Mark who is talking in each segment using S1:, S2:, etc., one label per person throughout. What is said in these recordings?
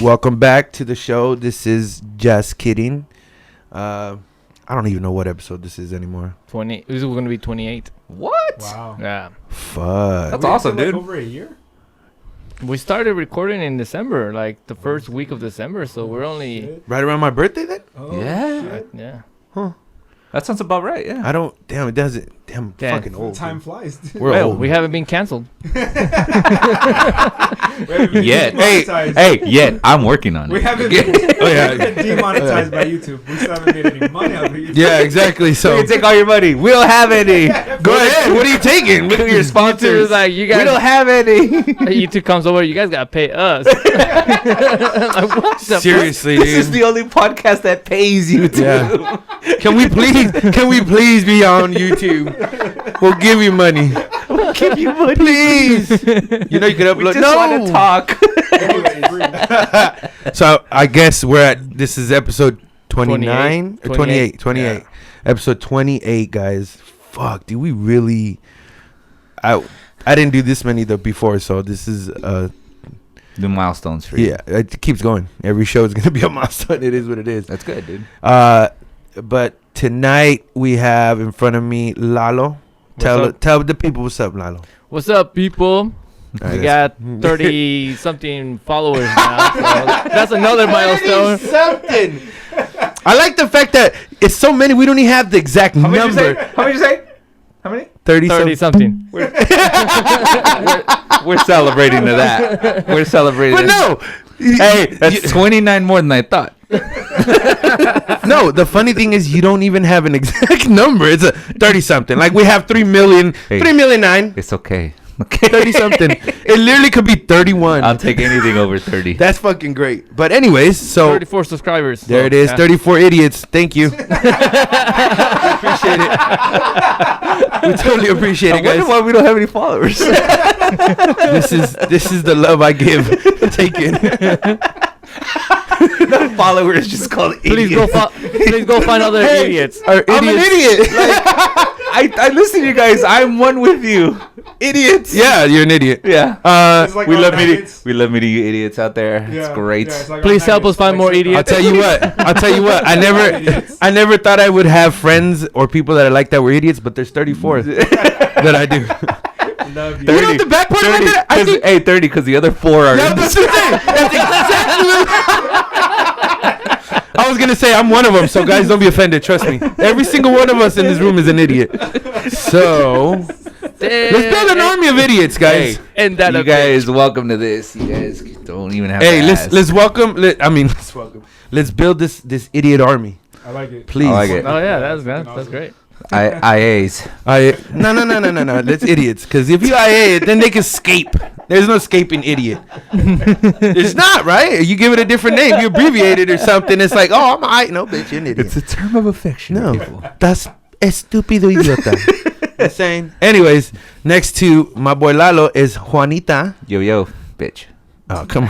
S1: Welcome back to the show. This is Just Kidding. I don't even know what episode this is anymore.
S2: 20. This is going to be 28.
S3: What?
S4: Wow.
S2: Yeah.
S1: Fuck.
S3: That's awesome, dude.
S4: Over a year?
S2: We started recording in December, like the first week of December, so we're only...
S4: Shit.
S1: Right around my birthday then?
S4: Oh,
S3: Yeah.
S4: shit.
S2: Yeah.
S1: Huh.
S3: That sounds about right, yeah.
S1: I don't... Damn, it doesn't... Damn,
S2: Damn.
S1: fucking old.
S4: Time
S1: Dude.
S4: flies. Dude.
S1: We're
S2: Well,
S1: old.
S2: we haven't been canceled.
S3: Yet.
S4: Demonetized.
S3: Yet. I'm working on it.
S4: We haven't
S1: Oh, yeah.
S4: been demonetized by YouTube. We still haven't made any money off of YouTube.
S1: Yeah, exactly.
S3: We
S1: So...
S3: can take all your money. We don't have any.
S1: Go ahead. What are you taking?
S3: Look at your
S2: YouTube
S3: sponsors.
S2: is like, you
S3: We
S2: guys...
S3: don't have any.
S2: YouTube comes over, you guys got to pay us. Like, what the
S1: Seriously,
S3: This is
S1: dude.
S3: the only podcast that pays you to.
S1: Yeah. Can we please be on YouTube? We'll give you money.
S3: Give you money.
S1: Please. You know you can
S3: We
S1: upload.
S3: just want to talk.
S1: So I guess this is episode 29 or 28. 28.
S3: Yeah.
S1: Episode 28, guys. Fuck, dude, we really I didn't do this many before, so this is
S3: The milestones for you.
S1: yeah, it keeps going. Every show is going to be a milestone. It is what it is.
S3: That's good, dude.
S1: But tonight we have in front of me Lalo. Tell the people what's up, Lalo.
S2: What's up, people?
S1: All
S2: We
S1: right,
S2: got 30-something followers now. So that's another milestone.
S1: something. I like the fact that it's so many. We don't even have the exact
S3: How many
S1: number.
S3: you say? How many you say? How many?
S2: 30-something.
S3: We're celebrating to that. We're celebrating.
S1: But no.
S3: Hey, that's 29 more than I thought.
S1: No, the funny thing is you don't even have an exact number. It's a 30 something. Like we have 3 million,
S3: Hey.
S1: 3,000,009,
S3: It's okay. Okay.
S1: 30 something. It literally could be 31.
S3: I'll take anything over 30.
S1: That's fucking great. But anyways, so
S2: 34 subscribers.
S1: there
S2: so,
S1: it is.
S2: yeah.
S1: 34 idiots. Thank you. Appreciate it. We totally appreciate
S3: I
S1: it,
S3: wonder
S1: guys.
S3: why we don't have any followers.
S1: This is the love I give. Take it.
S3: The followers just called
S2: Please
S3: idiots.
S2: please go find other idiots.
S1: I'm
S3: I'm an idiot. I listen to you guys. I'm one with you. Idiots.
S1: Yeah, you're an idiot.
S3: Yeah.
S4: It's like
S3: we
S4: all
S3: love meeting.
S4: nuggets.
S3: We love meeting you idiots out there.
S4: Yeah,
S3: It's great.
S4: yeah, it's like
S2: Please
S4: all
S2: help us
S4: nuggets,
S2: find more
S4: like
S2: idiots.
S1: I'll tell you what. I never thought I would have friends or people that I like that were idiots, but there's 34 that I do.
S4: Love you.
S3: 30.
S1: You know the bad part about
S3: 30,
S1: that? I think
S3: 30 because the other 4 are.
S1: no, that's the thing. That's exactly. I was gonna say I'm one of them, so guys, don't be offended. Trust me. Every single one of us in this room is an idiot. So let's build an army of idiots, guys.
S3: Hey,
S2: And that
S3: you guys, welcome to this. You guys don't even have.
S1: Hey,
S3: to
S1: let's
S3: ask.
S1: let's welcome. Let's welcome. Let's build this idiot army,
S4: I like it.
S1: please.
S3: I like it.
S2: Oh yeah, that's great.
S3: IAs.
S1: No. That's idiots. Because if you IA it, then they can escape. There's no escaping idiot. It's not, right? You give it a different name. You abbreviate it or something. It's like, oh, no, bitch, you're an idiot.
S3: It's a term of affection.
S1: No,
S3: people.
S1: that's estúpido idiota. Insane. Anyways, next to my boy Lalo is Juanita.
S3: Yo, bitch.
S1: Oh, come on.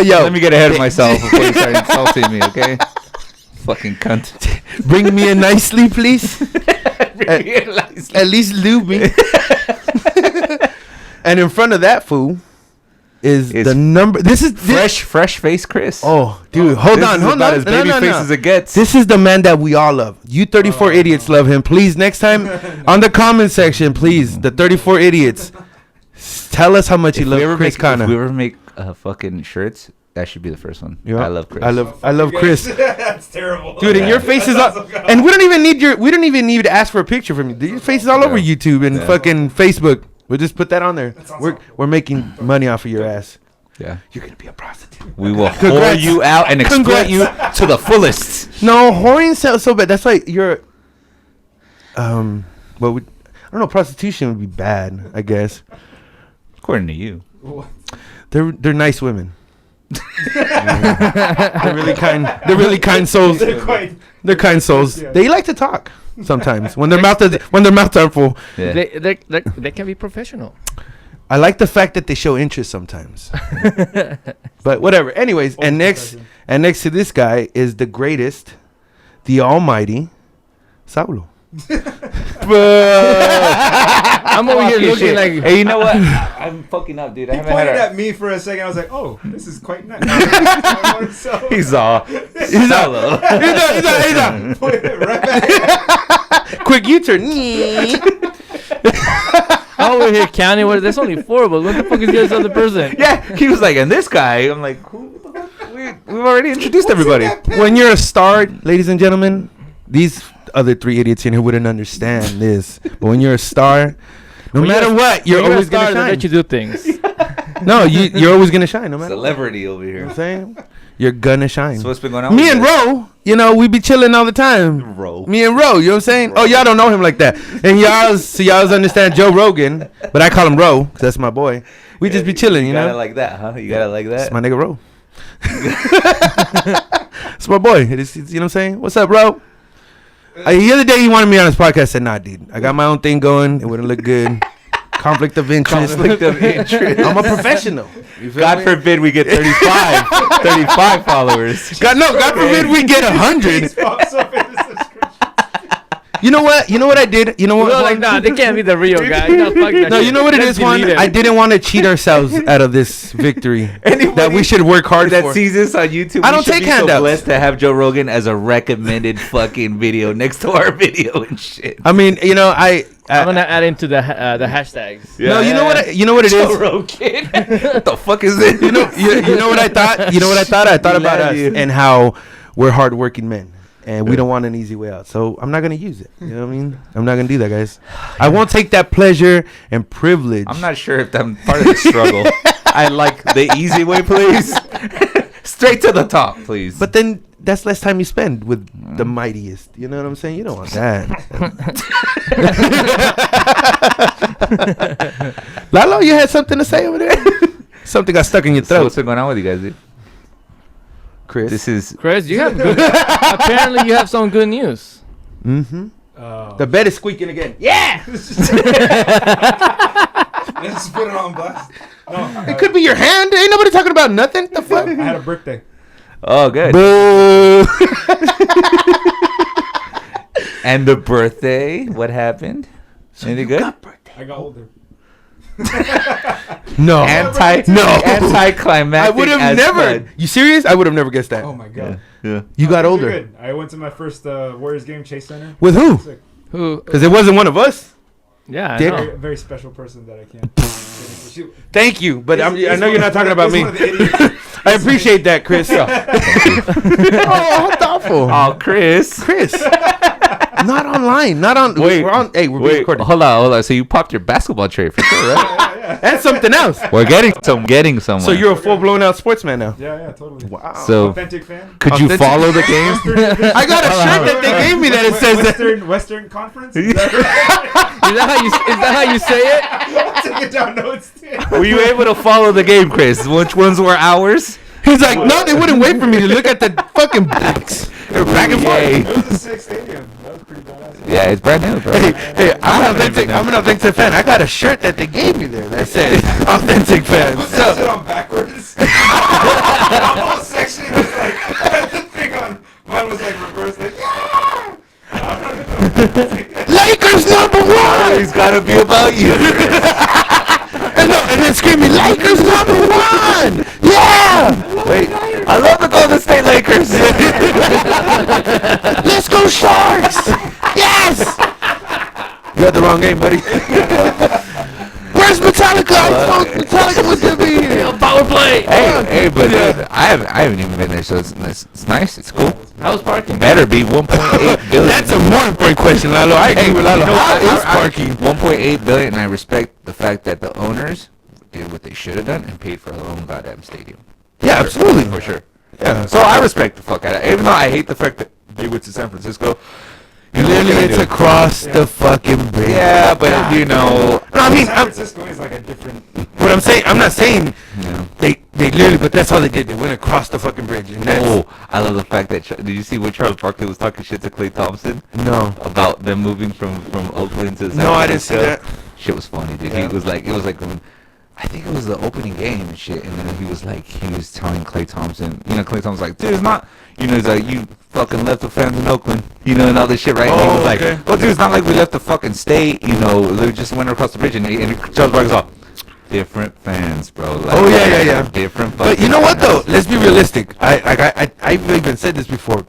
S1: Yo.
S3: Let me get ahead of myself before you start insulting me, okay? Fucking cunt.
S1: Bring me in nicely, please. At least lube me. And in front of that fool is
S3: It's
S1: the number. This is
S3: Fresh face, Chris.
S1: Oh, dude, hold
S3: This
S1: on.
S3: is about as baby face as it gets.
S1: This is the man that we all love. You 34 idiots love him. Please, next time on the comment section, please, the 34 idiots, tell us how much you love Chris Cana.
S3: If we ever make fucking shirts, that should be the first one.
S1: Yeah.
S3: I love Chris.
S1: I love Chris.
S4: That's terrible.
S1: Dude, and your face is all, and we don't even need to ask for a picture from you. Your face is all over YouTube and fucking Facebook. We'll just put that on there. We're making money off of your ass.
S3: Yeah.
S1: You're gonna be a prostitute.
S3: We will whore
S1: Congrats.
S3: you out and exploit
S1: Congrats.
S3: you to the fullest.
S1: No, whoring sounds so bad. That's like you're. Well, I don't know. Prostitution would be bad, I guess.
S3: According to you.
S1: They're nice women. They're really kind. They're really kind souls. They're kind souls.
S4: Yeah.
S1: They like to talk sometimes when their mouths are full.
S3: Yeah.
S2: They can be professional.
S1: I like the fact that they show interest sometimes. But whatever. Anyways, and next to this guy is the greatest, the almighty Saulo.
S2: I'm over here
S3: Fucking
S2: looking
S3: shit.
S2: like.
S3: Hey, you know what? I'm fucking up, dude. I
S4: He
S3: haven't
S4: pointed
S3: had
S4: at me for a second. I was like, "Oh, this is quite nice." So,
S3: He's all solo.
S1: He's a
S4: pointed it right back.
S1: quick U-turn.
S2: I'm over here counting. What? There's only 4 of us. What the fuck is this other person?
S3: Yeah, he was like, and this guy. I'm like, who the fuck? We've already introduced everybody.
S1: When you're a star, ladies and gentlemen, these other 3 idiots in here wouldn't understand this. But when you're a star, no matter what, you're
S2: When
S1: always
S2: a star,
S1: gonna
S2: they
S1: shine.
S2: let you do things.
S1: No, you're always gonna shine, no matter what.
S3: Celebrity over
S1: You know
S3: here.
S1: what I'm saying? You're gonna shine.
S3: So what's been going on?
S1: Me
S3: with
S1: and
S3: you guys?
S1: Ro, you know, we be chilling all the time.
S3: Ro.
S1: Me and Ro, you know what I'm saying? Oh, y'all don't know him like that. And y'all understand Joe Rogan, but I call him Ro, because that's my boy. We just be chilling, you
S3: got
S1: know?
S3: it like that, huh? You got it like
S1: It's
S3: that.
S1: my nigga Ro. It's my boy. You know what I'm saying? What's up, Ro? The other day he wanted me on his podcast. I said, nah, dude. I got my own thing going. It wouldn't look good. Conflict of interest.
S3: Conflict of interest.
S1: I'm a professional. You feel
S3: God
S1: me?
S3: forbid we get 35 followers.
S1: God forbid we get 100.
S4: Pops up in the subscription.
S1: You know what? You know what I did? You know what?
S2: We're like,
S1: Juan?
S2: nah, they can't be the real guy. No, fuck that
S1: No,
S2: shit.
S1: you know what it
S2: Let's
S1: is, Juan?
S2: delete it.
S1: I didn't want to cheat ourselves out of this victory
S3: Anybody
S1: that we should work hard
S3: that
S1: for.
S3: sees this on YouTube,
S1: I
S3: we
S1: don't
S3: should
S1: take
S3: be
S1: handouts.
S3: So blessed to have Joe Rogan as a recommended fucking video next to our video and shit.
S1: I mean, you know,
S2: I'm gonna add into the hashtags.
S1: no, you know what? You know what it
S3: Joe
S1: is.
S3: Rogan. What the fuck is it?
S1: You know what I thought. You know what I thought. I thought about
S3: Love
S1: us
S3: you.
S1: and how we're hardworking men, and we don't want an easy way out. So I'm not gonna use it. You know what I mean? I'm not gonna do that, guys. I won't take that pleasure and privilege.
S3: I'm not sure if I'm part of the struggle. I like the easy way, please. Straight to the top, please.
S1: But then that's less time you spend with the mightiest. You know what I'm saying? You don't want that. Lalo, you had something to say over there? Something got stuck in your
S3: So
S1: throat.
S3: what's been going on with you guys, dude?
S1: Chris.
S3: This is
S2: Chris, you have good. Apparently, you have some good news.
S1: Mm-hmm.
S4: Oh.
S1: The bed is squeaking again.
S2: Yeah.
S4: Let's just put it on blast. No,
S1: It could be your hand. Ain't nobody talking about nothing. The fuck?
S4: I had a birthday.
S3: oh good.
S1: Boo.
S3: And the birthday, what happened? Anything good?
S4: I got older.
S1: No.
S3: Anticlimactic.
S1: I would have
S3: as
S1: never.
S3: fuck.
S1: You serious? I would have never guessed that.
S4: Oh my god.
S3: Yeah.
S1: You got
S4: Things are
S1: older.
S4: good. I went to my first Warriors game, Chase Center.
S1: With who?
S4: Sick.
S2: Who?
S1: Because it wasn't one of us.
S2: Yeah. I
S1: Dick.
S2: know.
S4: Very special person that I can't. She-
S1: Thank you, but I
S4: He's
S1: know you're
S4: one
S1: not
S4: of-
S1: talking about
S4: he's
S1: me.
S4: one of the idiots.
S1: I appreciate that, Chris. Oh, how thoughtful.
S3: Oh, Chris.
S1: Chris. Not online. Not on.
S3: Wait.
S1: We're on. Hey, we're being
S3: Wait,
S1: recorded.
S3: hold on. So you popped your basketball tray for sure, right?
S1: And something else.
S3: We're getting somewhere.
S1: So you're a full blown out sportsman now.
S4: Yeah, totally.
S1: Wow.
S3: So
S4: Authentic fan.
S3: could you
S1: Authentic-
S3: follow the game?
S1: I got a shirt that they gave me that it says that.
S4: Western Conference. Is that right?
S2: Is that how you say it?
S4: Take it down notes.
S3: Were you able to follow the game, Chris? Which ones were ours?
S1: He's like, no, they wouldn't wait for me to look at the fucking backs. They're back and
S3: Yay.
S1: forth.
S4: It was a sick stadium. That was pretty badass.
S3: Yeah, it's brand new, bro.
S1: Hey, I'm an authentic fan. I got a shirt that they gave me there that says authentic fan.
S4: That's
S1: So,
S4: it on backwards. The whole section was like the thing on. Mine was like reversed. Like,
S1: Lakers #1.
S3: It's gotta be about you.
S1: And then screaming, Lakers #1. Yeah.
S3: Wait, I love the Golden State Lakers.
S1: Let's go Sharks. Yes. You had the wrong game, buddy. Where's Metallica? I thought Metallica was gonna be here.
S2: Power play.
S3: hey, but I haven't even been there, so it's nice. It's cool.
S2: I was parking.
S3: Better be 1.8 billion.
S1: That's a more important question, Lalo. I agree with Lalo. How is parking?
S3: 1.8 billion, and I respect the fact that the owners did what they should have done and paid for their own goddamn stadium.
S1: Yeah, absolutely.
S3: For sure.
S1: Yeah.
S3: So I respect the fuck out of it, even though I hate the fact that they went to San Francisco. You know, what
S1: Literally,
S3: can I
S1: it's
S3: do?
S1: across the fucking bridge.
S3: Yeah, but you know,
S1: No, I mean,
S4: San Francisco is like a different.
S1: what I'm saying, I'm not saying
S3: you know.
S1: they literally, but that's all they did. They went across the fucking bridge. And that's,
S3: Oh, I love the fact that did you see when Charles Barkley was talking shit to Klay Thompson
S1: no.
S3: about them moving from Oakland to San
S1: No, I didn't see
S3: Francisco?
S1: that.
S3: Shit was funny, dude.
S1: Yeah.
S3: He was like, it was like when I think it was the opening game and shit, and then he was telling Klay Thompson, Klay Thompson's like, dude, it's not, he's like, you fucking left the fans in Oakland, and all this shit, right? And he was like, well, dude, it's not like we left the fucking state, they just went across the bridge, and Charles Barkley's all, different fans, bro. Like,
S1: yeah.
S3: Different.
S1: But you know what though? Let's be realistic. I've even said this before.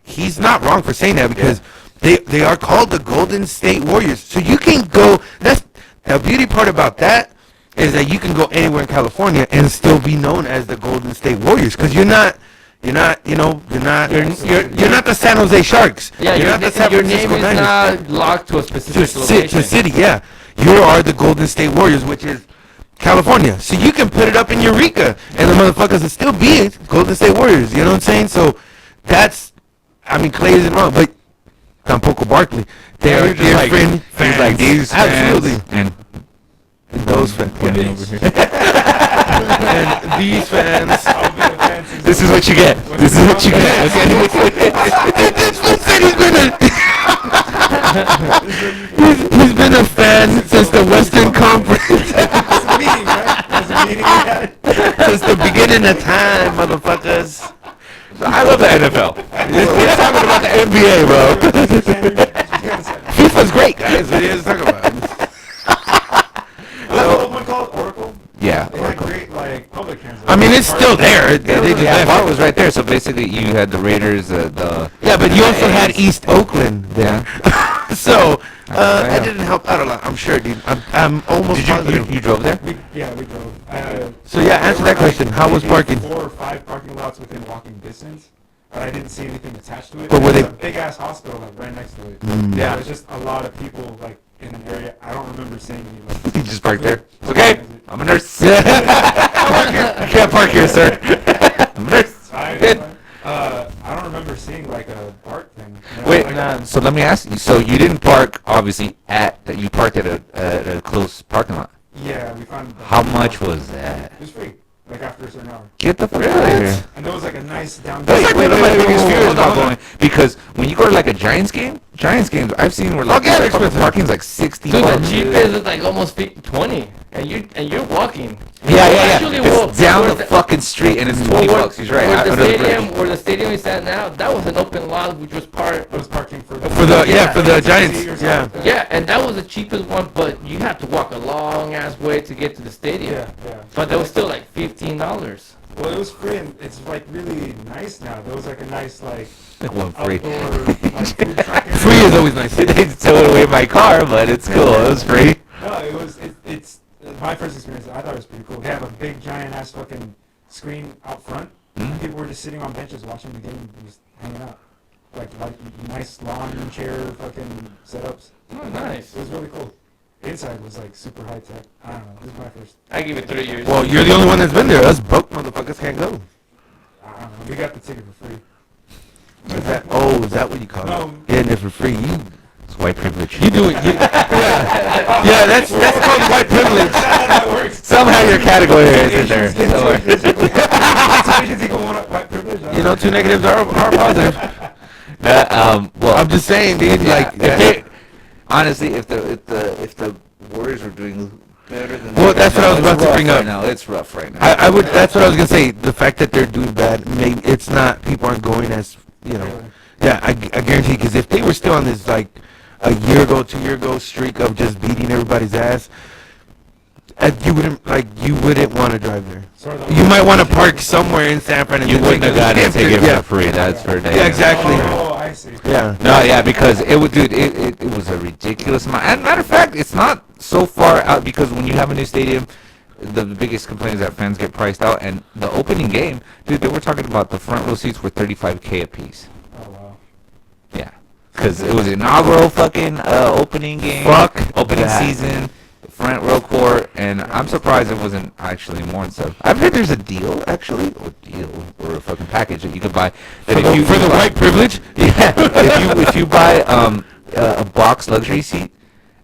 S1: He's not wrong for saying that because they are called the Golden State Warriors. So you can go. That's the beauty part about that is that you can go anywhere in California and still be known as the Golden State Warriors because you're not the San Jose Sharks.
S2: Yeah,
S1: you're not the San
S2: your name
S1: Francisco
S2: is
S1: Niners.
S2: not locked to a specific location.
S1: To city, yeah. You are the Golden State Warriors, which is California. So you can put it up in Eureka, and the motherfuckers will still be Golden State Warriors. You know what I'm saying? So Klay isn't wrong, but Tampoco Barkley. They're different fans.
S3: Like these
S1: absolutely.
S3: Fans
S1: And those fans. And these fans.
S3: This is what you get. This is what you get.
S1: He's been a fan since the Western Conference.
S4: That's a meeting, right? That's a meeting we had.
S1: Since the beginning of time, motherfuckers.
S3: I love the NFL. We're talking about the NBA, bro.
S1: FIFA's great, guys. What are you talking about?
S4: What's one called? Oracle?
S3: Yeah.
S4: They had great, public transit.
S1: I mean, it's still there. They just
S3: Yeah,
S1: left
S3: Bart
S1: it.
S3: was right there. So basically, you had the Raiders, the
S1: Yeah, but you also had East Oakland there.
S3: Yeah.
S1: So, that didn't help out a lot, I'm sure, dude. I'm almost positive.
S3: You drove there?
S4: We drove.
S1: So, yeah, answer that question. How was parking?
S4: 4 or 5 parking lots within walking distance, but I didn't see anything attached to it.
S1: But were
S4: There's
S1: they-
S4: a big-ass hospital, right next to it.
S1: Yeah.
S4: There's just a lot of people, in an area. I don't remember seeing any,
S3: You just parked there. It's okay. I'm a nurse. I can't park here, sir. I'm a nurse.
S4: I don't remember seeing, a BART thing.
S3: Wait, so let me ask you. So you didn't park, obviously, you parked at a close parking lot.
S4: Yeah, we found...
S3: How much was that?
S4: It was free, after a certain hour.
S3: Get the fuck out of here.
S4: And there was, a nice down...
S3: That's one of my biggest fears about going. Because when you go to, a Giants game, I've seen where, parking's like 60
S2: Dude,
S3: bucks.
S2: the cheapest is almost 20, and you're walking.
S3: Yeah.
S2: Actually,
S3: It's down the fucking street, and it's 20 bucks. He's right.
S2: Where
S3: Under the bridge.
S2: the stadium is at now, that was an open lot, which was part.
S4: It was parking for the
S1: Giants. Yeah.
S2: Yeah, and that was the cheapest one, but you had to walk a long ass way to get to the stadium.
S4: Yeah.
S2: But that was still $15.
S4: Well, it was free, and it's really nice now. There was a nice
S3: One free.
S4: outdoor food truck.
S1: Free is always nice.
S3: They towed away my car, but it's cool. It was free.
S4: No, it's my first experience. I thought it was pretty cool. They have a big giant ass fucking screen out front.
S3: Mm-hmm.
S4: People were just sitting on benches watching the game, just hanging out. Like nice lawn chair fucking setups.
S2: Oh, nice.
S4: It was really cool. Inside was super high tech. I don't know. This is my first.
S2: I give it 3 years.
S1: Well, you're the only one that's been there. Us broke motherfuckers can't go.
S4: I don't know. We got the ticket for free.
S1: Is that what you call
S4: No.
S1: it? Getting it for free.
S3: It's white privilege.
S1: You do it. Yeah, that's called white privilege.
S4: That works.
S3: Somehow your category is in there.
S4: White privilege.
S1: Two negatives are positive.
S3: Well,
S1: I'm just saying, dude.
S3: Honestly, if the Warriors were doing better than
S1: that's what I was about to bring up.
S3: Right now, it's rough right now.
S1: I would. That's what I was gonna say. The fact that they're doing bad, maybe it's not. People aren't going as Yeah, I guarantee. Because if they were still on this a year ago, 2 year ago streak of just beating everybody's ass, you wouldn't want to drive there. You might want to park somewhere in San Fran.
S3: You wouldn't have gotten a ticket for free. That's for damn.
S1: Yeah, exactly.
S4: Oh, I see.
S1: Yeah.
S3: No, yeah, because it was a ridiculous amount. And matter of fact, it's not so far out because when you have a new stadium, the biggest complaint is that fans get priced out. And the opening game, dude, they were talking about the front row seats were $35K a piece.
S4: Oh wow.
S3: Yeah, because it was inaugural fucking opening game. Opening season. Front row court, and I'm surprised it wasn't actually more and stuff. I've heard there's a deal actually, or a fucking package that you could buy. That
S1: For the white privilege.
S3: Yeah, if you buy a box luxury seat,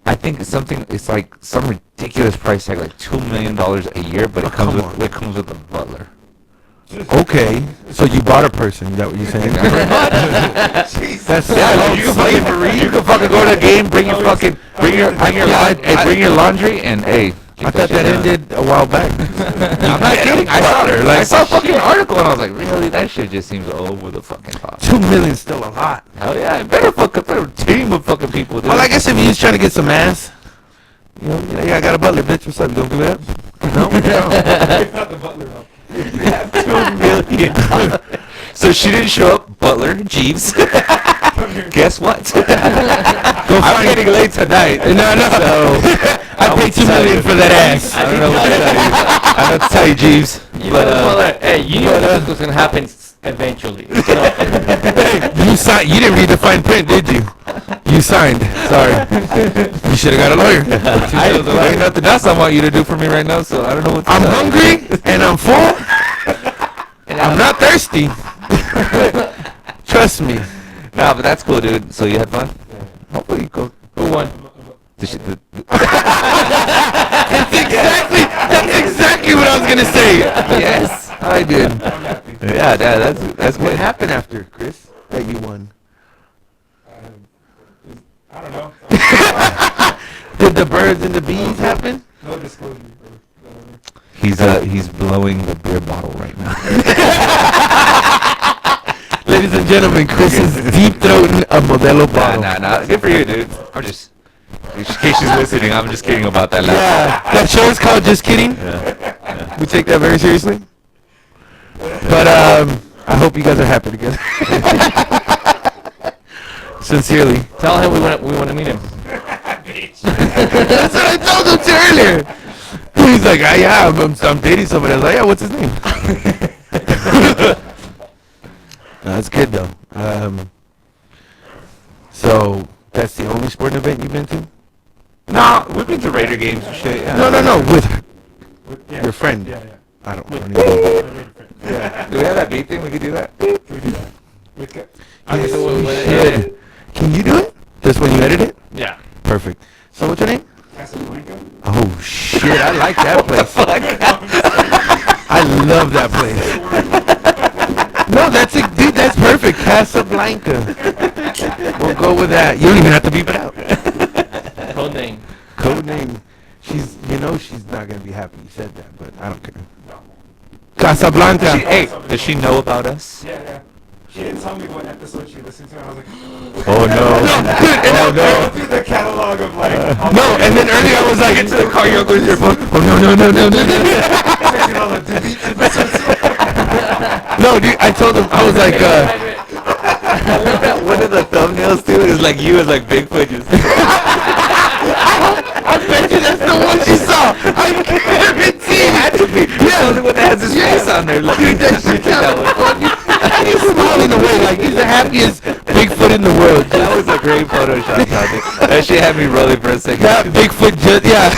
S3: I think it's like some ridiculous price tag, like $2 million a year, but it comes with a butler.
S1: Okay, so you bought a person. Is that what you're saying? That's
S3: You can fucking go to a game, bring your laundry, and hey,
S1: I thought that ended a while back.
S3: I'm not kidding. I saw her. Like, I saw a fucking article and I was like, really? That shit just seems over the fucking top.
S1: 2 million still a lot.
S3: Hell yeah, I better team of fucking people. Dude.
S1: Well, I guess if you was trying to get some ass, you know, yeah, I got a butler, bitch. What's up? You don't do that? No.
S4: Not the butler up.
S3: 2 million. So she didn't show up. Butler, Jeeves. Guess what? I'm getting late tonight.
S1: No.
S3: So
S1: I paid 2 million for that ass.
S3: I don't know what to tell you. I don't know what to tell you, Jeeves.
S2: Hey, you knew this was gonna happen eventually. So.
S1: You signed. You didn't read the fine print, did you? You signed. Sorry. You should have got a lawyer.
S3: Ain't nothing else I want you to do for me right now, so I don't know what to
S1: I'm
S3: tell you.
S1: hungry and I'm full. I'm not thirsty. Trust me.
S3: Nah, but that's cool, dude. So you had fun?
S1: Hopefully you go.
S2: Who won?
S1: That's exactly what I was gonna say. Yes, I did.
S3: Yeah, that's
S1: What
S3: good.
S1: happened after, Chris? That you won.
S4: I don't know.
S1: Did the birds and the bees happen?
S4: No disclosure.
S3: He's blowing the beer bottle right now.
S1: Ladies and gentlemen, Chris is deep throating a Modelo bottle.
S3: Nah. Good for you, dude. I'm just, in case she's listening, I'm just kidding about that.
S1: Yeah, that show is called Just Kidding.
S3: Yeah.
S1: We take that very seriously. But I hope you guys are happy together. Sincerely.
S2: Tell him we want to meet him.
S1: That's what I told him to earlier. He's like, yeah, I'm dating somebody. I was like, yeah, what's his name? No, that's good though. So that's the only sporting event you've been to?
S3: Nah, we've been to Raider games and shit. Yeah.
S1: No, with
S4: Yeah.
S1: your friend.
S4: Yeah.
S1: I don't know.
S3: Yeah. Do we have that beat thing? We could do that.
S4: Can we do that? With
S1: Yes,
S2: so
S1: we
S2: when-
S1: should. Can you do it? Just when you edit it?
S2: Yeah.
S1: Perfect. So what's your name?
S4: Casablanca?
S1: Oh shit, I like that place. I love that place. No, dude, that's perfect. Casablanca. We'll go with that. You don't even have to beep it out.
S2: Code name.
S1: Code name. She's not gonna be happy you said that, but I don't care. Casablanca.
S3: Hey, does she know about us?
S4: Yeah. She didn't tell me what episode she listened to, and I was like,
S3: Oh no.
S4: oh no. Through the catalog of like,
S1: No, and then earlier I was like,
S3: Get to the car, you'll go to your phone.
S1: oh no. No, dude, I told him, I was like,
S3: One of the thumbnails too is like you as like Bigfoot just.
S1: I bet you that's the one she saw. I guarantee
S3: It had to be. Yeah, the only one that has his face on there. Like,
S1: Dude, that shit
S3: that one.
S1: He's smiling away like he's the happiest Bigfoot in the world.
S3: That was a great Photoshop. That shit had me rolling for a second.
S1: That Bigfoot just, yeah.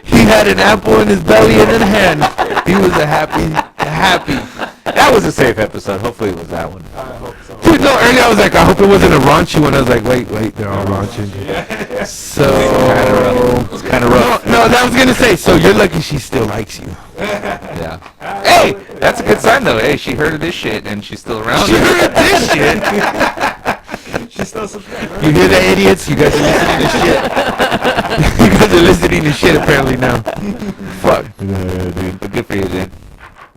S1: He had an apple in his belly and in hand. He was a happy.
S3: That was a safe episode. Hopefully it was that one.
S4: I hope so.
S1: Dude, no, earlier I was like, I hope it wasn't a raunchy one. I was like, wait, they're all raunchy. So,
S3: It's kind of rough.
S1: no, that was gonna say. So you're lucky she still likes you.
S3: Yeah. Hey, that's a good sign though. Hey, she heard of this shit and she's still around.
S1: She heard this shit.
S4: She's still subscribed.
S1: You hear that, idiots? You guys are listening to shit. You guys are listening to shit apparently now. Fuck.
S3: Dude, but good for you, dude.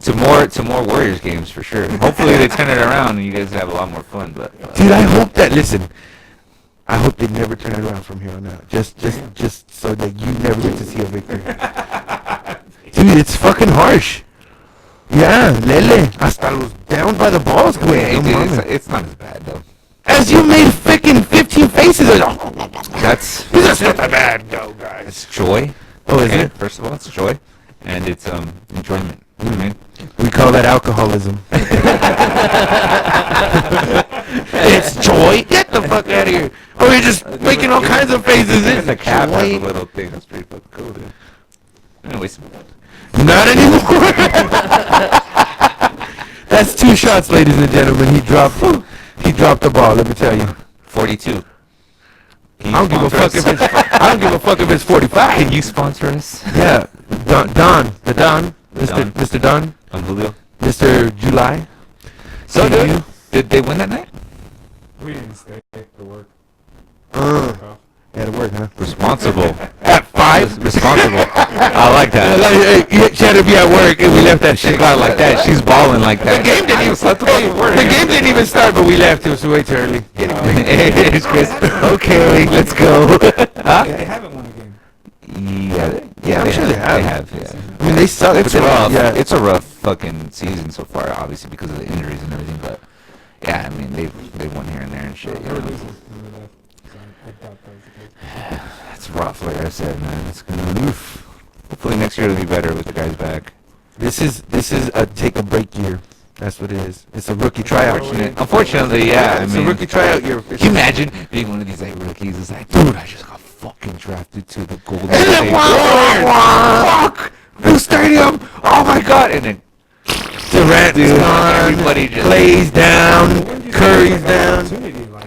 S3: To more Warriors games for sure. Hopefully they turn it around and you guys have a lot more fun. But
S1: Dude, I hope that. Listen, I hope they never turn it around from here on out. Just so that you never get to see a victory. Dude, it's fucking harsh. Yeah, Lele. Hasta los down by the balls, güey.
S3: hey,
S1: No
S3: dude,
S1: mames.
S3: it's not as bad though.
S1: As you made freaking 15 faces.
S3: That's
S1: not that bad, though, guys.
S3: it's joy.
S1: Oh, is
S3: Okay,
S1: it?
S3: First of all, it's joy, and it's enjoyment. You know what I mean?
S1: We call that alcoholism. It's joy. Get the fuck out of here. Oh, you're just making all kinds of faces.
S3: It's a cap has a
S1: joy.
S3: little thing. That's pretty fucking cool, dude. Anyways,
S1: Not anymore. That's 2 shots, ladies and gentlemen. He dropped the ball. Let me tell you.
S3: 42.
S1: I don't give a fuck if it's. I don't give a fuck if it's 45.
S3: Can you sponsor us?
S1: Yeah, Don, Mr.
S3: Don.
S1: Mr. Don,
S3: On Julio.
S1: Mr. July.
S3: So,
S1: Can
S3: dude, did they win that night?
S4: We didn't stay for work.
S1: Uh, Had to work, huh?
S3: Responsible.
S1: At 5?
S3: Responsible. I like that.
S1: She had to be at work, and we left that
S3: She
S1: shit.
S3: got like that. She's balling like that.
S1: The game didn't even start. The game didn't even start, but we left. It was way too early.
S3: It's Chris. Okay, let's go. Huh?
S4: They haven't won a game.
S3: Yeah,
S1: I'm sure they have.
S3: Yeah.
S1: I mean, they suck.
S3: It's
S1: but
S3: rough.
S1: Yeah.
S3: It's a rough fucking season so far, obviously because of the injuries and everything. But yeah, I mean they won here and there and shit.
S4: They
S3: You
S4: were
S3: know?
S4: losing when we left. So I doubt that was the case.
S3: It's rough, like I said, man. It's gonna. Oof. Hopefully next year it'll be better with the guys back.
S1: This is a take a break year. That's what it is. It's a rookie tryout.
S3: Unfortunately, yeah. I
S1: It's
S3: mean,
S1: a rookie tryout year.
S3: can you imagine being one of these like rookies? It's like, dude, I just got fucking drafted to the Golden
S1: And then
S3: State
S1: Warriors.
S3: Warriors. Fuck! New stadium! Oh my god! And then
S1: Durant's
S3: dude,
S1: gone.
S3: everybody just
S1: Plays down. Curry's down.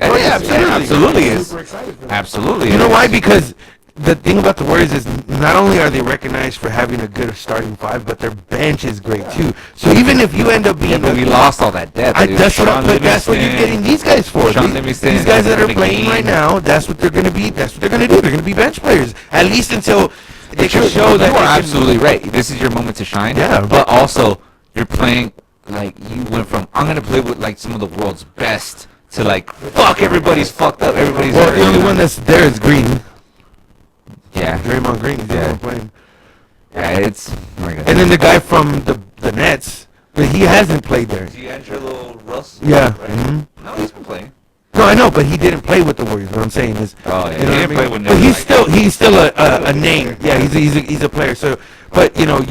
S3: Oh, yeah, absolutely is.
S4: Super excited for that.
S3: Absolutely.
S1: You know
S3: is.
S1: why? Because the thing about the Warriors is not only are they recognized for having a good starting five, but their bench is great too. So even if you end up being,
S3: Yeah, but we lost all that depth. dude.
S1: that's what
S3: Sean
S1: that's what you're
S3: Livingston.
S1: getting these guys for.
S3: Sean
S1: These
S3: Livingston,
S1: guys that are
S3: McGee.
S1: playing right now, that's what they're gonna be. That's what they're gonna do. They're gonna be bench players at least until they can show that
S3: you
S1: they
S3: are
S1: can-
S3: absolutely right. This is your moment to shine.
S1: Yeah.
S3: But also, you're playing like you went from I'm gonna play with like some of the world's best to like fuck everybody's fucked up. Everybody's
S1: Well,
S3: hurt,
S1: the only
S3: you know?
S1: one that's there is Green.
S3: Yeah.
S1: Draymond Green. He's the
S3: Yeah.
S1: one playing.
S3: Yeah, it's.
S1: And then the guy from the Nets, but he hasn't played there.
S3: D'Angelo Russell.
S1: Yeah. Mhm.
S3: No, he's been playing.
S1: No, I know, but he didn't play with the Warriors. What I'm saying is,
S3: Oh, yeah.
S1: you know
S3: He
S1: what I
S3: didn't
S1: mean?
S3: play when they
S1: But
S3: were, like-
S1: he's still a name. Yeah, he's a player. So, but you know,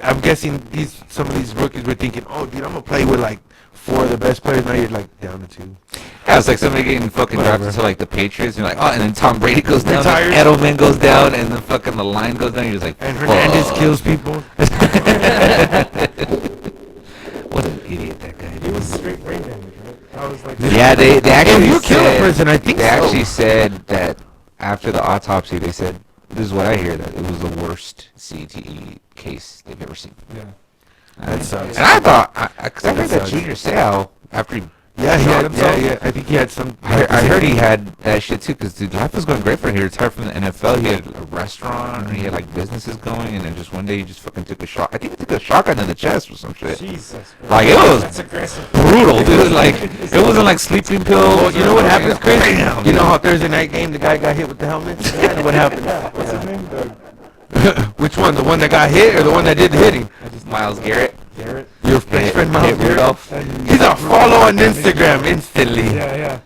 S1: I'm guessing some of these rookies were thinking, oh, dude, I'm gonna play with like 4 of the best players. Now you're like down to 2.
S3: Yeah, it's like somebody getting fucking
S1: Whatever.
S3: drafted to like the Patriots. And you're like, oh, and then Tom Brady goes down,
S1: Retires.
S3: and Edelman goes down, and then fucking the line goes down. You're just like,
S1: And Hernandez
S3: fuck.
S1: kills people.
S3: What an idiot that guy
S4: It
S3: is.
S4: was straight brain damage, right? That was like.
S3: Yeah, they
S1: If
S3: actually
S1: you kill a
S3: said,
S1: person, I think
S3: they
S1: so.
S3: actually said that after the autopsy, they said, this is what I hear, that it was the worst CTE case they've ever seen.
S4: Yeah.
S1: That sucks.
S3: And I thought, because I heard that
S1: sucks.
S3: Junior Seau, after he
S1: Yeah, he
S3: shot
S1: had.
S3: himself,
S1: Yeah. I think he had some.
S3: I heard he had that shit too, because dude, life was going great for him. He retired from the NFL. He had a restaurant, and he had like businesses going, and then just one day he just fucking took a shot. I think he took a shotgun in the chest or some shit.
S4: Jesus Christ.
S3: Like, it was
S4: That's aggressive.
S3: brutal, dude. Like, it wasn't like sleeping pills.
S1: Well, you know what happens, Chris?
S3: Bam.
S1: You know how Thursday night game the guy got hit with the helmet? That's what happened.
S4: What's his name?
S1: Which one? The one that got hit or the one that did the hitting?
S3: Miles Garrett.
S4: Garrett.
S1: Your best friend Miles
S3: Hit
S1: Garrett?
S3: Rudolph.
S1: He's a follow on Instagram instantly.
S4: Yeah, yeah.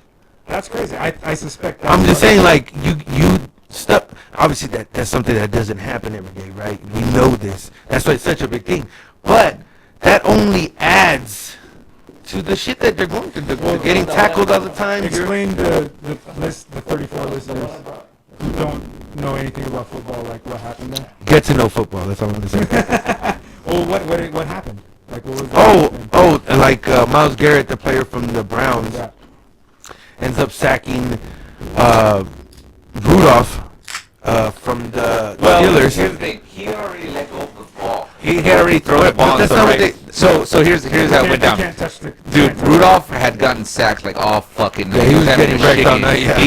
S4: That's crazy. I suspect that.
S1: I'm just saying, like, you stuff. Obviously, that's something that doesn't happen every day, right? We know this. That's why it's such a big thing. But that only adds to the shit that they're going through. They're getting tackled all the time.
S4: Explain the 34 listeners who don't know anything about football, like what happened there.
S1: Get to know football. That's all I'm gonna say.
S4: Well, what happened? Like what was the
S1: Like Miles Garrett, the player from the Browns,
S4: Yeah.
S1: ends up sacking Rudolph from the Steelers.
S3: here's the thing. He already let go of the ball. He had already thrown the ball.
S1: But that's
S3: so,
S1: not what
S3: right. So here's how it went down.
S4: They can't touch the.
S3: Dude, Rudolph had gotten sacked like all fucking night.
S1: Yeah, he was
S3: having
S1: getting
S3: a
S1: wrecked
S3: shit
S1: all
S3: game.
S1: night, yeah.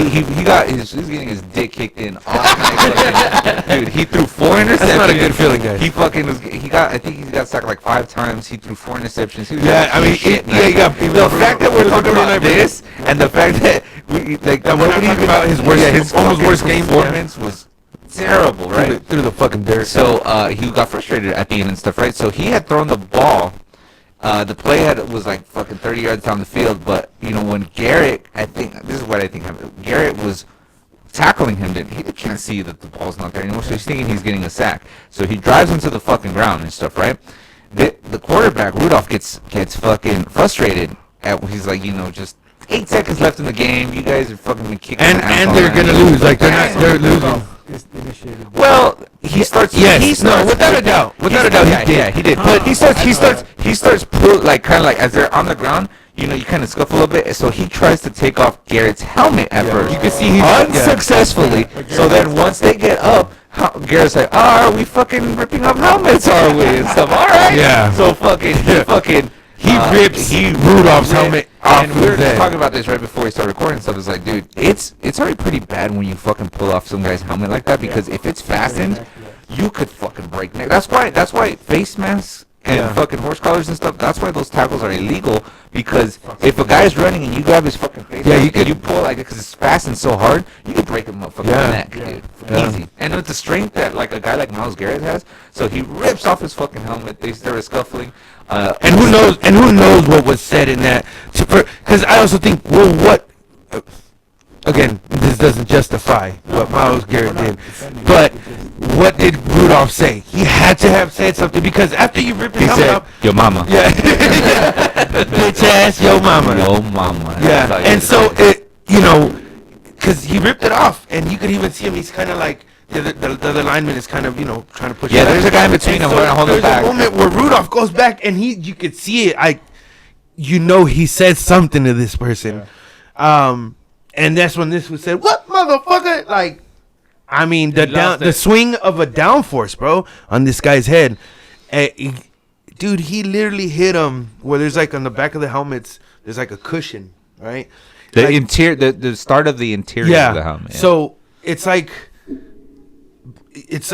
S3: He was getting his dick kicked in all night. Dude, he threw 4 interceptions.
S1: That's not a good feeling, guys.
S3: I think he got sacked like 5 times. He threw 4 interceptions. He was
S1: Yeah, I mean,
S3: shit,
S1: he got
S3: the fact that we're talking about this and the fact that we like
S1: That we're not talking about his worst-
S3: his
S1: almost
S3: fucking
S1: worst game,
S3: performance was terrible, right?
S1: Through the fucking dirt.
S3: So he got frustrated at the end and stuff, right? So he had thrown the ball. The play was like fucking 30 yards down the field, but you know when Garrett, I think this is what I think happened. Garrett was tackling him. He can't see that the ball's not there anymore, so he's thinking he's getting a sack. So he drives him to the fucking ground and stuff, right? The quarterback Rudolph gets fucking frustrated. He's like, just 8 seconds left in the game. You guys are fucking been kicking.
S1: and they're gonna lose. Like they're losing.
S4: Initiated.
S3: Well, he starts.
S1: Yes,
S3: he starts,
S1: without a doubt, he did.
S3: Yeah, he did. But he starts like kind of like as they're on the ground. You kind of scuff a little bit. So he tries to take off Garrett's helmet at first.
S1: You can see he's
S3: unsuccessfully. So then once they get up, Garrett's like, "Oh, are we fucking ripping off helmets? Are we and stuff? All right."
S1: Yeah.
S3: So he
S1: He rips Rudolph's helmet
S3: And we were just talking about this right before we started recording stuff. It's like, dude, it's already pretty bad when you fucking pull off some guy's helmet like that, because if it's fastened, you could fucking break neck. That's why face masks and fucking horse collars and stuff, that's why those tackles are illegal, because if a guy's running and you grab his fucking face mask and you pull like it because it's fastened so hard, you can break him motherfucking neck, dude. Easy. And with the strength that like a guy like Myles Garrett has, so he rips off his fucking helmet, they started scuffling.
S1: And who knows what was said in that? Because I also think, well, what? Again, this doesn't justify what Myles Garrett did, but what did Rudolph say? He had to have said something, because after you ripped his helmet off,
S3: "Yo mama."
S1: Yeah, bitch ass, yo mama.
S3: Yo mama.
S1: Yeah, and so it, because he ripped it off, and you could even see him. He's kind of like. The other lineman is kind of, trying to push.
S3: Yeah, there's a guy in between them.
S1: There's a moment where Rudolph goes back, and you could see it. He said something to this person, and that's when this was said. What motherfucker? Like, I mean, the swing of a downforce, bro, on this guy's head. Dude, he literally hit him where there's like on the back of the helmets, there's like a cushion, right?
S3: The start of the interior of the helmet. Yeah.
S1: So it's like if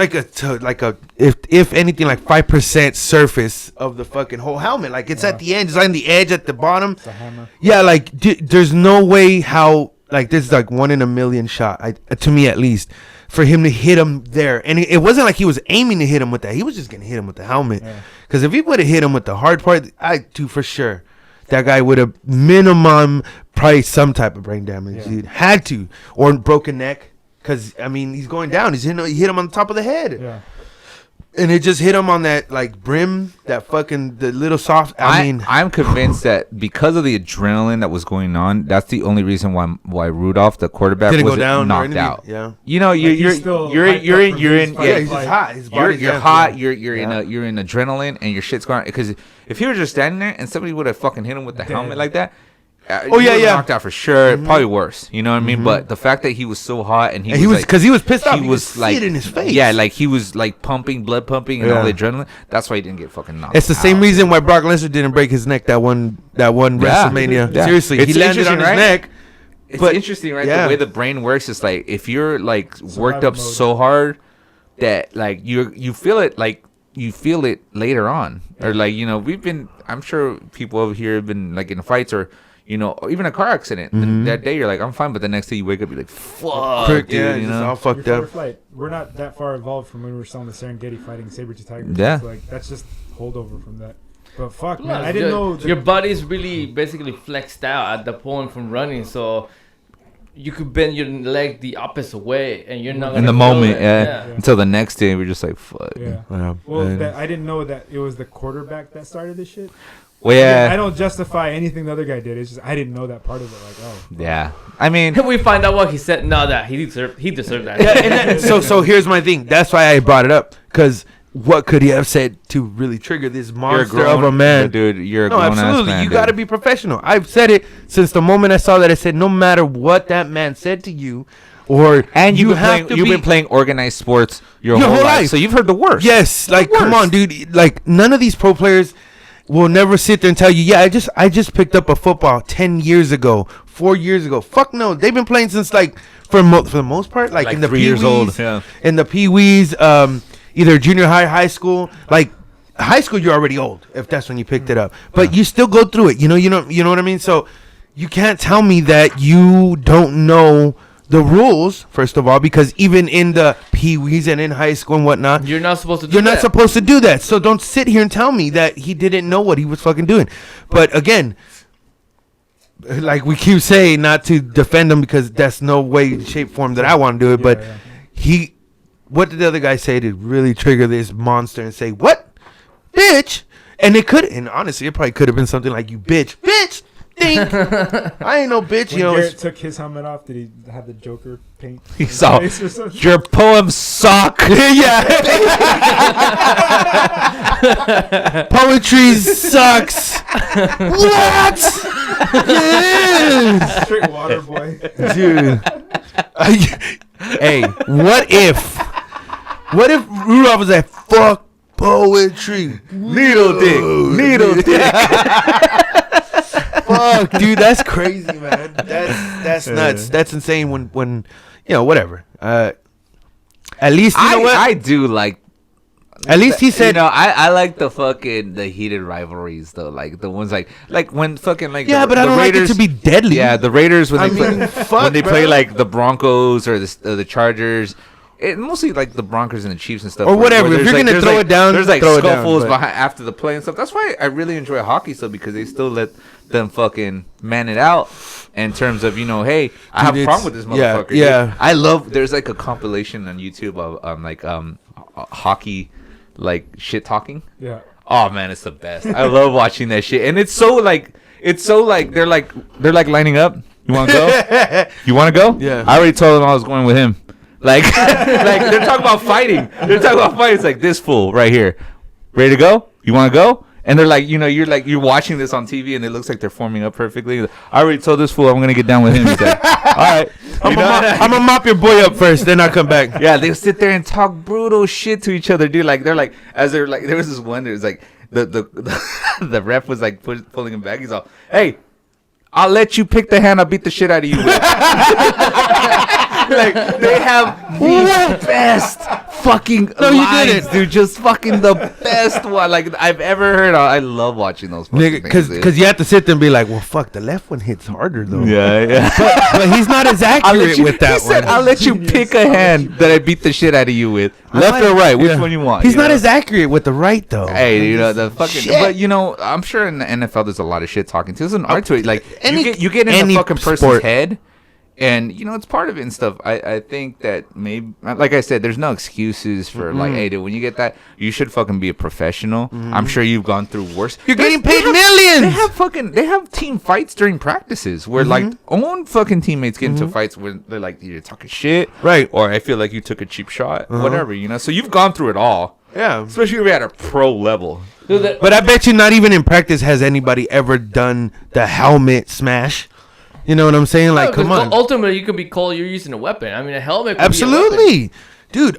S1: anything, like 5% surface of the fucking whole helmet. Like it's at the end, it's on the edge at the bottom.
S5: It's a hammer.
S1: Yeah, like there's no way how, like, this is like 1 in a million shot, to me at least, for him to hit him there. And it wasn't like he was aiming to hit him with that. He was just gonna hit him with the helmet. Because if he would have hit him with the hard part, for sure, that guy would have minimum probably some type of brain damage. He had to, or broken neck. Because, I mean, he's going down. He hit him on the top of the head. Yeah. And it just hit him on that, like, brim, the little soft.
S3: I'm convinced that because of the adrenaline that was going on, that's the only reason why Rudolph, the quarterback,
S1: didn't
S3: was
S1: go down
S3: knocked out.
S1: Yeah.
S3: You're
S5: he's
S3: hot. You're hot. You're in adrenaline, and your shit's going. Because if he was just standing there and somebody would have fucking hit him with the helmet like that. Knocked out for sure. Probably worse. You know what I mean? But the fact that he was so hot and he was
S1: because he was pissed off.
S3: He was like,
S1: see it in his face.
S3: Yeah, like he was like blood pumping and all the adrenaline. That's why he didn't get fucking knocked.
S1: It's the same reason why Brock Lesnar didn't break his neck that one WrestleMania.
S3: Yeah.
S1: Seriously, he landed on his neck.
S3: It's interesting, right? The way the brain works is like if you're like worked up so hard that like you feel it later on, or like I'm sure people over here have been like in fights or even a car accident. That day you're like, I'm fine, but the next day you wake up, you're like, fuck, dude,
S1: all fucked up.
S5: We're not that far evolved from when we were still in the Serengeti fighting saber-tooth tigers.
S3: Yeah.
S5: So, like, that's just holdover from that. But fuck, man, I didn't know.
S2: Your body's really basically flexed out at the point from running, so you could bend your leg the opposite way, and you're not gonna
S3: in the
S2: feel
S3: moment,
S2: it.
S3: yeah. Until the next day, we're just like, fuck.
S5: Yeah. I didn't know that it was the quarterback that started this shit.
S3: Well, yeah.
S5: I don't justify anything the other guy did. It's just I didn't know that part of it. Like,
S3: yeah. I mean,
S2: we find out what he said. No, that he deserved that.
S1: Yeah, and so here's my thing. That's why I brought it up, because what could he have said to really trigger this monster of a man?
S3: Dude, you're a grown ass man.
S1: You got to be professional. I've said it since the moment I saw that. I said, no matter what that man said to you, you've
S3: been playing organized sports your whole life, so you've heard the worst.
S1: Yes, come on, dude. Like, none of these pro players will never sit there and tell you, I just picked up a football 10 years ago, 4 years ago. Fuck no. They've been playing since, like, for the most part, like in the
S3: 3 years old. Yeah.
S1: In the pee-wees, either junior high school. Like, high school, you're already old, if that's when you picked it up. But you still go through it. You know what I mean? So you can't tell me that you don't know the rules, first of all, because even in the pee-wees and in high school and whatnot,
S2: you're not supposed to do
S1: that. You're not supposed to do that. So don't sit here and tell me that he didn't know what he was fucking doing. But again, like we keep saying, not to defend him, because that's no way, shape, form that I want to do it. But what did the other guy say to really trigger this monster and say, what? Bitch? And honestly, it probably could have been something like, you bitch. Think. I ain't no bitch.
S5: When Garrett took his helmet off, did he have the Joker paint?
S3: He saw your poem suck.
S1: Yeah. Poetry sucks. What?
S5: Yeah. Straight water boy.
S1: Dude. Hey, what if Rudolph was like, fuck poetry, needle dick. Fuck Fuck, dude, that's crazy, man. That's nuts. That's insane. When whatever. At least you know what.
S3: I do like.
S1: At least he said.
S3: I like the heated rivalries though, like the ones like when fucking like
S1: Yeah,
S3: the,
S1: but I
S3: the
S1: don't
S3: Raiders,
S1: like it to be deadly.
S3: Yeah, the Raiders when
S1: I
S3: they play,
S1: mean, fuck,
S3: when they
S1: bro.
S3: play like the Broncos or the Chargers. Mostly like the Broncos and the Chiefs and stuff.
S1: Or whatever.
S3: where
S1: If
S3: there's
S1: you're gonna
S3: there's
S1: throw it down,
S3: there's like
S1: throw it down,
S3: scuffles
S1: but-
S3: behind after the play and stuff. That's why I really enjoy hockey so because they still let them fucking man it out in terms of hey, I have a problem with this motherfucker.
S1: yeah.
S3: Dude. I love. There's like a compilation on YouTube of hockey like shit talking.
S5: Yeah.
S3: Oh man, it's the best. I love watching that shit, and it's so like they're like lining up. You want to go? You want to go?
S1: Yeah.
S3: I already told them I was going with him. Like, like they're talking about fighting. They're talking about fighting. It's like this fool right here, ready to go? You want to go? And they're like, you're watching this on TV, and it looks like they're forming up perfectly. I already told this fool I'm gonna get down with him. He's like, all right,
S1: I'm gonna mop your boy up first, then I'll come back.
S3: yeah, they sit there and talk brutal shit to each other, dude. Like there was this one. There was like the ref was like pulling him back. He's all, hey, I'll let you pick the hand. I'll beat the shit out of you with. Like they have the best fucking
S1: No, you
S3: lines,
S1: didn't.
S3: dude. Just fucking the best one like I've ever heard. I love watching those.
S1: Nigga,
S3: Things, dude.
S1: because you have to sit there and be like, well, fuck, the left one hits harder though.
S3: yeah.
S1: But he's not as accurate with that
S3: he said,
S1: one.
S3: I'll let you pick a hand that I beat the shit out of you with. Left or right? Which one you want?
S1: He's
S3: you
S1: not
S3: know?
S1: as accurate with the right though.
S3: Hey, the fucking.
S1: Shit.
S3: But I'm sure in the NFL there's a lot of shit talking. There's an art to it. Like you get in
S1: any
S3: the fucking person's
S1: sport.
S3: head, and it's part of it and stuff. I think that maybe, like I said, there's no excuses for like, hey, dude, when you get that, you should fucking be a professional. I'm sure you've gone through worse.
S1: You're getting paid
S3: They
S1: millions.
S3: they have team fights during practices where like own fucking teammates get into fights where they're like you're talking shit,
S1: Right.
S3: Or I feel like you took a cheap shot, whatever, So you've gone through it all.
S1: Yeah.
S3: Especially if you're at a pro level.
S2: Dude,
S1: But I bet you not even in practice has anybody ever done the helmet smash. You know what I'm saying? Like, come on.
S2: Ultimately, you could be called you're using a weapon. I mean, a helmet. Could Be a weapon.
S1: Absolutely. Dude,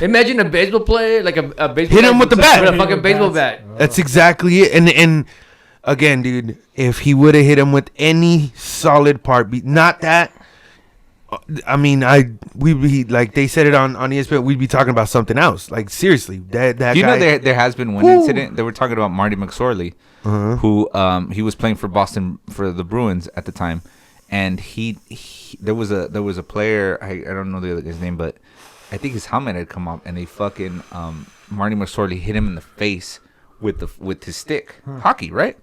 S2: Imagine a baseball player, like a baseball.
S1: Hit him
S2: guy
S1: with the bat.
S2: With a fucking baseball bat.
S1: that's exactly it. And again, dude, if he would have hit him with any solid part, not that. I mean, we'd be like they said it on ESPN. We'd be talking about something else. Like seriously, that
S3: Do you
S1: guy.
S3: know there has been one incident? They were talking about Marty McSorley, who he was playing for Boston for the Bruins at the time, and he there was a player I don't know the other guy's name, but I think his helmet had come off, and they fucking Marty McSorley hit him in the face with his stick, hockey, right?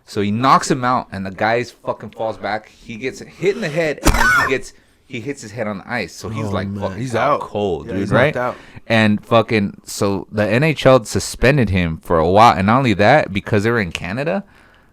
S3: So he knocks him out, and the guy fucking falls back. He gets hit in the head, and then he hits his head on the ice. So he's
S1: man.
S3: fucking
S1: He's out
S3: cold,
S1: Yeah,
S3: dude,
S1: he's
S3: right?
S1: knocked out.
S3: And fucking so the NHL suspended him for a while, and not only that, because they were in Canada,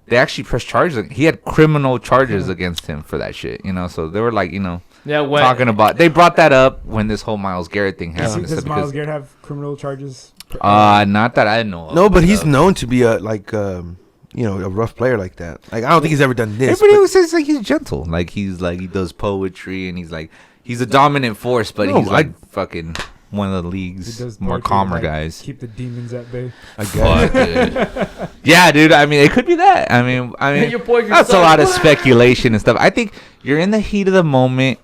S3: they actually pressed charges. He had criminal charges against him for that shit, So they were like,
S2: Yeah,
S3: talking about. They brought that up when this whole Myles Garrett thing happened.
S5: Does Myles Garrett have criminal charges?
S3: Not that I know of.
S1: No, but he's known to be a rough player like that. Like I don't think he's ever done this.
S3: Everybody always says like he's gentle, like he's like he does poetry and he's a dominant force, but
S1: No,
S3: he's like fucking one of the
S5: He
S3: league's
S5: does
S3: more
S5: poetry to,
S3: calmer
S5: like,
S3: guys.
S5: Keep the demons at bay.
S1: I guess.
S3: Fuck, dude. Yeah, dude. I mean, it could be that. I mean,
S2: Your poetry
S3: that's a
S2: sucks.
S3: lot of speculation and stuff. I think you're in the heat of the moment.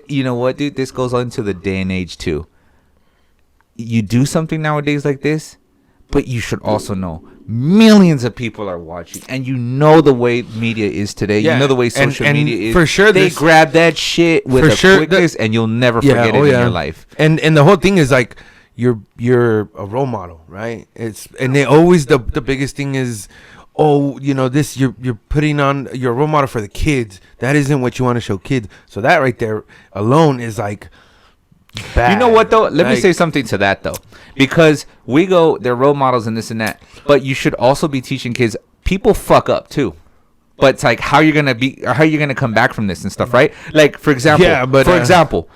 S3: You know what, dude? This goes on to the day and age too. You do something nowadays like this, but you should also know millions of people are watching, and the way media is today.
S1: Yeah,
S3: You know the way social
S1: and
S3: media is.
S1: for sure
S3: they
S1: this-
S3: grab that shit with
S1: For
S3: a
S1: sure,
S3: quickness, and you'll never forget it in your life.
S1: And the whole thing is like you're a role model, right? They always the biggest thing is, this you're putting on your role model for the kids. That isn't what you want to show kids. So that right there alone is like bad.
S3: You know what though? Let me
S1: Like-
S3: say something to that though, because they're role models and this and that, but you should also be teaching kids. People fuck up too, but it's like how you're gonna come back from this and stuff, right? Like for example,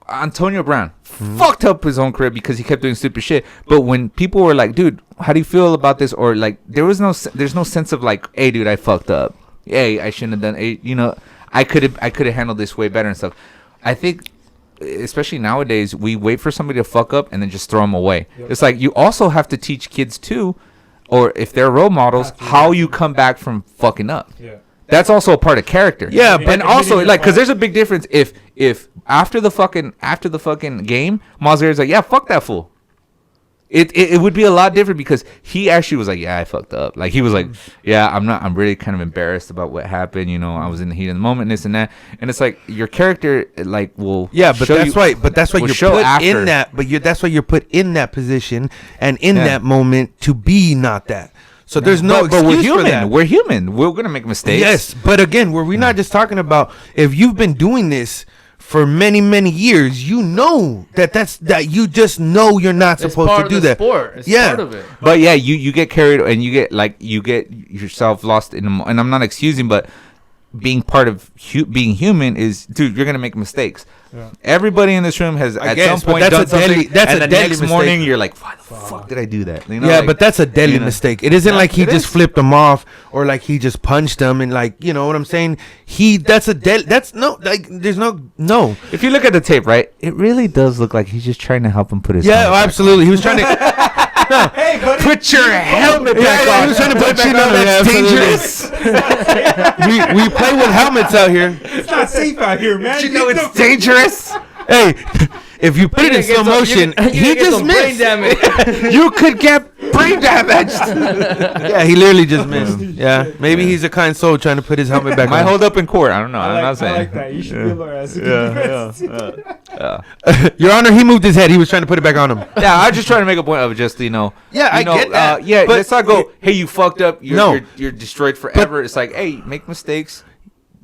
S3: Antonio Brown fucked up his own career because he kept doing stupid shit. But when people were like, "Dude, how do you feel about this?" or like, there's no sense of like, "Hey, dude, I fucked up. Hey, I shouldn't have done. Hey, I could have handled this way better and stuff." I think, especially nowadays, we wait for somebody to fuck up and then just throw them away. Yep. It's like you also have to teach kids too. or if they're role models, how you come back from fucking up.
S5: Yeah.
S3: That's also a part of character.
S1: Yeah,
S3: and also like because there's a big difference if after the fucking game, Miles Garrett's like, yeah, fuck that fool. It would be a lot different because he actually was like, yeah, I fucked up. Like he was like, yeah, I'm really kind of embarrassed about what happened. You know, I was in the heat of the moment, this and that. And it's like your character like will
S1: but that's why
S3: will
S1: you're
S3: show
S1: put
S3: after.
S1: in that. But that's why you're put in that position and in that moment to be not that. So there's no excuse
S3: but we're
S1: for
S3: human.
S1: that.
S3: We're human. We're gonna make mistakes.
S1: Yes, but again, we're not just talking about if you've been doing this for many years, you know that you just know you're not supposed to do that.
S2: Sport. It's
S1: Yeah.
S2: part of it.
S3: But yeah, you get carried and you get yourself lost in and I'm not excusing, but being part of being human is, dude, you're gonna make mistakes.
S5: Yeah.
S3: Everybody in this room has
S1: I
S3: at
S1: guess,
S3: some point
S1: but
S3: done
S1: that's a deadly-
S3: something,
S1: that's
S3: and
S1: a
S3: the
S1: deadly
S3: next
S1: mistake.
S3: morning you're like, why the fuck did I do that? You know,
S1: Yeah,
S3: like,
S1: but that's a deadly
S3: you know.
S1: mistake. It isn't like he
S3: it
S1: just
S3: is.
S1: flipped him off or like he just punched him and like, you know what I'm saying? That's no, like there's no.
S3: If you look at the tape, right, it really does look like he's just trying to help him put his
S1: Yeah,
S3: helmet back
S1: absolutely. He was trying to
S5: Hey, buddy.
S3: Put your helmet back
S1: Yeah,
S3: on.
S1: he was trying to put it back
S3: You know
S1: on.
S3: that's
S1: Yeah,
S3: dangerous.
S1: we play with helmets out here.
S5: It's not safe out here, man.
S3: You know it's dangerous.
S1: Hey, if you put it in slow motion, he just missed.
S3: You could get brain damage.
S1: Yeah, he literally just missed. Yeah, maybe he's a kind soul trying to put his helmet back
S3: Might
S1: on.
S3: hold up in court. I don't know.
S5: I
S3: I'm not saying.
S5: like that. You should be a lawyer. That's a good defense.
S1: Your Honor, he moved his head. He was trying to put it back on him.
S3: Yeah, I'm just trying to make a point of just
S1: Yeah, I get that.
S3: Yeah,
S1: but
S3: let's not go. Hey, you fucked up.
S1: No.
S3: You're destroyed forever. It's like, hey, make mistakes.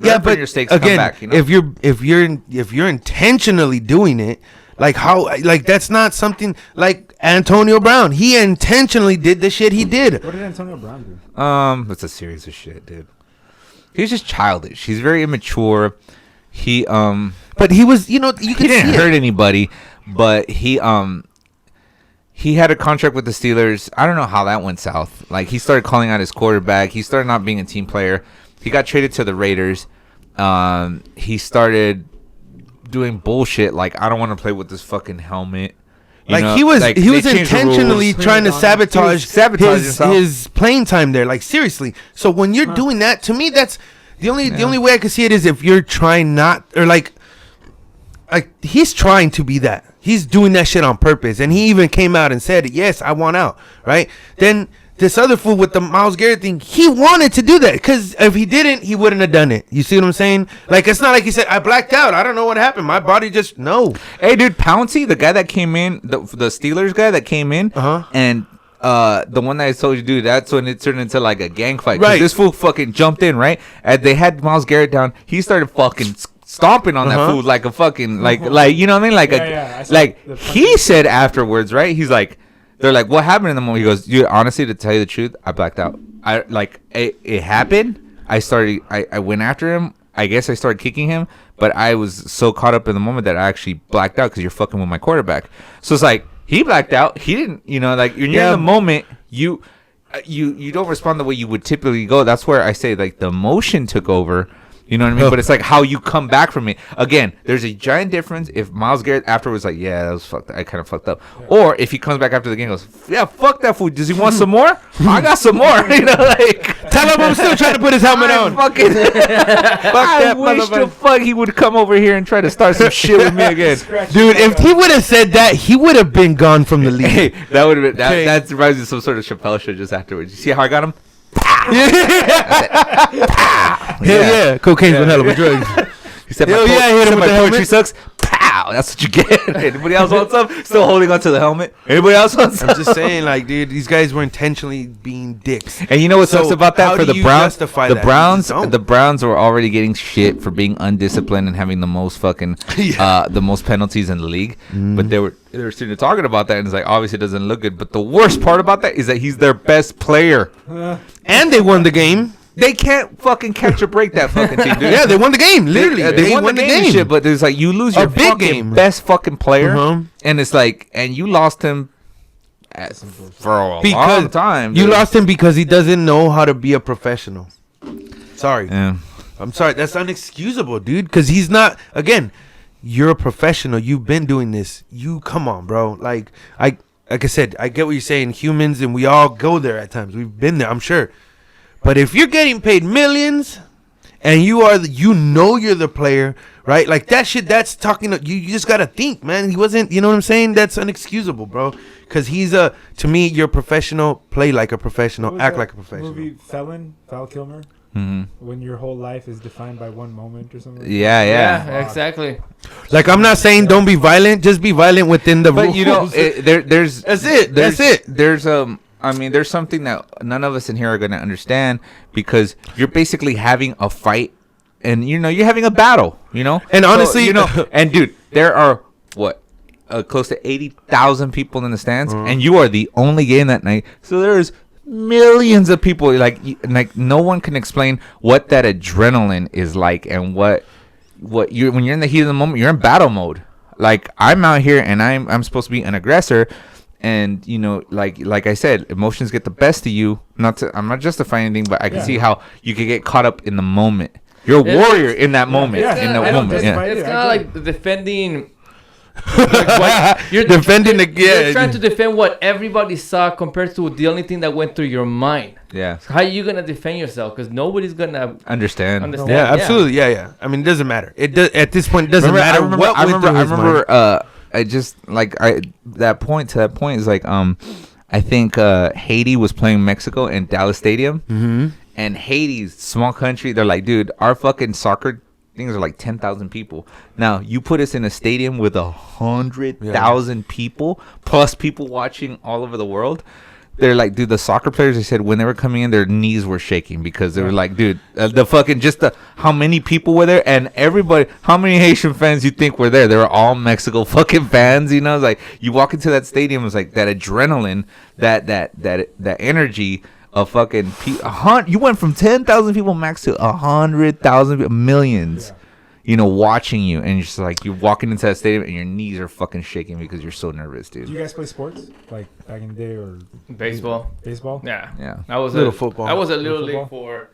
S1: Yeah,
S3: Learn from
S1: but
S3: your mistakes,
S1: again,
S3: come back, you know?
S1: if you're intentionally doing it, like how, like that's not something like Antonio Brown. He intentionally did the shit he did.
S5: What did Antonio Brown do?
S3: It's a series of shit, dude. He's just childish. He's very immature.
S1: But he was, you
S3: He
S1: could
S3: didn't
S1: see
S3: hurt
S1: it.
S3: anybody, but he had a contract with the Steelers. I don't know how that went south. Like he started calling out his quarterback. He started not being a team player. He got traded to the Raiders. He started doing bullshit like, I don't want to play with this fucking helmet. You know,
S1: He was
S3: they
S1: he was
S3: changed the
S1: intentionally
S3: rules.
S1: trying to
S5: He was
S1: sabotage
S3: sabotaging himself.
S1: his playing time there. Like seriously. So when you're doing that, to me, that's the only way I can see it is if you're trying not or like he's trying to be that. He's doing that shit on purpose, and he even came out and said, "Yes, I want out." Right? Then this other fool with the Myles Garrett thing, he wanted to do that because if he didn't, he wouldn't have done it. You see what I'm saying? Like it's not like he said, "I blacked out. I don't know what happened. My body just no."
S3: Hey, dude, Pouncey, the guy that came in, the Steelers guy that came in, and the one that I told you, dude, that's when it turned into like a gang fight. 'Cause
S1: Right.
S3: this fool fucking jumped in, right? And they had Myles Garrett down. He started fucking stomping on that fool like a fucking like you know what I mean? Like
S5: I saw
S3: like
S5: the
S3: he said afterwards, right? He's like, they're like, what happened in the moment? He goes, dude, honestly, to tell you the truth, I blacked out. I like it happened. I went after him. I guess I started kicking him, but I was so caught up in the moment that I actually blacked out because you're fucking with my quarterback. So it's like he blacked out. He didn't, you know, like when you're in the moment, you don't respond the way you would typically go. That's where I say like the emotion took over. You know what I mean? But it's like how you come back from it. Again, there's a giant difference if Myles Garrett afterwards like, yeah, that was fucked. I kind of fucked up. Or if he comes back after the game and goes, yeah, fuck that fool. Does he want some more? I got some more. You know, like
S1: Tell him I'm still trying to put his helmet on.
S3: fucking I wish the fuck he would come over here and try to start some shit with me again.
S1: Dude, if he would have said that, he would have been gone from the league.
S3: Hey, that would have been
S1: Okay.
S3: that reminds me of some sort of Chappelle show just afterwards. You see how I got him?
S1: Hell yeah. Cocaine's one hell of a drug.
S3: He said,
S1: Hell yeah, I hit him with
S3: my
S1: the
S3: poetry
S1: helmet.
S3: sucks. Pow! That's what you get. Anybody else want some? Still holding onto the helmet. Anybody else want some?
S1: I'm just saying, like, dude, these guys were intentionally being dicks.
S3: And you know what
S1: So,
S3: sucks about
S1: how
S3: that for
S1: do
S3: the
S1: you
S3: Browns?
S1: justify
S3: The
S1: that?
S3: Browns,
S1: You don't.
S3: the Browns were already getting shit for being undisciplined and having the most fucking, the most penalties in the league. But they were sitting there talking about that, and it's like obviously it doesn't look good. But the worst part about that is that he's their best player.
S1: And they won the game.
S3: They can't fucking catch or break that fucking team, dude.
S1: Yeah, they won the game. Literally,
S3: They won the game. And shit, but there's like you lose
S1: A
S3: your
S1: big
S3: fucking
S1: game.
S3: best fucking player,
S1: Uh-huh.
S3: and it's like, and you lost him for a long time.
S1: You
S3: dude.
S1: lost him because he doesn't know how to be a professional. Sorry.
S3: Yeah.
S1: I'm sorry. That's unexcusable, dude. Because he's not. Again, you're a professional. You've been doing this. You come on, bro. Like like I said, I get what you're saying. Humans, and we all go there at times. We've been there, I'm sure. But if you're getting paid millions, and you're the player, right? Like that shit. That's talking. You just gotta think, man. He wasn't. You know what I'm saying? That's unexcusable, bro. Because he's to me, you're a professional. Play like a professional. Act like a professional.
S5: Movie Val Kilmer.
S3: Mm-hmm.
S5: When your whole life is defined by one moment or something.
S2: Yeah, exactly.
S1: Like I'm not saying don't be violent. Just be violent within the rules.
S3: But you know, there's
S1: that's it. That's it.
S3: There's I mean, there's something that none of us in here are gonna understand because you're basically having a fight, and you know you're having a battle. You know,
S1: and honestly,
S3: so, you know, and dude, there are close to 80,000 people in the stands, and you are the only game that night. So there's millions of people. Like no one can explain what that adrenaline is like, and what you when you're in the heat of the moment, you're in battle mode. Like I'm out here, and I'm supposed to be an aggressor. And you know, like I said, emotions get the best of you. I'm not justifying anything, but I can see how you can get caught up in the moment. You're a warrior in that moment.
S2: It's kind of like defending. You're
S1: defending
S2: You're trying to defend what everybody saw compared to the only thing that went through your mind.
S3: Yeah.
S2: So how are you gonna defend yourself? Because nobody's gonna
S3: understand.
S1: Yeah, absolutely. Yeah. I mean, it doesn't matter. At this point, it doesn't matter.
S3: I remember. I just that point is like I think Haiti was playing Mexico in Dallas Stadium, and Haiti's small country. They're like, dude, our fucking soccer things are like 10,000 people. Now you put us in a stadium with 100,000 people plus people watching all over the world. They're like, dude, the soccer players, they said when they were coming in, their knees were shaking because they were like, dude, the fucking how many people were there, and everybody, how many Haitian fans you think were there? They were all Mexico fucking fans, you know. It's like you walk into that stadium, it's like that adrenaline, that energy of fucking you went from 10,000 people max to 100,000 millions. You know, watching you, and you're just like you're walking into that stadium, and your knees are fucking shaking because you're so nervous, dude.
S5: Do you guys play sports like back in the day or
S2: baseball?
S5: Yeah.
S2: I was
S1: little football.
S2: I was a little league for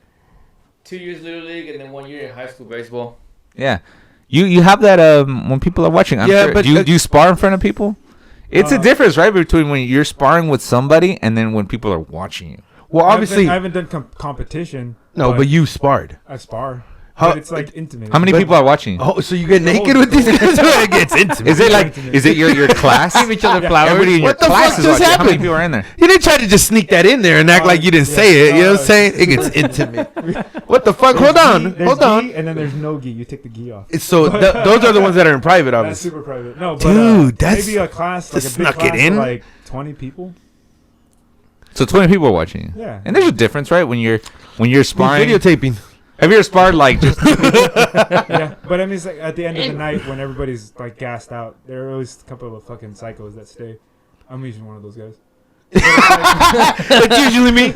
S2: 2 years little league, and then 1 year in high school baseball.
S3: Yeah, you have that when people are watching. I'm sure. But do you spar in front of people? It's a difference, right, between when you're sparring with somebody and then when people are watching you.
S1: Well, obviously,
S5: I haven't done competition.
S1: No, but you sparred.
S5: I spar. But it's like intimate.
S3: How many people are watching?
S1: Oh, so you get naked with these guys? It gets intimate.
S3: Is it your class?
S2: Give each other flowers.
S3: Everybody in your
S1: What the
S3: class
S1: fuck
S3: is
S1: just
S3: watching. How
S1: happened?
S3: many people are in there?
S1: You didn't try to just sneak that in there and act like you didn't say it. You know what I'm saying? It gets intimate. What the fuck? Hold on.
S5: And then there's no gi. You take the gi off.
S1: So those are the ones that are in private,
S5: That's
S1: obviously.
S5: super private. No, but
S1: Dude, that's
S5: maybe a class like a big
S1: snuck
S5: class
S1: it in.
S5: of like 20 people.
S3: So 20 people are watching you.
S5: Yeah.
S3: And there's a difference, right? When you're sparring.
S1: Videotaping.
S3: Have you ever sparred like just?
S5: Yeah, but I mean, it's like at the end of the night when everybody's like gassed out, there are always a couple of fucking psychos that stay. I'm usually one of those guys.
S1: That's usually me.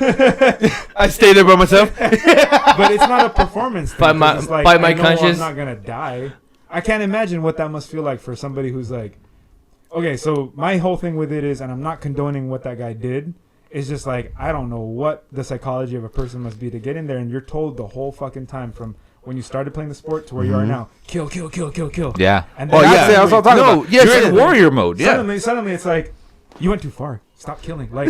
S1: I stay there by myself.
S5: But it's not a performance thing. It's like,
S2: by my
S5: I know
S2: conscience.
S5: I'm not gonna die. I can't imagine what that must feel like for somebody who's like, okay, so my whole thing with it is, and I'm not condoning what that guy did. It's just like, I don't know what the psychology of a person must be to get in there, and you're told the whole fucking time from when you started playing the sport to where you are now, kill.
S3: Yeah.
S5: And
S3: Oh
S5: then
S3: yeah. That's what I'm talking about.
S1: yes,
S3: You're in warrior mode. Yeah.
S5: Suddenly it's like, you went too far. Stop killing. Like,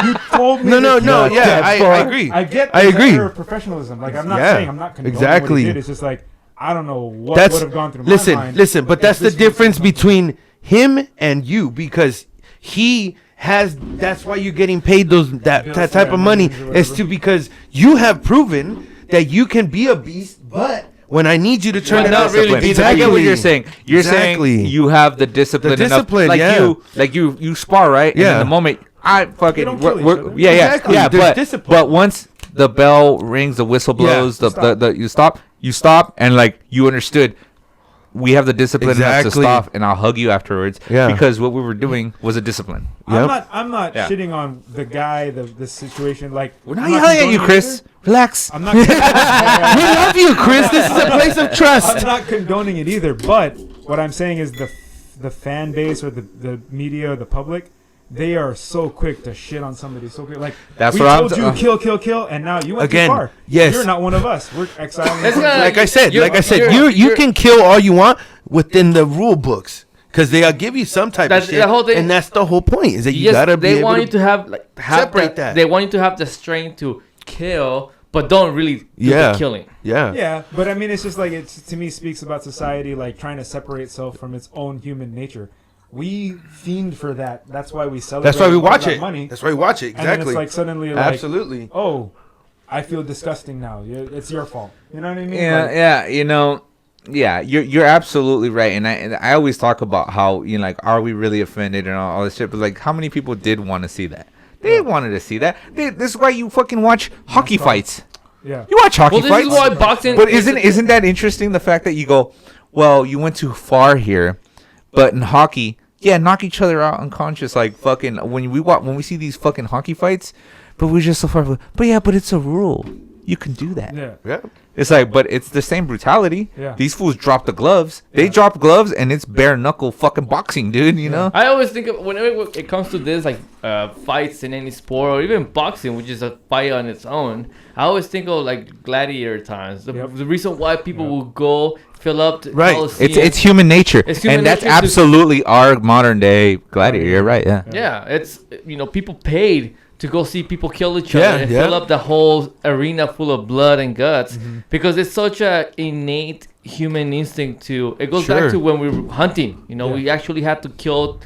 S5: you told me.
S1: No.
S5: to kill.
S1: Yeah, I agree.
S5: I get.
S1: I agree.
S5: Your professionalism. Like, I'm not
S1: Yeah,
S5: saying I'm not condoning
S1: exactly.
S5: what he did. It's just like, I don't know what would have gone through my mind.
S1: Listen, but that's the
S5: This was
S1: difference
S5: something.
S1: between him and you, because he has. That's why you're getting paid that type of money, is because you have proven that you can be a beast, but when I need you to turn it
S2: not
S1: up,
S2: really be
S3: I get what you're saying. You're saying you have the discipline.
S1: The discipline,
S3: enough,
S1: yeah.
S3: you spar, right? And
S1: Yeah.
S3: in the moment, I fucking.
S5: don't kill each other.
S1: Exactly.
S3: Yeah.
S1: There's discipline.
S3: But once the bell rings, the whistle blows, you stop, and like you understood. We have the discipline enough to
S1: Exactly.
S3: stop, and I'll hug you afterwards.
S1: Yeah.
S3: Because what we were doing was a discipline.
S5: I'm not
S3: Yeah.
S5: shitting on the guy, the situation. Like,
S3: We're not
S5: I'm
S3: yelling at you,
S5: condoning
S3: Chris.
S5: it
S3: Relax.
S5: either. I'm not.
S1: We love you, Chris. This is a place of
S5: I'm
S1: trust.
S5: not condoning it either. But what I'm saying is the fan base or the media, the public, they are so quick to shit on somebody. So quick, like,
S3: That's
S5: we
S3: what I'm
S5: told you kill, and now you went
S1: Again,
S5: too far.
S1: yes.
S5: You're not one of us. We're exiling.
S2: It's kinda
S1: Like I said,
S2: you're-
S1: you
S2: you're-
S1: can kill all you want within the rule books. because they'll give you some type
S2: That's
S1: of shit,
S2: the whole thing.
S1: and that's the whole point. Is that you
S2: Yes,
S1: gotta be
S2: they
S1: able
S2: want you
S1: to
S2: to have
S1: separate that.
S2: They want you to have the strength to kill, but don't really do
S1: Yeah.
S2: the killing.
S1: Yeah.
S5: Yeah, but I mean, it's just like it's to me speaks about society like trying to separate itself from its own human nature. We fiend for that. That's why we celebrate.
S1: That's why we watch
S5: that
S1: it.
S5: Money.
S1: That's why we watch it.
S5: And then
S1: Exactly.
S5: it's like suddenly like,
S1: Absolutely.
S5: oh, I feel disgusting now. It's your fault. You know what I mean?
S3: Yeah,
S5: Like,
S3: yeah, you know, yeah, you're absolutely right, and I always talk about how, you know, like, are we really offended and all this shit, but like, how many people did want to see that? They wanted to see that. This is why you fucking watch hockey fights.
S5: yeah.
S3: You watch hockey
S2: Well, this
S3: fights.
S2: is why boxing.
S3: But isn't that interesting? The fact that you go, well, you went too far here, but in hockey, yeah, knock each other out unconscious, like fucking when we see these fucking hockey fights, but we're just so far. But yeah, but it's a rule. You can do that.
S5: Yeah.
S1: Yeah.
S3: It's like, but it's the same brutality.
S5: Yeah.
S3: These fools drop the gloves. They drop gloves, and it's bare knuckle fucking boxing, dude. You know.
S2: I always think of whenever it comes to this, like fights in any sport or even boxing, which is a fight on its own. I always think of like gladiator times. The reason why people will go fill up the
S1: Right.
S2: Coliseum.
S3: It's human nature,
S2: It's human
S3: and that's
S2: nature to-
S3: absolutely our modern day gladiator. You're right. Yeah.
S2: Yeah, it's people paid to go see people kill each
S1: Yeah,
S2: other and
S1: yeah.
S2: fill up the whole arena full of blood and guts because it's such a innate human instinct to. It goes
S1: Sure.
S2: back to when we were hunting. We actually had to kill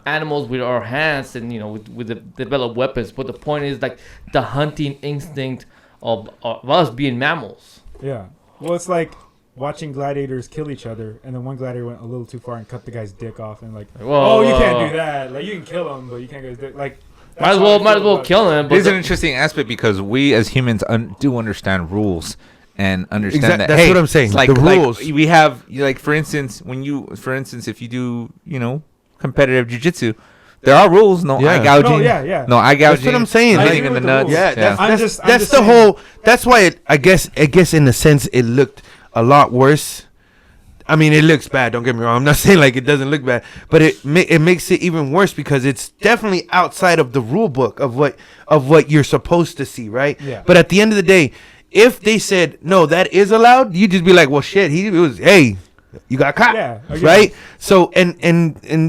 S2: animals with our hands and with the developed weapons. But the point is like the hunting instinct of us being mammals.
S5: Yeah. Well, it's like watching gladiators kill each other, and then one gladiator went a little too far and cut the guy's dick off, and like,
S2: Whoa,
S5: oh, you can't
S2: whoa.
S5: do that. Like, you can kill him, but you can't go his dick. Like,
S2: Might as well kill him. But
S3: It's an interesting aspect because we as humans do understand rules and understand that.
S1: That's
S3: hey,
S1: what I'm saying.
S3: Like,
S1: The rules.
S3: we have, like, for instance, if you do, competitive jiu-jitsu, there are rules. No
S1: Yeah.
S3: eye gouging.
S5: No, yeah.
S3: No eye gouging.
S1: That's what I'm saying.
S3: Hitting
S5: I
S3: in
S5: agree
S3: the
S5: with the
S3: nuts.
S5: rules.
S1: Yeah,
S5: I'm
S1: that's
S5: just
S1: the
S5: saying.
S1: whole. That's why I guess in a sense it looked a lot worse. I mean, it looks bad. Don't get me wrong. I'm not saying like it doesn't look bad, but it makes it even worse because it's definitely outside of the rule book of what you're supposed to see, right?
S5: Yeah.
S1: But at the end of the day, if they said no, that is allowed, you just be like, well, shit. You got caught,
S5: Yeah, again.
S1: right? So and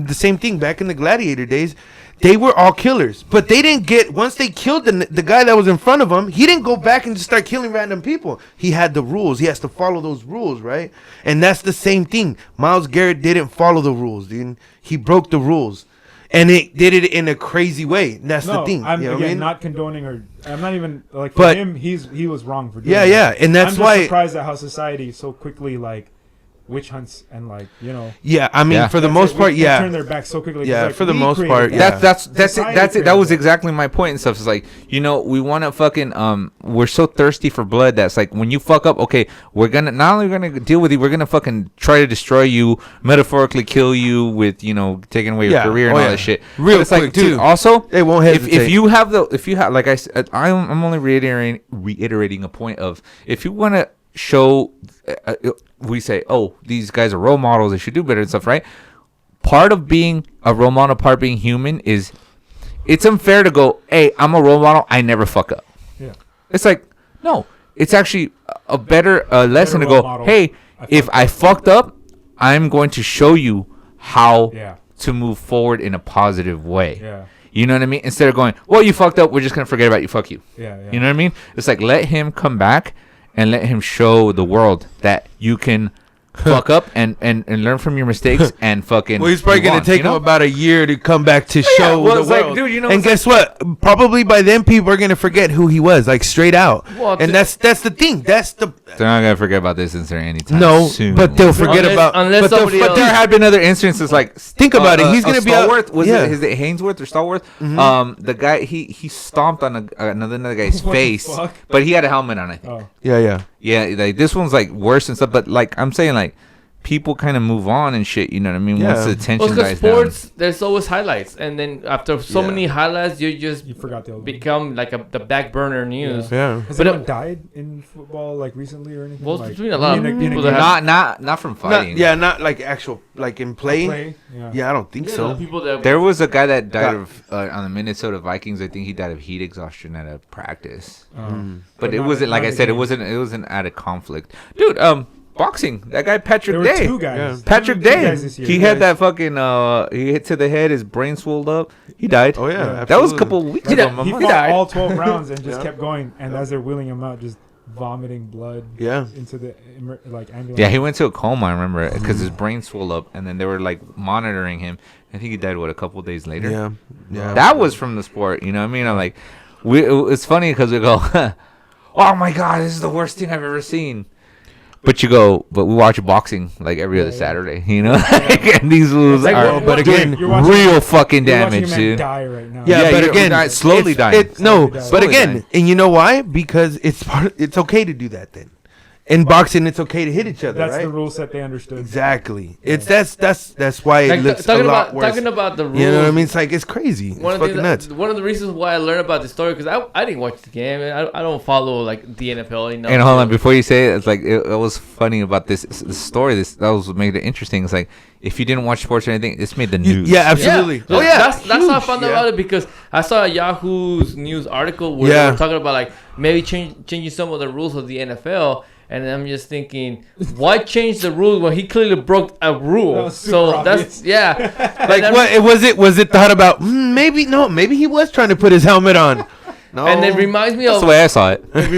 S1: the same thing back in the gladiator days. They were all killers, but they didn't get, once they killed the guy that was in front of him, he didn't go back and just start killing random people. He had the rules. He has to follow those rules, right? And that's the same thing. Myles Garrett didn't follow the rules, dude. He broke the rules. And it did it in a crazy way. And that's the thing.
S5: I'm
S1: you know what I mean?
S5: not condoning or I'm not even like for
S1: But-
S5: him. He was wrong for doing.
S1: Yeah,
S5: that.
S1: yeah, and that's
S5: I'm just
S1: why-
S5: surprised at how society so quickly like witch hunts and like
S1: Yeah, I mean,
S3: Yeah.
S1: for the
S5: that's
S1: most
S5: it.
S1: part,
S5: They turn
S1: yeah.
S5: their back so quickly. 'cause,
S1: Yeah,
S5: like,
S1: for the
S5: we
S1: most
S5: created
S1: part,
S5: that.
S1: yeah.
S3: That's it.
S5: Society
S3: That's it. That
S5: created
S3: was
S5: that.
S3: exactly my point and stuff. It's like, we want to fucking we're so thirsty for blood that's like when you fuck up, okay, we're gonna not only gonna deal with you, we're gonna fucking try to destroy you, metaphorically kill you with taking away your
S1: Yeah.
S3: career and
S1: Oh,
S3: all
S1: yeah.
S3: that shit.
S1: Real
S3: But it's like,
S1: quick,
S3: dude,
S1: too.
S3: also
S1: They won't
S3: if
S1: hesitate.
S3: you have like I said, I'm only reiterating a point of if you want to show we say, oh, these guys are role models, they should do better and stuff, right? Part of being a role model, part of being human is it's unfair to go, hey, I'm a role model, I never fuck up.
S5: Yeah.
S3: It's like, no, it's actually a better lesson to
S5: role
S3: go,
S5: model.
S3: hey, if I fucked up, I'm going to show you how
S5: Yeah.
S3: to move forward in a positive way.
S5: Yeah.
S3: You know what I mean? Instead of going, well, you fucked up, we're just going to forget about you, fuck you.
S5: Yeah. Yeah.
S3: You know what I mean? It's like, let him come back and let him show the world that you can fuck up and learn from your mistakes and fucking
S1: Well, he's probably
S3: move
S1: going
S3: on,
S1: to take
S3: you know?
S1: him about a year to come back to
S3: yeah,
S1: show
S3: well,
S1: the
S3: it's like,
S1: world.
S3: dude,
S1: And
S3: it's
S1: guess what? Probably by then, people are going to forget who he was, like straight out.
S2: Well,
S1: And that's the thing. That's the
S3: They're not going to forget about this incident anytime
S1: no,
S3: soon.
S1: but they'll forget
S2: Unless-
S1: about.
S2: unless
S1: but they'll
S2: somebody
S1: forget-
S2: else-
S3: there had been other instances like
S1: Think about it. He's gonna be out-
S3: Stallworth. Was
S1: yeah.
S3: it Hainsworth or Stallworth? The guy he stomped on another guy's
S5: What the
S3: face,
S5: fuck?
S3: but he had a helmet on. I think.
S5: Oh.
S1: Yeah.
S3: Yeah, like this one's like worse and stuff. But like I'm saying, like people kind of move on and shit. You know what I mean?
S1: Yeah.
S3: Once the tension
S2: Well, because
S3: dies down.
S2: sports, there's always highlights, and then after so
S1: Yeah.
S2: many highlights, you just
S5: You forgot the old one.
S2: become like the back burner news.
S1: Yeah.
S5: Has
S2: But
S5: anyone died in football like recently or anything?
S2: Well, it's
S5: like,
S2: between a lot of
S5: in a
S2: people
S5: game?
S2: that have-
S3: Not from
S1: Not,
S3: fighting.
S1: not like actual, like in play.
S5: Play? Yeah.
S1: Yeah, I don't think
S2: Yeah,
S1: so.
S2: the people that
S3: There was a guy that died
S1: Yeah.
S3: of on the Minnesota Vikings. I think he died of heat exhaustion at a practice.
S5: Um,
S3: But it
S5: not-
S3: wasn't like
S5: not
S3: I
S5: in
S3: said.
S5: the
S3: It
S5: game.
S3: wasn't. It wasn't at a conflict, dude. boxing. That guy Patrick
S5: There were
S3: Day.
S5: 2 guys.
S3: Patrick
S5: Two
S3: Day.
S5: guys this year.
S3: He
S5: Two
S3: had
S5: guys.
S3: that fucking he hit to the head. His brain swelled up. He died.
S1: Oh yeah,
S5: Yeah.
S3: That was a
S1: absolutely.
S3: couple of weeks
S5: He
S3: ago.
S5: He
S3: He
S5: fought
S3: died.
S5: all 12 rounds and just
S1: Yeah.
S5: kept going. And as they're wheeling him out, just vomiting blood
S1: Yeah.
S5: into the ambulance.
S3: Yeah, he went to a coma. I remember because his brain swelled up, and then they were like monitoring him. I think he died a couple of days later.
S1: Yeah, yeah.
S3: That was from the sport. You know what I mean? I'm like, it's funny because we go, oh my god, this is the worst thing I've ever seen. But but we watch boxing like every other Saturday, you know? And these rules
S2: like,
S3: are
S1: but again,
S5: You're watching-
S3: real fucking
S5: You're watching a
S3: damage,
S5: man
S3: dude.
S5: die right now.
S1: Yeah, but
S3: you're
S1: again,
S3: slowly
S1: it's-
S3: dying.
S1: No,
S5: Slowly
S1: but
S3: dying.
S1: again, and you know why? Because it's okay to do that then. In boxing, it's okay to hit each other,
S5: That's
S1: right?
S5: the rule set they understood.
S1: Exactly. It's that's why it
S2: Like,
S1: looks a
S2: talking
S1: lot
S2: about
S1: worse.
S2: talking about the rules.
S1: You know what I mean? It's like it's crazy. It's
S2: One of, the
S1: fucking
S2: things
S1: nuts.
S2: one of the reasons why I learned about the story because I didn't watch the game. I don't follow like the NFL. You know.
S3: And hold on, before you say it, it's like it was funny about this story. That was what made it interesting. It's like if you didn't watch sports or anything, this made the news.
S1: Yeah, absolutely.
S2: Yeah.
S1: Oh yeah,
S2: that's how I
S1: huge,
S2: found
S1: yeah.
S2: out about it because I saw a Yahoo's news article where they
S1: Yeah.
S2: were talking about like maybe changing some of the rules of the NFL. And I'm just thinking, why change the rules when he clearly broke a rule?
S5: That was super
S2: So
S5: obvious.
S2: that's yeah.
S1: Like what was it thought about? Maybe he was trying to put his helmet on. No.
S2: And it reminds me
S3: That's
S2: of
S3: the way I saw it.
S2: It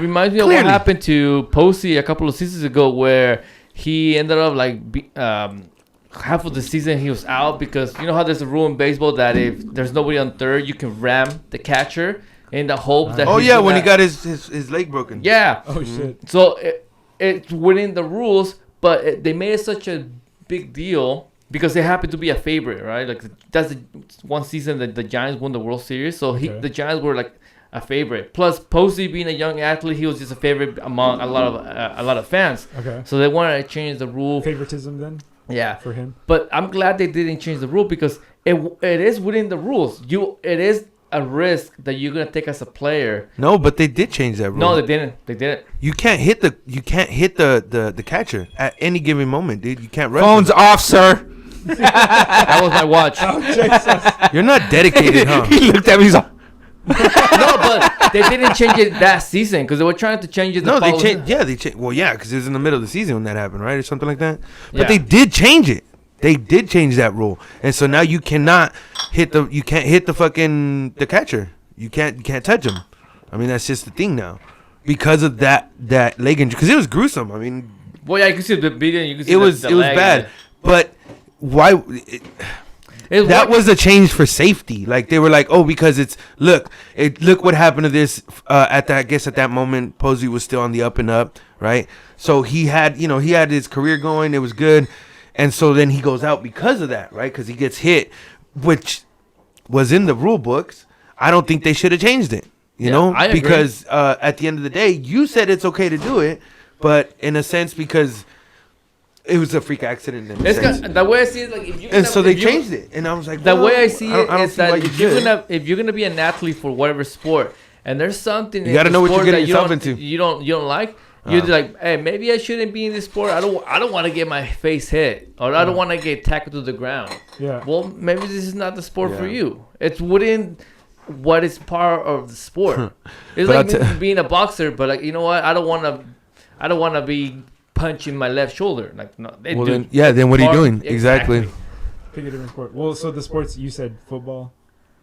S2: reminds me of what
S1: Clearly.
S2: happened to Posey a couple of seasons ago, where he ended up like half of the season he was out because you know how there's a rule in baseball that if there's nobody on third, you can ram the catcher in the hope that.
S1: Oh
S2: he's
S1: yeah,
S2: gonna-
S1: when he got his leg broken.
S2: Yeah.
S5: Oh shit.
S2: So it's within the rules, but they made it such a big deal because they happened to be a favorite, right? Like that's the one season that the Giants won the World Series, so
S5: Okay.
S2: the Giants were like a favorite. Plus, Posey being a young athlete, he was just a favorite among a lot of fans.
S5: Okay.
S2: So they wanted to change the rule.
S5: Favoritism then
S2: Yeah,
S5: for him.
S2: but I'm glad they didn't change the rule because it is within the rules. It is a risk that you're gonna take as a player.
S1: No, but they did change that rule.
S2: No, they didn't. They didn't.
S1: You can't hit the catcher at any given moment, dude. You can't rush
S3: Phone's
S1: him.
S3: off, sir.
S2: That was my watch.
S1: You're not dedicated, huh?
S3: He looked at me. He's like,
S2: No, but they didn't change it that season because they were trying to change it.
S1: No, they
S2: following-
S1: changed. Yeah, they changed. Well, yeah, because it was in the middle of the season when that happened, right, or something like that. But
S2: Yeah.
S1: they did change it. They did change that rule, and so now you cannot hit the catcher. You can't touch him. I mean, that's just the thing now, because of that leg injury. Because it was gruesome. I mean,
S2: Well, yeah, you can see the video. You can see
S1: it was
S2: the leg
S1: bad.
S2: and
S1: But why?
S2: It
S1: That was a change for safety. Like they were like, oh, because look what happened to this at that moment. Posey was still on the up and up, right? So he had his career going. It was good, and so then he goes out because of that, right? Because he gets hit, which was in the rule books. I don't think they should have changed it. You
S2: Yeah,
S1: know,
S2: I agree.
S1: because at the end of the day, you said it's okay to do it, but in a sense, because it was a freak accident. In a
S2: It's
S1: sense.
S2: the way I see it, like if you
S1: And so they changed it, and I was like,
S2: The
S1: well,
S2: way I see it
S1: don't
S2: is
S1: see why
S2: that
S1: you
S2: if
S1: should.
S2: you're gonna be an athlete for whatever sport, and there's something
S1: You
S2: in
S1: gotta
S2: the
S1: know what you're
S2: sport
S1: getting
S2: that
S1: yourself
S2: don't-
S1: into.
S2: You don't like. You're like, hey, maybe I shouldn't be in this sport. I don't want to get my face hit, or I don't want to get tackled to the ground.
S5: Yeah.
S2: Well, maybe this is not the sport for
S1: Yeah.
S2: you. It's within what is part of the sport. It's
S1: But
S2: like
S1: I'll
S2: me being a boxer, but like you know what? I don't want to be punching my left shoulder. Like no, they
S1: Well,
S2: do.
S1: then what are you
S2: Part-
S1: doing? Exactly.
S5: Pick a different sport. Well, so the sports you said football,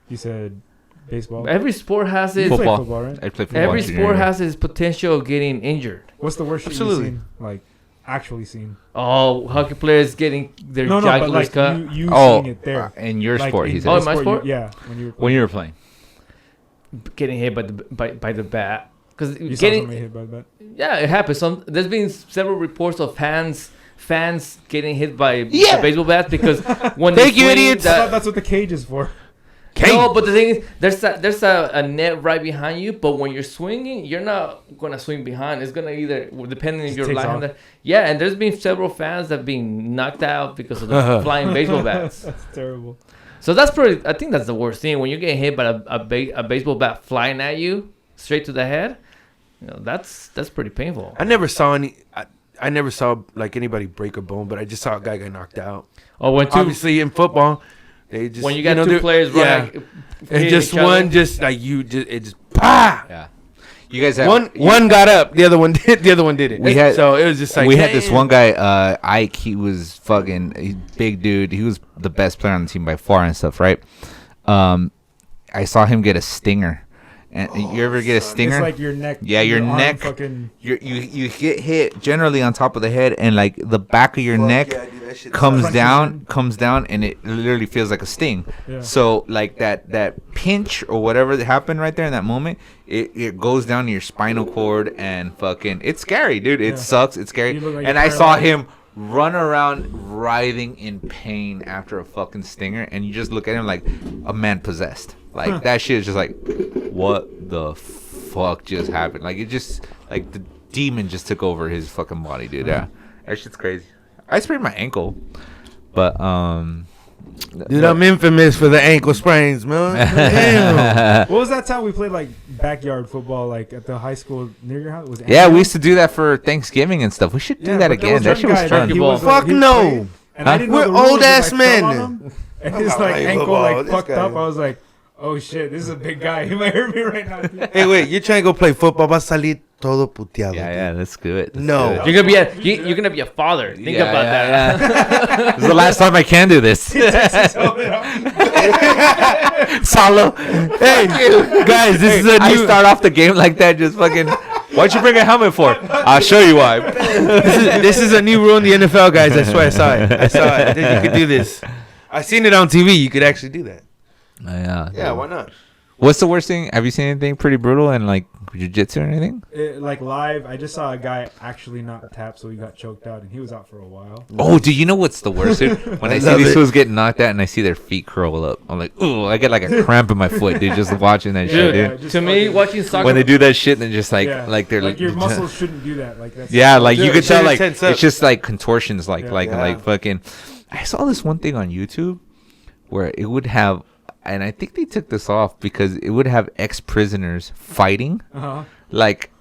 S5: you said baseball.
S2: Every sport has its
S5: You played
S3: Football.
S5: football, right?
S3: I played football.
S2: every
S3: in junior
S2: sport
S3: year.
S2: has its potential of getting injured.
S5: What's the worst shit you've
S1: Absolutely.
S5: seen? Like actually seen?
S2: Oh, hockey players getting their
S5: No, but
S2: jugulars
S5: like
S2: cut.
S5: you
S3: Oh,
S5: seeing it there.
S3: in your
S5: Like
S3: sport,
S5: in
S3: he
S5: the
S3: said.
S2: Oh, in my sport?
S5: yeah, when you were
S3: When you were playing.
S2: Getting hit by the bat. Because
S5: you saw
S2: getting
S5: somebody hit by that.
S2: yeah, it happens. There's been several reports of fans getting hit by
S1: Yeah.
S2: baseball bats because when
S1: Thank
S2: they
S1: you,
S2: swing,
S1: idiots.
S5: I thought that's what the cage is for.
S2: No, but the thing is, there's a net right behind you, but when you're swinging, you're not gonna swing behind. It's gonna either depending if
S5: Just
S2: you're
S5: takes
S2: lying
S5: off.
S2: there. Yeah, and there's been several fans that have been knocked out because of the flying baseball bats.
S5: That's terrible.
S2: So that's pretty. I think that's the worst thing when you're getting hit by a baseball bat flying at you straight to the head. You know, that's pretty painful.
S1: I never saw I never saw like anybody break a bone, but I just saw a guy get knocked out.
S2: Oh,
S1: Obviously in football, they just
S2: when you got
S1: know,
S2: two
S1: they're-
S2: players
S1: yeah,
S2: running,
S1: and
S2: hitting
S1: just
S2: each other.
S1: one just like it just bah.
S3: Yeah. You guys have
S1: One got up, the other one didn't. So it was just like
S3: we had this one guy, Ike. He was big dude. He was the best player on the team by far and stuff, right? I saw him get a stinger. And you ever get a stinger?
S5: It's like your neck.
S3: Yeah, your neck. You get hit generally on top of the head, and like the back of your neck comes down, and it literally feels like a sting. Yeah. So like that pinch or whatever that happened right there in that moment, it goes down to your spinal cord and fucking it's scary, dude. It sucks. It's scary. Like and I saw him run around writhing in pain after a fucking stinger, and you just look at him like a man possessed. Like that shit is just like, what the fuck just happened? Like it just like the demon just took over his fucking body, dude. Yeah, that shit's crazy. I sprained my ankle, but
S1: dude, I'm infamous for the ankle sprains, man. Damn.
S5: What was that time we played like backyard football, like at the high school near your house? Was
S3: yeah, we used to do that for Thanksgiving and stuff. We should do that again. That shit was fun.
S1: Fuck no. We're old ass men.
S5: And his like ankle like fucked up. I was like, oh shit, this is a big guy. He might hurt me right now.
S1: Hey, wait, you're trying to go play football? Va a salir todo puteado.
S3: Yeah, let's do it.
S1: No,
S2: you're gonna be a father. Think about that.
S3: Yeah. This is the last time I can do this. Solo. Hey, guys, this is a new. I start off the game like that, just fucking. Why'd you bring a helmet for? I'll show you why.
S1: This is a new rule in the NFL, guys. I swear, I saw it. I think you could do this. I seen it on TV. You could actually do that. Yeah, why not?
S3: What's the worst thing? Have you seen anything pretty brutal in like jiu-jitsu or anything?
S5: Like live, I just saw a guy actually not tap, so he got choked out, and he was out for a while.
S3: Oh, do you know what's the worst, dude? When I see these fools getting knocked out and I see their feet curl up, I'm like, ooh, I get like a cramp in my foot, dude, just watching that shit, dude.
S2: To me, watching soccer,
S3: when they do that shit, and just like they're
S5: like your muscles shouldn't do that. Like that's
S3: like you could tell, like it's just like contortions, like fucking. I saw this one thing on YouTube where it would have. And I think they took this off because it would have ex-prisoners fighting, like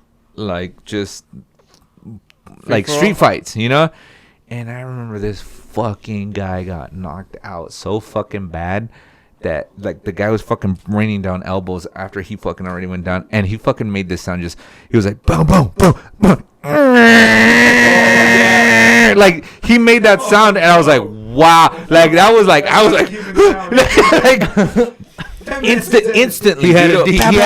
S3: just like street fights, you know. And I remember this fucking guy got knocked out so fucking bad that like the guy was fucking raining down elbows after he fucking already went down, and he fucking made this sound. He was like boom, boom, boom, boom. Like he made that sound, and I was like, wow, like that was like I was like, like instantly.
S1: He had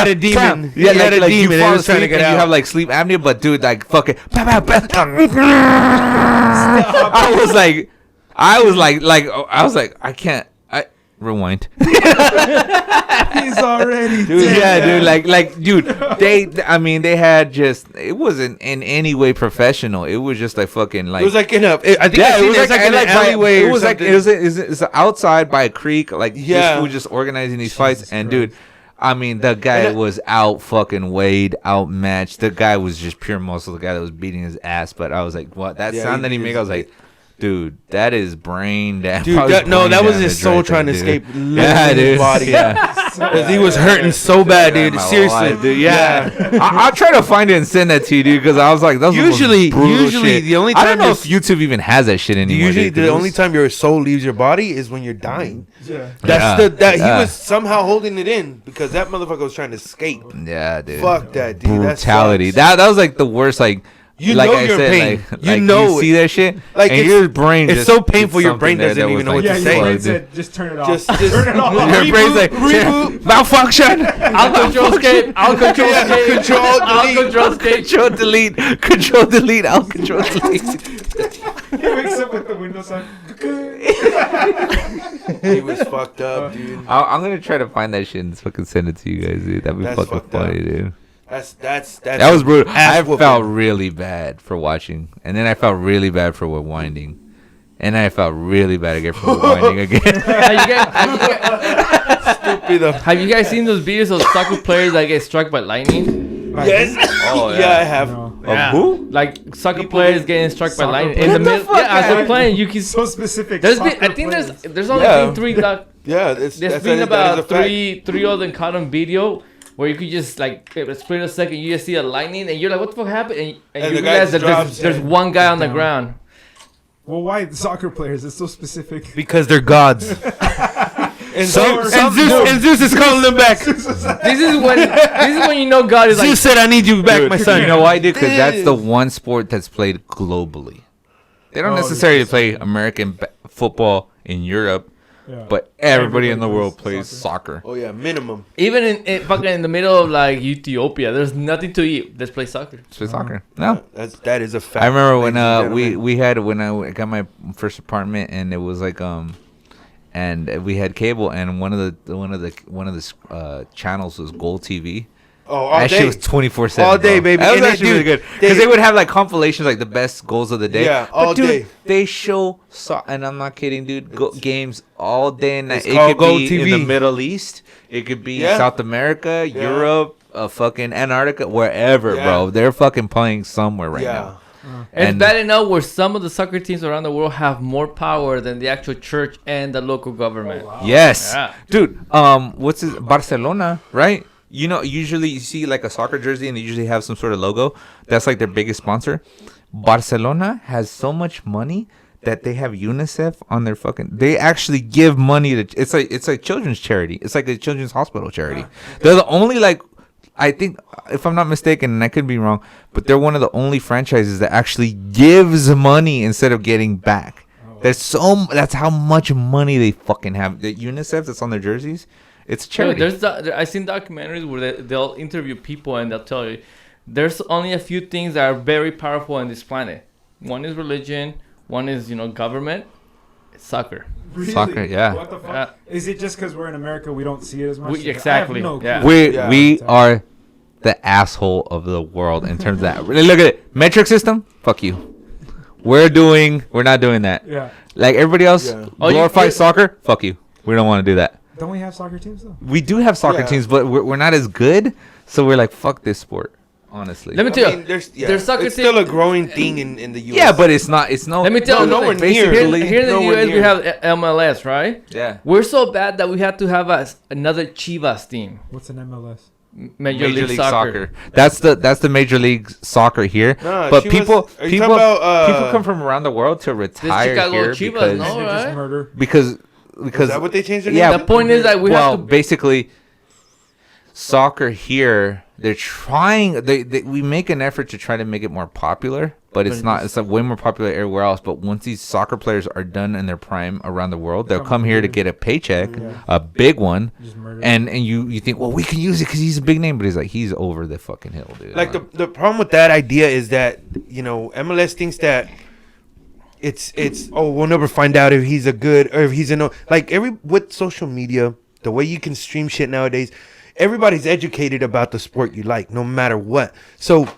S1: a demon.
S3: Yeah, he had a demon. He was trying to get out. You have like sleep apnea, but dude, like fucking. I was like, I can't. Rewind.
S5: He's already
S3: dude,
S5: dead.
S3: Dude, they had just, it wasn't in any way professional. It was just like fucking like,
S1: it was like in a, I think it was like in an alleyway.
S3: It was like it was outside by a creek. Like this was just organizing these fights, and dude, I mean, the guy was out fucking weighed, outmatched. The guy was just pure muscle. The guy that was beating his ass. But I was like, what that sound that he made? I was like, dude, that is brain damage.
S1: Dude, that was his soul trying to escape his body. Because he was hurting so bad, dude. Seriously,
S3: life, dude. Yeah. I'll try to find it and send that to you, dude. Because I was like, that's usually shit.
S1: The only time
S3: I don't know if YouTube even has that shit anymore.
S1: Usually, the only time your soul leaves your body is when you're dying. He was somehow holding it in because that motherfucker was trying to escape.
S3: Yeah, dude.
S1: Fuck that, dude.
S3: Brutality. That was like the worst, like.
S1: You know you're in pain. You know
S3: you see that shit.
S1: Like
S3: and your brain.
S1: It's so painful. Your brain doesn't even know what to say.
S5: Your brain said, just turn it off. Just turn it off.
S3: Your brain's like
S1: reboot,
S3: malfunction.
S2: I'll control escape. I'll control escape.
S3: Control delete. Control delete. I'll control delete.
S5: He wakes up with the windows on.
S1: He was fucked up, dude.
S3: I'm gonna try to find that shit and fucking send it to you guys, dude. That'd be fucking funny, dude.
S1: That
S3: was brutal. I felt really bad for watching, and then I felt really bad for rewinding, and I felt really bad again for rewinding again.
S2: Have you guys seen those videos of soccer players that get struck by lightning?
S1: Yes.
S3: Oh
S1: yeah, I have.
S3: No. Of who?
S2: Like soccer players getting struck by lightning in the middle. Yeah, as they're playing, you can
S5: so specific.
S2: I think there's only been three. There's been about three other common video. Where you could just like split a second, you just see a lightning, and you're like, "What the fuck happened?" And you realize that there's one guy on the ground.
S5: Well, why soccer players? It's so specific.
S1: Because they're gods. And,
S3: Some-
S1: Zeus is calling them back.
S2: This is when you know God is like.
S1: Zeus said, "I need you back,
S3: Dude,
S1: my son."
S3: You know why, dude? Because that's the
S1: This.
S3: one sport that's played globally. They don't
S5: Oh,
S3: necessarily
S5: yes.
S3: play American football in Europe,
S5: Yeah.
S3: but everybody in the
S5: Everybody
S3: world
S5: plays
S3: plays soccer.
S1: Oh yeah, minimum.
S2: Even fucking in the middle of like Ethiopia, there's nothing to eat. Let's play soccer.
S3: Play soccer. No.
S1: That is a fact.
S3: I remember when
S1: ladies and gentlemen.
S3: we had when I got my first apartment, and it was like and we had cable, and one of the channels was Gold TV.
S1: Oh, all
S3: That
S1: day.
S3: shit was 24/7.
S1: All day,
S3: bro.
S1: baby.
S3: That was
S1: And
S3: actually really good because they would have like compilations, like the best goals of the day.
S1: Yeah,
S3: But,
S1: all
S3: dude,
S1: day.
S3: They show and I'm not kidding, dude. Games all day and night.
S1: It's
S3: It
S1: called
S3: could
S1: Gold
S3: be
S1: TV.
S3: in the Middle East. It could be
S1: Yeah.
S3: South America,
S1: Yeah.
S3: Europe, fucking Antarctica, wherever,
S1: Yeah.
S3: bro. They're fucking playing somewhere right
S1: Yeah.
S3: now.
S2: It's
S3: And-
S2: bad enough where some of the soccer teams around the world have more power than the actual church and the local government.
S3: Yes,
S2: Yeah.
S3: dude. What's his Barcelona, right? You know, usually you see like a soccer jersey, and they usually have some sort of logo. That's like their biggest sponsor. Barcelona has so much money that they have UNICEF on their fucking. They actually give money to. It's like children's charity. It's like a children's hospital charity. They're the only like. I think, if I'm not mistaken, and I could be wrong, but they're one of the only franchises that actually gives money instead of getting back. That's how much money they fucking have. The UNICEF that's on their jerseys, it's a charity.
S2: I've seen documentaries where they'll interview people and they'll tell you there's only a few things that are very powerful on this planet. One is religion. One is government. It's soccer.
S5: Really?
S3: Soccer, yeah.
S5: What the fuck?
S2: Yeah.
S5: Is it just because we're in America we don't see it as much?
S2: Exactly,
S5: I have no
S2: yeah.
S5: clue.
S1: Yeah.
S3: We are the asshole of the world in terms of that. Really, look at it. Metric system? Fuck you. We're not doing that.
S5: Yeah.
S3: Like everybody else,
S1: Yeah.
S3: glorify soccer? Fuck you. We don't want to do that.
S5: Don't we have soccer teams though?
S3: We do have soccer
S1: Yeah.
S3: teams, but we're not as good. So we're like, fuck this sport. Honestly.
S2: Let me
S1: I
S2: tell
S1: mean,
S2: you,
S1: there's
S2: soccer
S1: it's still a
S2: team-
S1: growing thing in the U.S.
S3: yeah, but it's not. It's no.
S2: Let me tell you,
S1: No, nowhere near.
S3: basically-
S2: here in the
S1: Nowhere
S2: U.S. we
S1: near.
S2: have MLS, right?
S3: Yeah.
S2: We're so bad that we have to have another Chivas team,
S5: What's an MLS?
S2: Major League Soccer.
S3: That's the Major League Soccer here.
S1: Nah,
S3: but
S1: Chivas-
S3: people
S1: are you
S3: people
S1: talking about,
S3: people come from around the world to retire
S2: Chicago
S3: here
S2: Chivas,
S3: because
S2: no?
S5: They just
S2: Alright.
S5: murder.
S3: because
S1: Is that what they changed their
S3: yeah,
S1: name
S2: The point is that we
S3: well,
S2: have to.
S3: basically, soccer here, they're trying. We make an effort to try to make it more popular, but it's not. It's like way more popular everywhere else. But once these soccer players are done in their prime around the world, they'll come here to get a paycheck, a big one,
S5: Just murder.
S3: and you think, well, we can use it because he's a big name, but he's over the fucking hill, dude.
S1: Like the problem with that idea is that MLS thinks that it's we'll never find out if he's a good or if he's a no. Like with social media, the way you can stream shit nowadays, everybody's educated about the sport you like, no matter what. So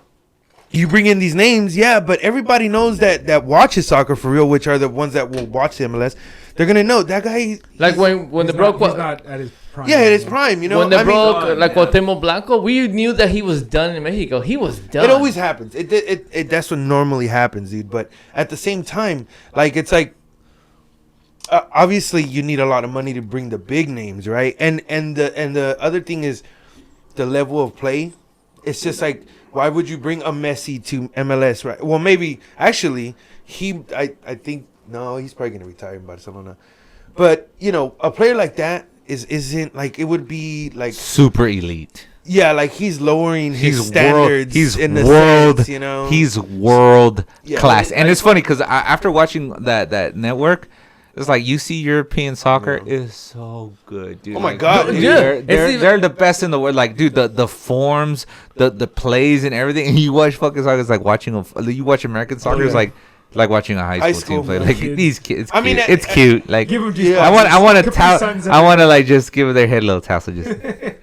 S1: you bring in these names, yeah, but everybody knows that watches soccer for real, which are the ones that will watch the MLS. They're gonna know that guy.
S2: Like when
S5: He's
S2: they broke
S5: he's not at his prime.
S1: Yeah, at his prime,
S2: when they
S1: I mean,
S2: broke like Cuauhtemoc Blanco, we knew that he was done in Mexico. He was done.
S1: it always happens. It that's what normally happens, dude. But at the same time, like it's like obviously you need a lot of money to bring the big names, right? And the other thing is the level of play. It's just like, why would you bring a Messi to MLS, right? Well, maybe actually I think no, he's probably gonna retire in Barcelona. But a player like that isn't like, it would be like,
S3: super elite.
S1: yeah, like he's lowering his
S3: He's
S1: standards.
S3: He's
S1: in the
S3: world.
S1: sense,
S3: He's world
S1: Yeah,
S3: class.
S1: like-
S3: And it's funny because after watching that network, it's like you see European soccer is so good, dude.
S1: Oh my
S3: Like,
S1: God,
S3: dude,
S1: dude.
S3: they're the best in the world. Like, dude, the forms, the plays, and everything. And you watch fucking soccer, it's like watching you watch American soccer. It's like watching a high school team play. Like
S5: kids.
S3: these kids.
S1: I mean,
S3: it's cute. Like
S5: Give him
S1: Yeah.
S3: I want to
S5: Capri Suns
S3: I want to like just give their head a little tassel. Just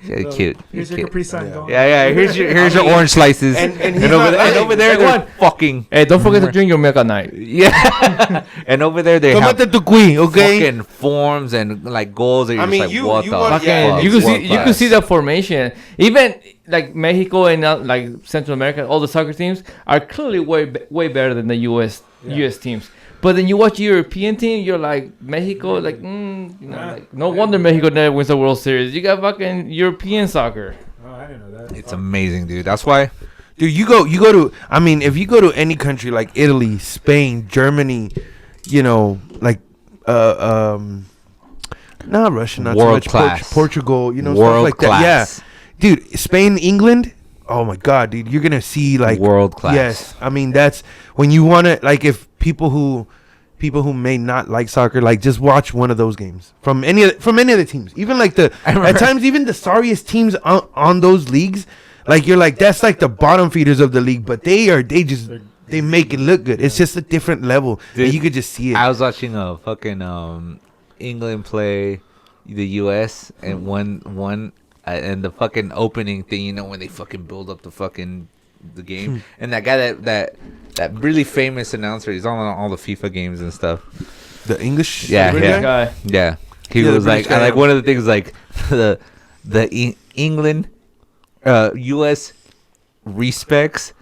S3: yeah, cute.
S5: Here's your
S3: Cute.
S5: Capri Sun.
S1: Yeah.
S5: Going.
S3: Yeah. Here's your orange slices.
S1: and he's
S3: over
S1: not
S3: there,
S1: lying.
S3: over there,
S2: Hey,
S3: they're
S2: one.
S3: fucking.
S2: Hey, don't forget to drink your milk at night.
S3: Yeah. And over there they have
S1: Tómate tu cuy, okay?
S3: fucking forms and like goals that you're
S1: I mean,
S3: just like,
S1: you-
S3: what
S1: you
S3: the
S1: want-
S3: fuck?
S1: yeah,
S2: You
S1: it's
S2: can see the formation. Even like Mexico and like Central America, all the soccer teams are clearly way better than the US teams. But then you watch European team, you're like Mexico, like like no wonder Mexico never wins the World Series. You got fucking European soccer.
S5: Oh, I didn't know that.
S3: It's amazing, dude. That's why.
S1: Dude, you go to, I mean, if you go to any country like Italy, Spain, Germany, like not Russia, not
S3: World
S1: so much.
S3: class.
S1: Portugal, you know,
S3: World
S1: stuff like
S3: class.
S1: that. Yeah, dude, Spain, England. Oh my God, dude, you're gonna see like
S3: World class.
S1: Yes, I mean that's when you want to like if people who may not like soccer like just watch one of those games from any of the teams, even like at times even the sorriest teams on those leagues, like you're like that's like the bottom feeders of the league, but they make it look good. It's just a different level,
S3: Dude,
S1: and you could just see it.
S3: I was watching a fucking England play the U.S. and one and the fucking opening thing, you know, when they fucking build up the game, and that guy that really famous announcer, he's on all the FIFA games and stuff.
S1: The English,
S3: Yeah,
S2: British
S3: yeah.
S2: guy.
S3: Yeah, he
S1: Yeah, the
S3: was like,
S1: British guy,
S3: like
S1: yeah.
S3: one of the things like England, U.S. respects,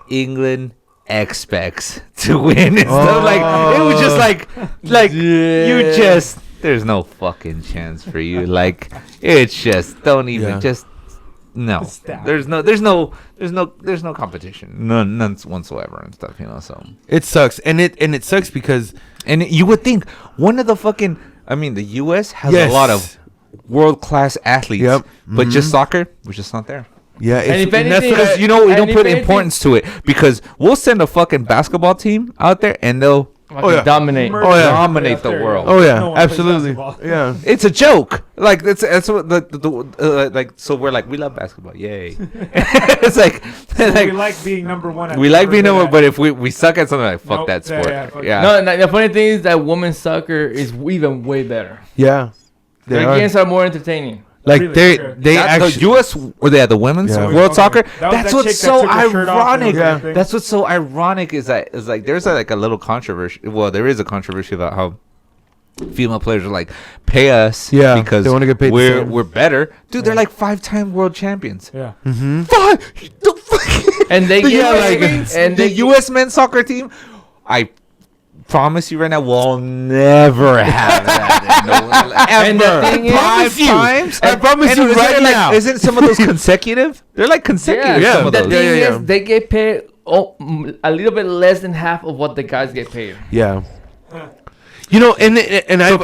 S3: England expects to win and stuff. Like it was just like you just there's no fucking chance for you. Like it's just don't even
S1: Yeah.
S3: just no.
S5: Stop.
S3: There's no competition, none whatsoever and stuff. You know, so.
S1: It sucks, and it sucks because
S3: And you would think one of the fucking, I mean, the U.S. has
S1: Yes.
S3: a lot of world-class athletes,
S1: Yep.
S3: but
S1: Mhm.
S3: just soccer, we're just not there.
S1: yeah,
S2: And if
S1: that's
S2: anything,
S1: what-
S3: Because, you know, we
S2: And
S3: don't
S2: if
S3: put
S2: anything-
S3: importance to it. Because we'll send a fucking basketball team out there, and they'll,
S2: Fucking
S1: yeah.
S2: dominate.
S5: Murder
S1: Oh, yeah.
S5: out
S3: Dominate the
S5: there,
S3: world.
S5: yo.
S1: oh
S5: No
S1: yeah,
S5: one plays
S1: absolutely,
S5: basketball.
S1: yeah.
S3: it's a joke. Like, that's what like, so we're like, we love basketball. Yay. It's like,
S5: We
S3: like
S5: like being number one. At
S3: we like
S5: whatever
S3: being
S5: they're
S3: number,
S5: at.
S3: but if we suck at something, like, fuck
S5: Nope.
S3: that
S5: Yeah,
S3: sport.
S5: yeah, fuck
S3: Yeah.
S2: No, and the funny thing is that women's soccer is even way better.
S1: Yeah, they
S2: Their
S1: are.
S2: games are more entertaining.
S1: Like
S5: Really?
S1: they
S5: Okay.
S1: they
S3: That-
S1: actually
S3: the U.S. or they had the women's
S1: Yeah.
S3: world
S5: Okay.
S3: soccer.
S5: That was
S3: That's
S5: that
S3: what's
S5: chick that
S3: so
S5: took her shirt off and
S3: ironic.
S1: Yeah.
S5: everything.
S3: That's what's so ironic is that there's like a little controversy. Well, there is a controversy about how female players are like pay us,
S1: Yeah,
S3: because
S1: they wanna get paid the same.
S3: we're better, dude. They're
S5: Yeah.
S3: like 5-time world champions.
S5: Yeah.
S1: Mm-hmm.
S2: And they
S3: The
S2: get
S3: U.S.
S2: and
S3: the
S2: they
S3: U.S. men's soccer team. I promise you right now, we'll never have that.
S2: And the
S3: Ever.
S2: thing is-
S3: Five times.
S1: I promise you
S3: isn't
S1: right
S3: it like,
S1: now.
S3: Isn't some of those consecutive? They're like consecutive.
S2: yeah,
S3: Some of
S2: the
S3: those.
S2: thing
S1: Yeah.
S2: is they get paid a little bit less than half of what the guys get paid.
S1: Yeah. You know, and
S3: So
S1: I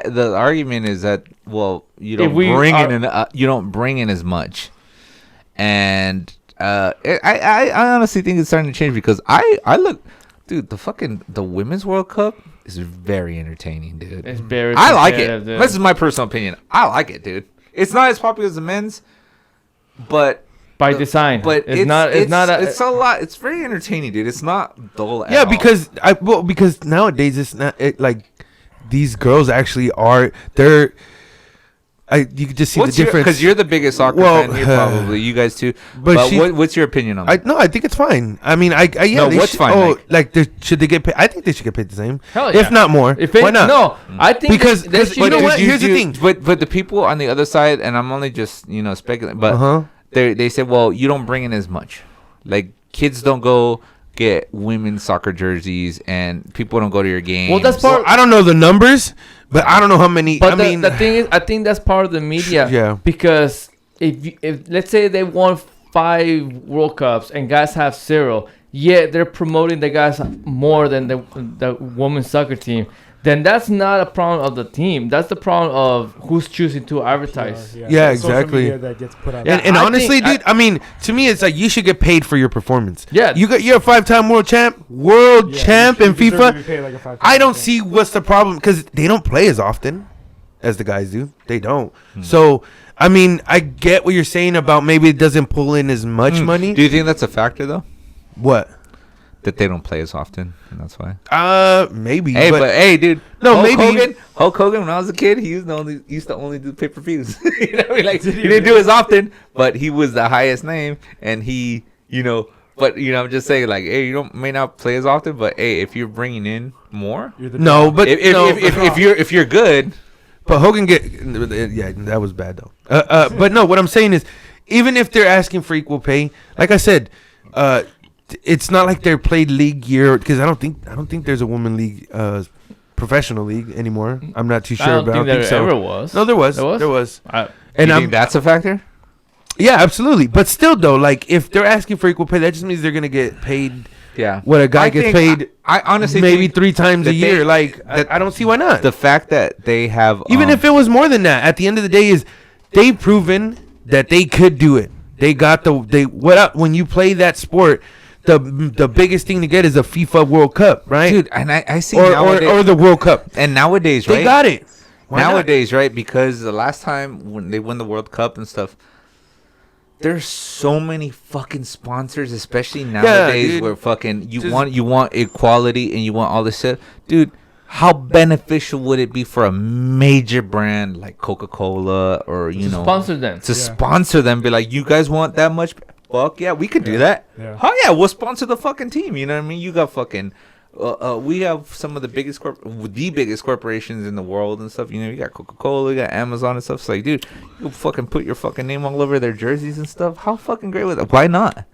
S3: the argument is that, well, you don't
S2: If we
S3: bring
S2: are-
S3: in you don't bring in as much, and I honestly think it's starting to change because I look, dude, the women's World Cup is very entertaining, dude.
S2: It's very.
S3: I like it.
S2: competitive, dude.
S3: This is my personal opinion. I like it, dude. It's not as popular as the men's, but
S2: by design.
S3: but
S2: it's not. It's not.
S3: it's a lot. It's very entertaining, dude. It's not dull at
S1: yeah,
S3: all.
S1: because nowadays it's not like these girls actually are you could just see the difference.
S3: Because you're the biggest soccer
S1: Well,
S3: fan here, probably. You guys too.
S1: but
S3: But
S1: she-
S3: what's your opinion on
S1: I
S3: that?
S1: no, I think it's fine. I mean, yeah.
S3: No,
S1: they
S3: what's
S1: should-
S3: fine,
S1: Oh,
S3: Mike?
S1: like should they get paid? I think they should get paid the same,
S2: Hell yeah.
S1: if not more.
S2: If
S1: Why
S2: it,
S1: not?
S2: No, I think
S1: Because-
S2: they
S1: because-
S2: should
S1: you know
S2: do-
S1: what? Here's the thing.
S3: But the people on the other side, and I'm only just speculating, but
S1: Uh-huh.
S3: they said, well, you don't bring in as much. Like kids don't go get women's soccer jerseys, and people don't go to your games.
S2: Well, that's part.
S1: I don't know the numbers, but I don't know how many.
S2: But
S1: I mean,
S2: the thing is, I think that's part of the media.
S1: Yeah.
S2: Because if let's say they won 5 World Cups and guys have 0, yet they're promoting the guys more than the women's soccer team, then that's not a problem of the team. That's the problem of who's choosing to advertise.
S1: Yeah,
S5: Social
S1: exactly.
S5: media that gets put out.
S2: Yeah.
S1: and
S2: I
S1: honestly,
S2: think-
S1: dude, I mean, to me, it's like you should get paid for your performance.
S2: Yeah.
S1: You're a 5-time world champ, champ in FIFA. I don't see what's the problem because they don't play as often as the guys do. They don't. So, I mean, I get what you're saying about maybe it doesn't pull in as much money.
S3: Do you think that's a factor though?
S1: What?
S3: That they don't play as often, and that's why.
S1: Maybe.
S3: Hey, but hey, dude.
S1: No,
S3: Hulk
S1: maybe-
S3: Hulk Hogan, when I was a kid, he used to only do pay-per-views. You know what I mean? Like he didn't do as often, but he was the highest name, and he, But I'm just saying, like, hey, may not play as often, but hey, if you're bringing in more,
S1: No, but
S3: if you're good,
S1: But Hogan yeah, that was bad though. But no, what I'm saying is, even if they're asking for equal pay, like I said, it's not like they're played league year because I don't think there's a woman league, professional league anymore. I'm not too sure
S2: I don't
S1: about.
S2: think there
S1: so.
S2: ever was.
S1: No, there was.
S2: There was?
S1: There was.
S2: I,
S1: And
S3: you think that's a factor?
S1: Yeah, absolutely. But still, though, like if they're asking for equal pay, that just means they're gonna get paid
S3: Yeah.
S1: what a guy
S3: I
S1: gets
S3: think-
S1: paid.
S3: I honestly
S1: maybe
S3: think
S1: 3 times a
S3: that
S1: year.
S3: they-
S1: Like I don't see why not.
S3: the fact that they have
S1: Even if it was more than that, at the end of the day, is they've proven that they could do it. They got when you play that sport, the biggest thing to get is a FIFA World Cup, right?
S3: dude, and I see
S1: or
S3: nowadays,
S1: the World Cup.
S3: and nowadays, right?
S1: They got it. Why not?
S3: Nowadays, right? Because the last time when they won the World Cup and stuff, there's so many fucking sponsors, especially nowadays,
S1: dude.
S3: where fucking you
S1: Just-
S3: want equality and you want all this shit, dude. How beneficial would it be for a major brand like Coca-Cola or
S2: Sponsor them.
S3: to sponsor them? Be like, you guys want that much? Fuck yeah, we could do that.
S5: Yeah.
S3: Oh yeah, we'll sponsor the fucking team. You know what I mean? You got fucking. We have some of the biggest corporations in the world and stuff. You know, you got Coca-Cola, you got Amazon and stuff. It's like, dude, you fucking put your fucking name all over their jerseys and stuff. How fucking great was that? Why not?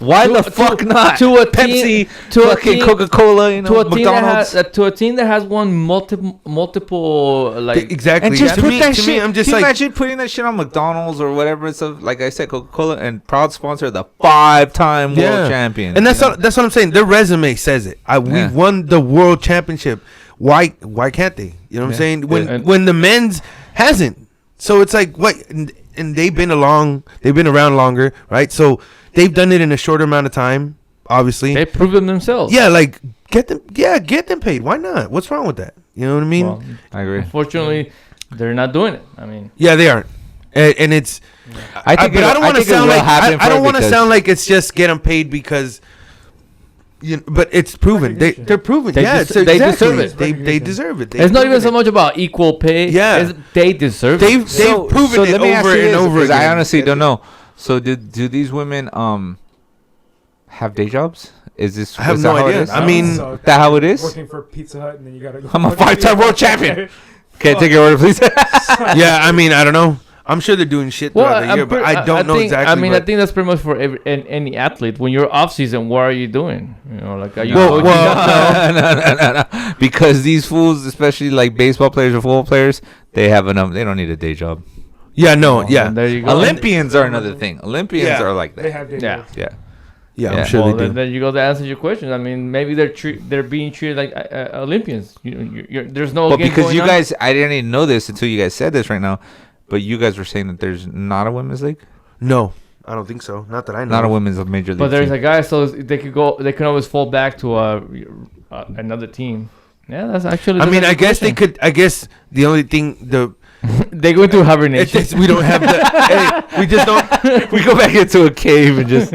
S3: Why the fuck not?
S2: To a
S3: Pepsi,
S2: team, to a
S3: fucking
S2: team,
S3: Coca-Cola, you
S2: to
S3: know,
S2: a team that
S3: McDonald's.
S2: has to a team that has won multiple like
S1: Exactly.
S3: And just
S1: To
S3: put
S1: me-
S3: that
S1: to
S3: shit.
S1: me, I'm just
S3: Can you
S1: like,
S3: imagine putting that shit on McDonald's or whatever and stuff? Like I said, Coca-Cola and proud sponsor, the 5-time world champion.
S1: And that's
S3: you know?
S1: that's what I'm saying. Their resume says it.
S3: Yeah.
S1: We won the world championship. Why can't they? You know what I'm
S3: Yeah.
S1: saying?
S2: Yeah.
S1: When the men's hasn't. So it's like what and they've been around longer, right? So they've done it in a shorter amount of time, obviously.
S2: they prove them themselves.
S1: Yeah, like get them paid. Why not? What's wrong with that? You know what I mean?
S2: Well,
S3: I agree.
S2: unfortunately, they're not doing it. I mean,
S1: Yeah, they aren't. And it's
S3: I think
S1: but I don't want to
S3: think it
S1: sound
S3: will
S1: like
S3: happen
S1: I
S3: for
S1: don't
S3: it
S1: want to
S3: because-
S1: sound like it's just get them paid because but it's proven.
S5: Recognition.
S1: They're proven.
S2: They
S1: Yeah,
S2: des-
S1: it's
S2: they
S1: exactly.
S2: deserve it.
S1: They deserve it.
S2: it's not even so much about equal pay.
S1: Yeah.
S2: It's, they deserve
S1: They've
S2: it.
S1: they've proven it
S3: let me ask
S1: over
S3: you
S1: and
S3: this,
S1: over
S3: 'cause
S1: again.
S3: I honestly don't know. So do these women have day jobs? Is this?
S1: I have
S3: is
S1: no
S3: that how it
S1: idea.
S3: is?
S1: I mean,
S5: So
S3: that how it is?
S5: Working for Pizza Hut and then you gotta go.
S3: I'm a 5-time world champion. Can I take your order, please?
S1: Yeah, I mean, I don't know. I'm sure they're doing shit throughout the year, but I don't know
S2: think,
S1: exactly.
S2: I mean,
S1: but
S2: I think that's pretty much for any athlete. When you're off season, what are you doing? You know, like are you
S1: Well,
S2: coaching?
S3: no. Because these fools, especially like baseball players or football players, they have enough. They don't need a day job.
S1: yeah, no, yeah,
S2: And there you go.
S3: Olympians are another thing. Olympians
S1: Yeah.
S3: are like
S5: They
S3: that.
S5: have day
S2: Yeah.
S5: jobs.
S3: Yeah.
S1: yeah.
S3: Yeah.
S1: I'm sure
S2: Well,
S1: they do.
S2: then you go to answer your question. I mean, maybe they're being treated like Olympians. There's no.
S3: But
S2: game
S3: because
S2: going
S3: you
S2: on.
S3: guys, I didn't even know this until you guys said this right now. But you guys were saying that there's not a women's league,
S1: No, I don't think so. Not that I know.
S3: not a women's major league.
S2: But there's
S3: team.
S2: a guy, so they could go. They can always fall back to another team. Yeah, that's actually.
S1: I mean,
S2: that's a
S1: I
S2: good
S1: guess they
S2: question.
S1: could. I guess the only thing
S2: They go into
S1: it's
S2: hibernation.
S1: just, we don't have the. Hey, we just don't.
S3: we go back into a cave and just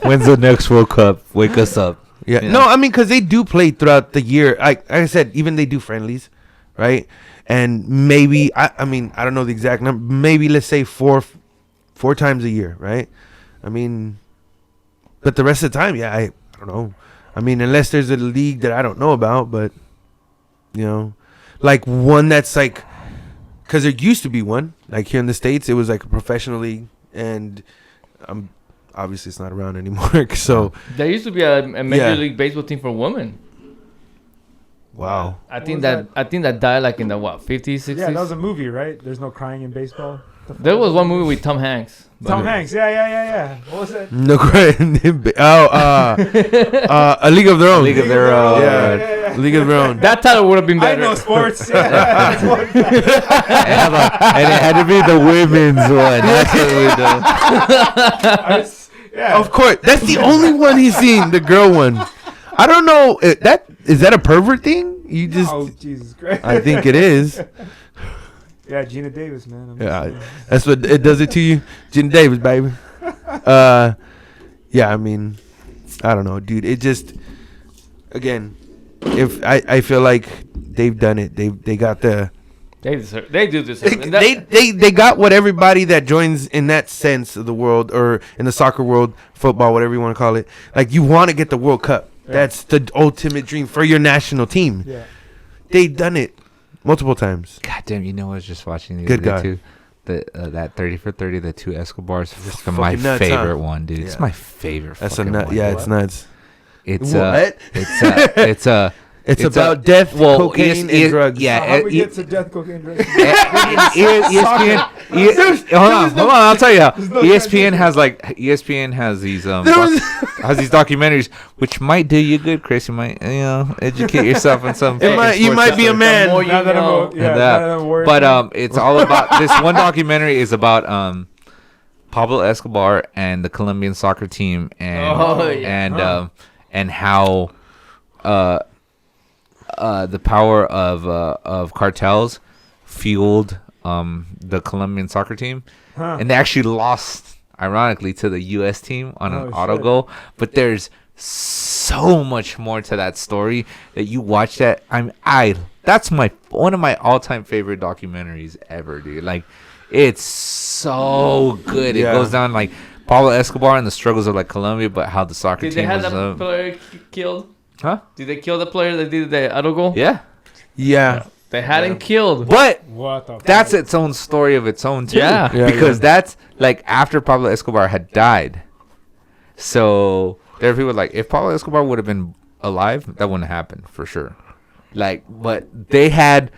S3: when's the next World Cup? Wake us up.
S1: Yeah.
S3: Yeah.
S1: No, I mean, because they do play throughout the year. Like I said, even they do friendlies, right? And maybe I mean, I don't know the exact number. Maybe let's say four times a year, right? I mean, but the rest of the time, yeah, I don't know. I mean, unless there's a league that I don't know about, but you know, like one that's like, because there used to be one like here in the States, it was like a professional league, and obviously it's not around anymore. So
S2: There used to be a major
S1: Yeah.
S2: league baseball team for women.
S1: wow.
S2: I
S5: What
S2: think
S5: was
S2: that I think that died like in the 50s, 60s.
S5: Yeah, that was a movie, right? There's no crying in baseball.
S2: There was one movie with Tom Hanks.
S5: Tom Hanks. Yeah. What was it?
S1: No great. A League of Their Own.
S3: League of Their Own.
S1: Yeah. League of Their Own.
S2: That title would have been
S5: I
S2: better.
S5: know sports. Yeah.
S3: And it had to be the women's one. That's what we do.
S5: Yeah.
S1: Of course, that's the only one he's seen. The girl one. I don't know. Is that a pervert thing? You just.
S5: Oh Jesus Christ.
S1: I think it is.
S5: Yeah, Gina Davis, man. I'm just
S1: Yeah,
S5: saying.
S1: that's what it does it to you, Jim Davis, baby. Yeah. I mean, I don't know, dude. It just. Again, if I feel like they've done it. They got the.
S2: They do deserve it. And that-
S1: They got what everybody that joins in that sense of the world, or in the soccer world, football, whatever you want to call it. Like, you want to get the World Cup.
S5: Yeah.
S1: That's the ultimate dream for your national team.
S5: Yeah.
S1: They've done it multiple times.
S3: God damn, you know I was just watching the
S1: Good
S3: other
S1: God.
S3: day too. That 30 for 30, the two Escobars,
S1: Just
S3: fucking my
S1: fucking nuts,
S3: favorite
S1: huh?
S3: one, dude. It's
S1: Yeah.
S3: my favorite.
S1: That's a
S3: fucking
S1: nut.
S3: one.
S1: Yeah,
S3: dude.
S1: it's nuts.
S3: It's
S1: What?
S3: it's
S1: It's about death, cocaine, and drugs.
S5: So how we
S3: Yeah,
S5: get to death, cocaine, drugs?
S3: ESPN. Hold on, I'll tell you.
S5: no
S3: ESPN has these has these documentaries which might do you good, Chris. You might educate yourself on some.
S1: You might be a man.
S2: more you
S5: Now that
S2: know.
S5: I'm, now that I'm worried.
S3: But it's all about this one documentary is about Pablo Escobar and the Colombian soccer team and how the power of cartels fueled the Colombian soccer team, and they actually lost, ironically, to the U.S. team on an auto goal. But there's so much more to that story that you watch that. That's one of my all-time favorite documentaries ever, dude. Like, it's so good. It goes down like Pablo Escobar and the struggles of like Colombia, but how the soccer
S2: Did they
S3: team
S2: have
S3: was
S2: that player killed?
S3: Huh?
S2: Did they kill the player that did the auto goal?
S3: Yeah.
S1: Yeah.
S2: They had him killed.
S3: But
S5: what the
S3: that's
S5: fuck?
S3: its own story of its own too.
S2: Yeah.
S3: Because that's like after Pablo Escobar had died. So there are people like, if Pablo Escobar would have been alive, that wouldn't happen for sure. Like, but they had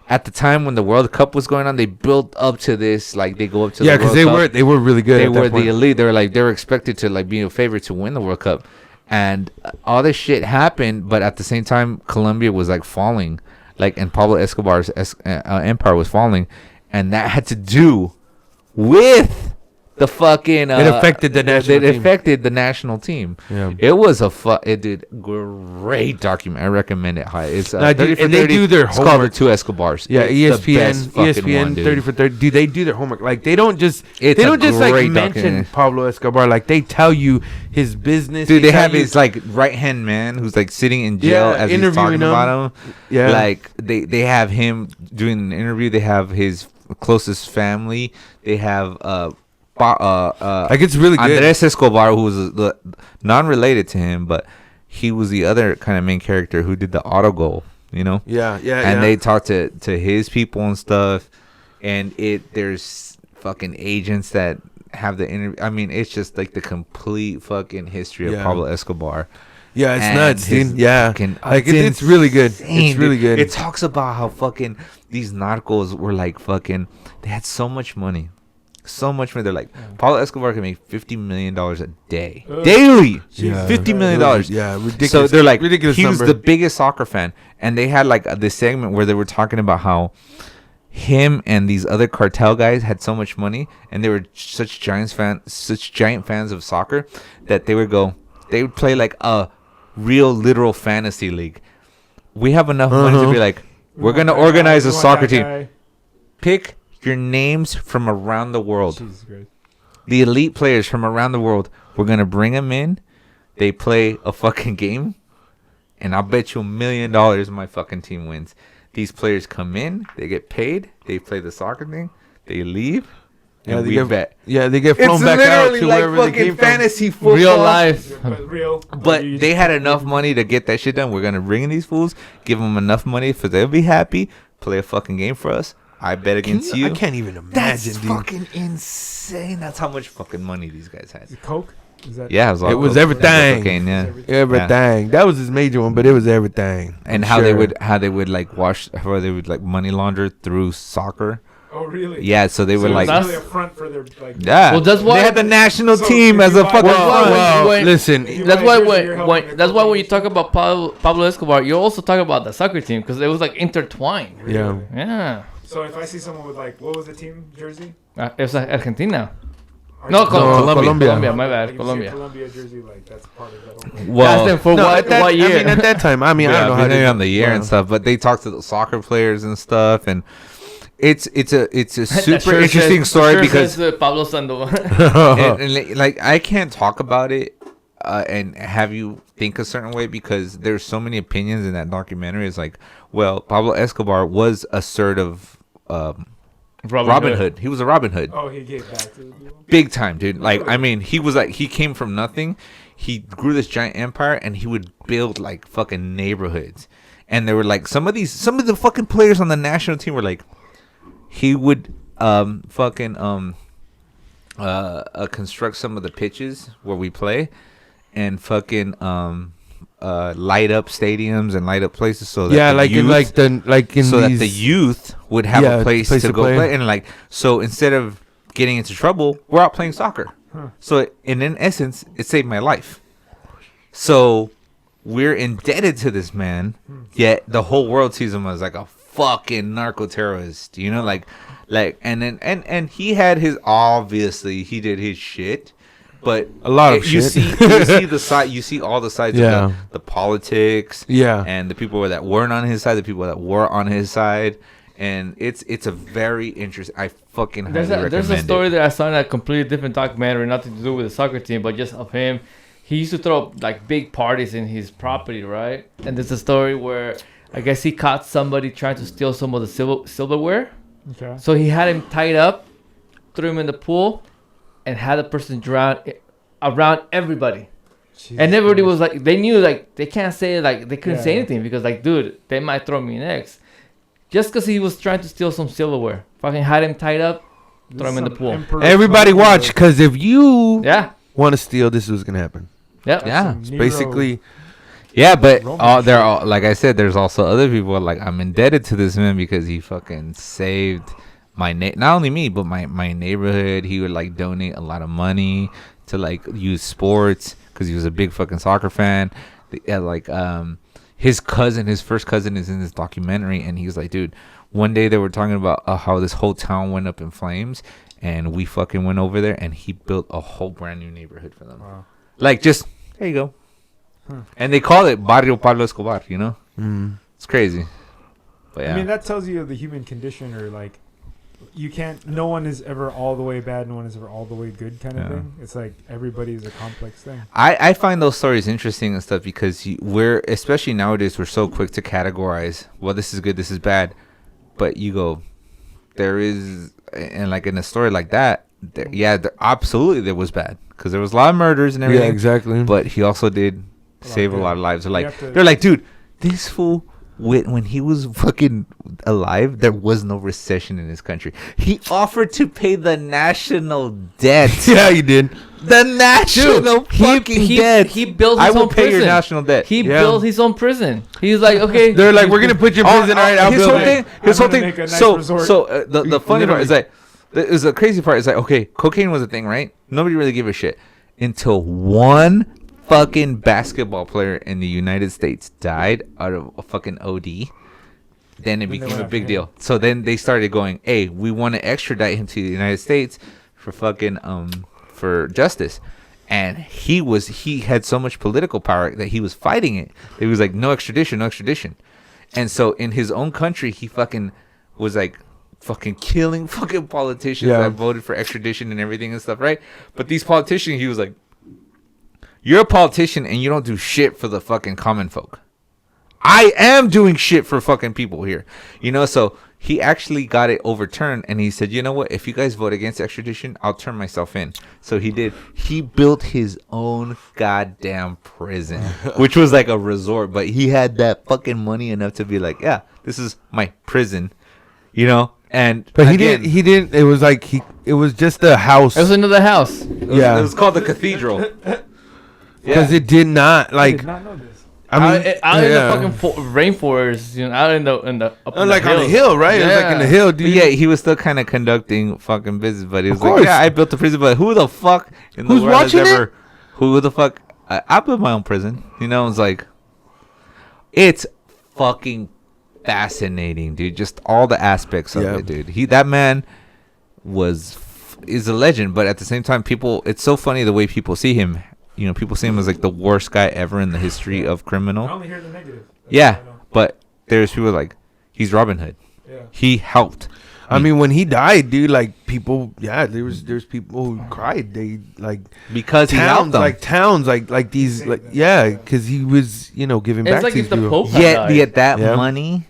S3: at the time when the World Cup was going on, they built up to this. Like they go up to the
S1: because
S3: World Cup.
S1: they were really good.
S3: They
S1: at that
S3: were
S1: point.
S3: the elite. They were expected to like be a favorite to win the World Cup, and all this shit happened. But at the same time, Colombia was like falling, like, and Pablo Escobar's empire was falling, and that had to do with the fucking.
S1: It affected the national team.
S3: It affected the national team.
S1: Yeah.
S3: It was it did great document. I recommend it. High. It's 30 for
S1: and they
S3: 30.
S1: do their
S3: It's called
S1: homework.
S3: The Two Escobars.
S1: Yeah,
S3: It's the
S1: ESPN,
S3: best fucking
S1: ESPN,
S3: one, dude.
S1: 30 for 30. Do they do their homework? Like they don't just
S3: It's
S1: they
S3: a
S1: don't just like
S3: great
S1: mention
S3: documentary.
S1: Pablo Escobar. Like they tell you his business.
S3: Dude, they
S1: tell
S3: have
S1: you-
S3: his like right hand man who's like sitting in jail
S1: Yeah,
S3: as he's
S1: interviewing
S3: talking
S1: him.
S3: about him.
S1: Yeah.
S3: Like they have him doing an interview. They have his closest family. They have
S1: like it's really good.
S3: Andres Escobar, who was the non-related to him, but he was the other kind of main character who did the auto goal. You know.
S1: Yeah,
S3: And they talk to his people and stuff, and there's fucking agents that have the interview. I mean, it's just like the complete fucking history of
S1: Yeah.
S3: Pablo Escobar.
S1: Yeah, it's
S3: And
S1: nuts,
S3: his
S1: dude. Yeah,
S3: fucking-
S1: like it's really good.
S3: insane,
S1: It's really
S3: dude.
S1: good.
S3: It talks about how fucking these narcos were like fucking. They had so much money. So much money. They're like, Pablo Escobar can make $50 million a day. Daily.
S1: Yeah.
S3: $50 million.
S1: Yeah, ridiculous.
S3: So they're like,
S1: ridiculous
S3: he was
S1: number.
S3: the biggest soccer fan. And they had like this segment where they were talking about how him and these other cartel guys had so much money, and they were such giant fans of soccer that they would play like a real literal fantasy league. We have enough money to be like, we're going to organize a soccer team. Pick your names from around the world.
S5: Jesus Christ.
S3: The elite players from around the world. We're going to bring them in. They play a fucking game. And I'll bet you $1 million my fucking team wins. These players come in. They get paid. They play the soccer thing. They leave.
S1: Yeah,
S3: And
S1: they
S3: we
S1: get
S3: bet.
S1: Yeah, they get flown
S3: It's
S1: back out
S3: literally
S1: to
S3: like
S1: wherever they
S3: fucking
S1: came from.
S3: fantasy football.
S2: Real life.
S5: But real.
S3: But they had enough money to get that shit done. We're going to bring in these fools. Give them enough money for they'll be happy. Play a fucking game for us. I bet against you.
S1: I can't even imagine,
S3: That's
S1: dude.
S3: fucking insane. That's how much fucking money these guys had.
S5: Is it Coke? Is that
S3: Yeah, it was, all
S1: It was
S3: coke.
S1: everything.
S3: Cocaine, yeah.
S1: Everything. That was his major one, but it was everything.
S3: And
S1: I'm
S3: how they
S1: sure.
S3: would like how they would like money launder through soccer.
S5: Oh, really?
S3: Yeah, so they
S5: So
S3: were
S5: it was
S3: like,
S5: really a front for their like.
S3: yeah.
S2: Well, that's why-
S3: they had the national
S5: So
S3: team
S5: if
S3: as
S5: you
S3: a
S5: buy-
S3: fucking.
S1: Well,
S2: When-
S1: listen.
S5: You
S2: That's
S5: buy
S2: why
S5: a jersey, you're helping
S2: that's
S5: the
S2: why when you
S5: cocaine.
S2: talk about Pablo Escobar, you also talk about the soccer team because it was like intertwined.
S1: Yeah.
S2: Yeah.
S5: So if I see someone with like, what was the team jersey?
S2: It was Argentina.
S5: Or
S2: No,
S5: just-
S1: Colombia.
S2: Colombia. My
S5: Like,
S2: bad.
S5: if you see a
S2: Colombia.
S5: Colombia jersey, like that's part of that. Whole
S3: Well,
S2: Ask them for
S1: No,
S2: what
S1: at that,
S2: what year.
S1: I mean, at that time, I don't know how
S3: depending
S1: they
S3: on the year and
S1: well,
S3: stuff, but they talk to the soccer players and stuff, and it's a
S2: That
S3: super
S2: sure
S3: interesting
S2: says-
S3: story
S2: sure
S3: because
S2: says, Pablo Sandoval.
S3: like I can't talk about it and have you think a certain way because there's so many opinions in that documentary. It's like, well, Pablo Escobar was a sort of Robin Hood. He was a Robin Hood.
S5: Oh, he gave back to the people.
S3: Big time, dude. Like, I mean, he was like, he came from nothing. He grew this giant empire, and he would build like fucking neighborhoods. And there were like some of the fucking players on the national team were like, he would construct some of the pitches where we play, and fucking light up stadiums and light up places so that
S1: Yeah,
S3: the
S1: like
S3: youth,
S1: in
S3: so that
S1: these,
S3: the youth would have a place to go play. And like, so instead of getting into trouble, we're out playing soccer. So in essence, it saved my life. So we're indebted to this man, yet the whole world sees him as like a fucking narco terrorist. You know, like, and he had his, obviously he did his shit. But
S1: a lot of
S3: you
S1: shit.
S3: see the side. You see all the sides
S1: Yeah.
S3: of the politics.
S1: Yeah.
S3: And the people that weren't on his side, the people that were on his side, and it's a very interesting. I fucking highly recommend
S2: There's a story
S3: it.
S2: that I saw in a completely different documentary, nothing to do with the soccer team, but just of him. He used to throw like big parties in his property, right? And there's a story where I guess he caught somebody trying to steal some of the silverware.
S5: Okay.
S2: So he had him tied up, threw him in the pool, and had the person drown around everybody.
S5: Jesus
S2: And everybody
S5: Christ.
S2: was like, they knew like they can't say like they couldn't say
S5: Yeah.
S2: anything because like, dude, they might throw me next, just because he was trying to steal some silverware. Fucking had him tied up,
S5: This
S2: throw him in the
S5: some
S2: pool.
S5: emperor
S1: Everybody
S5: fucking-
S1: watch, because if you
S2: Yeah,
S1: want to steal, this is what's gonna happen.
S2: yeah.
S5: That's
S3: Yeah.
S5: some
S1: It's
S5: Nero-
S1: basically,
S3: Yeah, but
S5: Roman
S3: there
S5: shit.
S3: are, like I said, there's also other people. Like, I'm indebted to this man because he fucking saved my not only me, but my neighborhood. He would like donate a lot of money to like youth sports because he was a big fucking soccer fan. His first cousin is in this documentary, and he's like, dude, one day they were talking about how this whole town went up in flames, and we fucking went over there, and he built a whole brand new neighborhood for them.
S5: Wow.
S3: Like, just there you go. And they call it Barrio Pablo Escobar, you know? It's crazy. But yeah.
S5: I mean, that tells you the human condition, or like, you can't. No one is ever all the way bad. No one is ever all the way good, kind of
S3: Yeah.
S5: thing. It's like everybody's a complex thing.
S3: I find those stories interesting and stuff because we're, especially nowadays, we're so quick to categorize, well, this is good, this is bad. But you go, there is, and like in a story like that, absolutely there was bad. Because there was a lot of murders and everything.
S1: yeah, exactly.
S3: But he also did
S5: A lot
S3: save a
S5: good.
S3: lot of lives. They're
S5: You
S3: like,
S5: have to-
S3: they're like, dude, this fool, when he was fucking alive, there was no recession in this country. He offered to pay the national debt.
S1: yeah, you did.
S3: The national fucking debt.
S2: He built
S3: I
S2: his
S3: will
S2: own
S3: pay
S2: prison.
S3: your national debt.
S2: He
S1: Yeah.
S2: built his own prison. He's like, okay.
S1: They're like, we're gonna put your prison. All right, I'll
S3: his
S1: build
S3: whole
S1: it.
S3: thing. His
S5: I'm
S3: whole
S5: gonna
S3: thing.
S5: make a nice
S3: So,
S5: resort.
S3: the funny part is
S1: Literally.
S3: like, is the crazy part is like, okay, cocaine was a thing, right? Nobody really gave a shit until one fucking basketball player in the United States died out of a fucking OD. Then it
S5: Then they
S3: became
S5: went
S3: a
S5: after
S3: big
S5: him.
S3: deal. So then they started going, hey, we want to extradite him to the United States for fucking for justice. And he had so much political power that he was fighting it. He was like, no extradition, no extradition. And so in his own country, he fucking was like fucking killing fucking politicians
S1: Yeah.
S3: that voted for extradition and everything and stuff, right? But these politicians, he was like, you're a politician and you don't do shit for the fucking common folk. I am doing shit for fucking people here. You know, so he actually got it overturned, and he said, you know what? If you guys vote against extradition, I'll turn myself in. So he did. He built his own goddamn prison, which was like a resort, but he had that fucking money enough to be like, yeah, this is my prison, you know? And
S1: But
S3: again,
S1: he didn't. It was like it was just a house.
S2: It was another house.
S1: yeah,
S3: it was called the Cathedral.
S1: because it did not
S5: I
S1: like.
S5: did not know this.
S1: I mean,
S2: out in the
S1: yeah.
S2: fucking rainforest, you know, out in the up in
S1: like
S2: the
S1: on the
S2: hills.
S1: hill, right? It was like in the
S2: Yeah.
S1: hill,
S3: But
S1: dude.
S3: yeah, he was still kind of conducting fucking business, but he was
S1: Of
S3: like,
S1: course.
S3: yeah, I built the prison, but who the fuck in the
S1: Who's
S3: world
S1: watching
S3: has
S1: it?
S3: ever, who the fuck, I built my own prison, you know? It's like, it's fucking fascinating, dude, just all the aspects of
S1: Yeah.
S3: it, dude. That man is a legend, but at the same time, it's so funny the way people see him. You know, people see him as like the worst guy ever in the history of
S5: I
S3: criminal.
S5: only hear the negative. That's
S3: Yeah,
S5: all I know.
S3: but there's people like, he's Robin Hood.
S5: Yeah.
S3: He helped.
S1: I mean, when he died, dude, like people, there's people who cried. They like
S3: Because he helped
S1: towns, like these,
S5: Saved
S1: like
S5: them.
S1: yeah, because he was, giving
S2: It's
S1: back
S2: like
S1: to
S2: if
S1: these
S2: the
S1: people.
S2: Pope had died.
S3: Yet that
S1: Yeah.
S3: money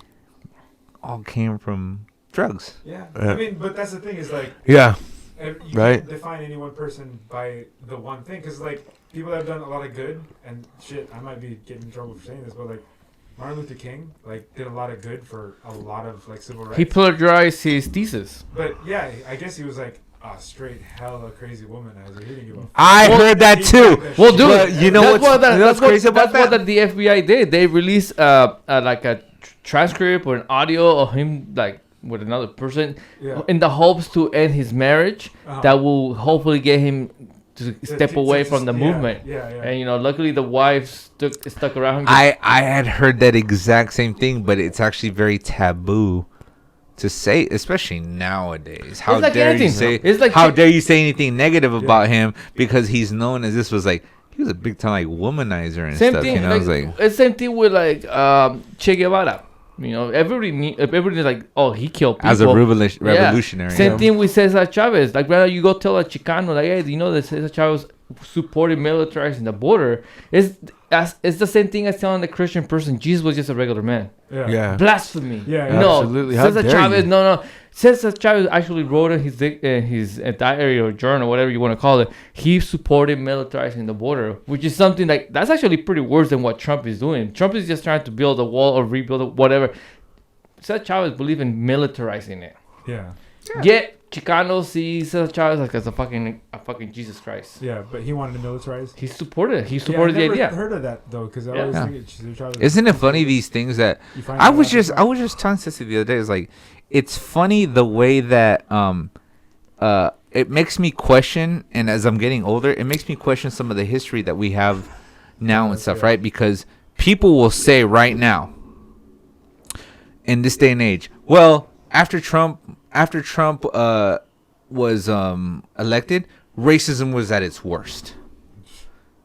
S3: all came from drugs.
S5: Yeah.
S1: Yeah.
S5: I mean, but that's the thing is like,
S1: Yeah,
S5: you
S1: Right.
S5: can't define any one person by the one thing, because like people that have done a lot of good and shit. I might be getting in trouble for saying this, but like Martin Luther King like did a lot of good for a lot of like civil rights.
S2: He plagiarized his thesis.
S5: But yeah, I guess he was like a straight hella crazy womanizer. He didn't give a fuck.
S3: I heard that too.
S2: Well, dude,
S3: But you know what's crazy about
S2: that's
S3: that?
S2: what the FBI did. They released like a transcript or an audio of him like with another person
S5: Yeah.
S2: in the hopes to end his marriage.
S5: Uh-huh.
S2: That will hopefully get him to step away from the movement.
S5: Yeah, yeah.
S2: And luckily the wife stuck around him.
S3: I had heard that exact same thing, but it's actually very taboo to say, especially nowadays. How
S2: like
S3: dare you
S2: anything.
S3: say?
S2: It's like
S3: how dare you say anything negative about him because he's known as this was like he was a big time like womanizer and
S2: Same
S3: stuff.
S2: thing.
S3: You know, it's like
S2: it's same thing with like Che Guevara. Everybody's like, oh, he killed people
S3: as a revolutionary.
S2: Same
S3: yeah.
S2: thing with Cesar Chavez. Like, right now, you go tell a Chicano, like, hey, do you know that Cesar Chavez supported militarizing the border? It's the same thing as telling the Christian person Jesus was just a regular man.
S1: Yeah.
S2: Blasphemy.
S5: Yeah, yeah.
S2: No,
S1: Absolutely. How
S2: Cesar
S1: dare
S2: Chavez.
S1: you?
S2: No. Cesar Chavez actually wrote in his diary or journal, whatever you want to call it. He supported militarizing the border, which is something like that's actually pretty worse than what Trump is doing. Trump is just trying to build a wall or rebuild it, whatever. Cesar Chavez believe in militarizing it.
S5: Yeah.
S2: Yet Chicanos see Cesar Chavez like as a fucking Jesus Christ.
S5: Yeah, but he wanted to militarize.
S2: He supported it. He
S5: Yeah,
S2: supported
S5: I
S2: the
S5: never
S2: idea.
S5: heard of that though, because I
S2: Yeah.
S5: always
S3: Yeah.
S5: think it's Chavez.
S3: Isn't it funny these things that
S5: You find
S3: I
S5: out
S3: was
S5: after
S3: just
S5: the
S3: I was just telling Sissy the other day. It's like it's funny the way that it makes me question, and as I'm getting older, it makes me question some of the history that we have now and stuff,
S5: yeah.
S3: right? Because people will say right now, in this day and age, well, after Trump was elected, racism was at its worst.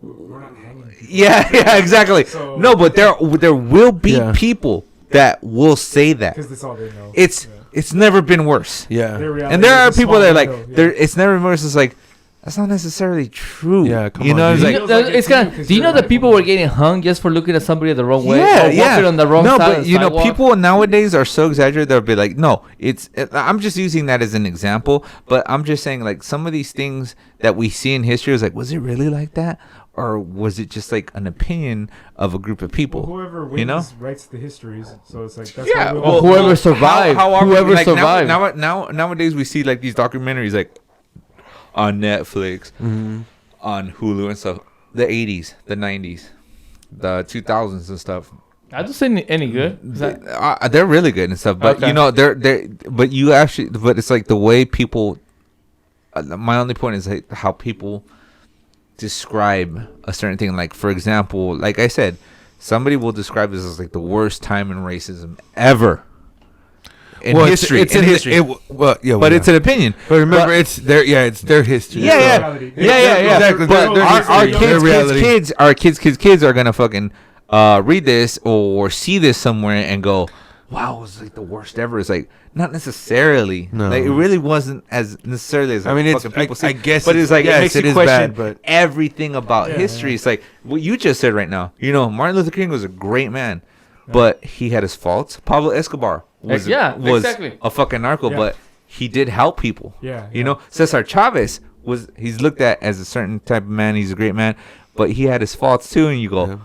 S5: We're not hanging.
S3: Yeah, exactly.
S5: So-
S3: No, but there will be
S1: Yeah.
S3: people that will say that.
S5: Because that's all they know.
S3: It's never been worse.
S1: Yeah.
S5: Their reality
S3: And there
S5: is
S3: are
S5: a
S3: people
S5: small
S3: that are like,
S5: window, yeah.
S3: there. It's never been worse. It's like that's not necessarily true.
S1: Yeah, come
S3: you
S1: on,
S3: know, it's
S1: dude.
S3: like
S5: Feels like
S2: It's
S5: it's
S2: kind
S5: you
S2: of.
S5: 'cause
S2: Do you
S5: you're
S2: know that
S5: right
S2: people
S5: on
S2: were
S5: the-
S2: getting hung just for looking at somebody the wrong way?
S3: yeah,
S2: or
S3: yeah.
S2: walking on the wrong
S3: no,
S2: side
S3: but
S2: of the
S3: you know,
S2: sidewalk?
S3: people nowadays are so exaggerated. They'll be like, no, I'm just using that as an example, but I'm just saying like some of these things that we see in history is like, was it really like that? Or was it just like an opinion of a group of people?
S5: Well, whoever wins
S3: you know?
S5: writes the histories, so it's like that's
S3: Yeah,
S5: why we
S3: well,
S5: all-
S2: whoever survived. Whoever
S3: like
S2: survived.
S3: Nowadays we see like these documentaries like on Netflix,
S1: Mm-hmm.
S3: on Hulu and stuff. The 80s, the 90s, the 2000s and stuff.
S2: I don't say any good. Is that-
S3: They're really good and stuff, but
S2: Okay.
S3: you know but it's like the way people. My only point is like how people describe a certain thing. Like for example, like I said, somebody will describe this as like the worst time in racism ever in history.
S1: It's
S3: in history,
S1: but
S3: it's an opinion.
S1: But remember,
S3: but-
S1: it's their history.
S3: Yeah, yeah.
S5: reality.
S3: Yeah.
S1: Exactly.
S3: But
S1: Their
S3: our
S1: history, their reality.
S3: kids are gonna fucking read this or see this somewhere and go, "Wow, it was like the worst ever." It's like not necessarily.
S1: No.
S3: Like it really wasn't as necessarily as
S1: I mean, it's-
S3: fucking people
S1: I
S3: see.
S1: guess
S3: but it's like
S1: yes,
S3: it makes
S1: it
S3: you
S1: is
S3: question
S1: bad, but-
S3: everything about
S5: Yeah,
S3: history.
S5: yeah.
S3: It's like what you just said right now. You know, Martin Luther King was a great man, but he had his faults. Pablo Escobar was
S2: exactly.
S3: a fucking narco,
S5: Yeah.
S3: but he did help people.
S5: Yeah,
S3: You
S5: yeah.
S3: know, Cesar Chavez he's looked at as a certain type of man. He's a great man, but he had his faults too. And you go,
S1: Yeah.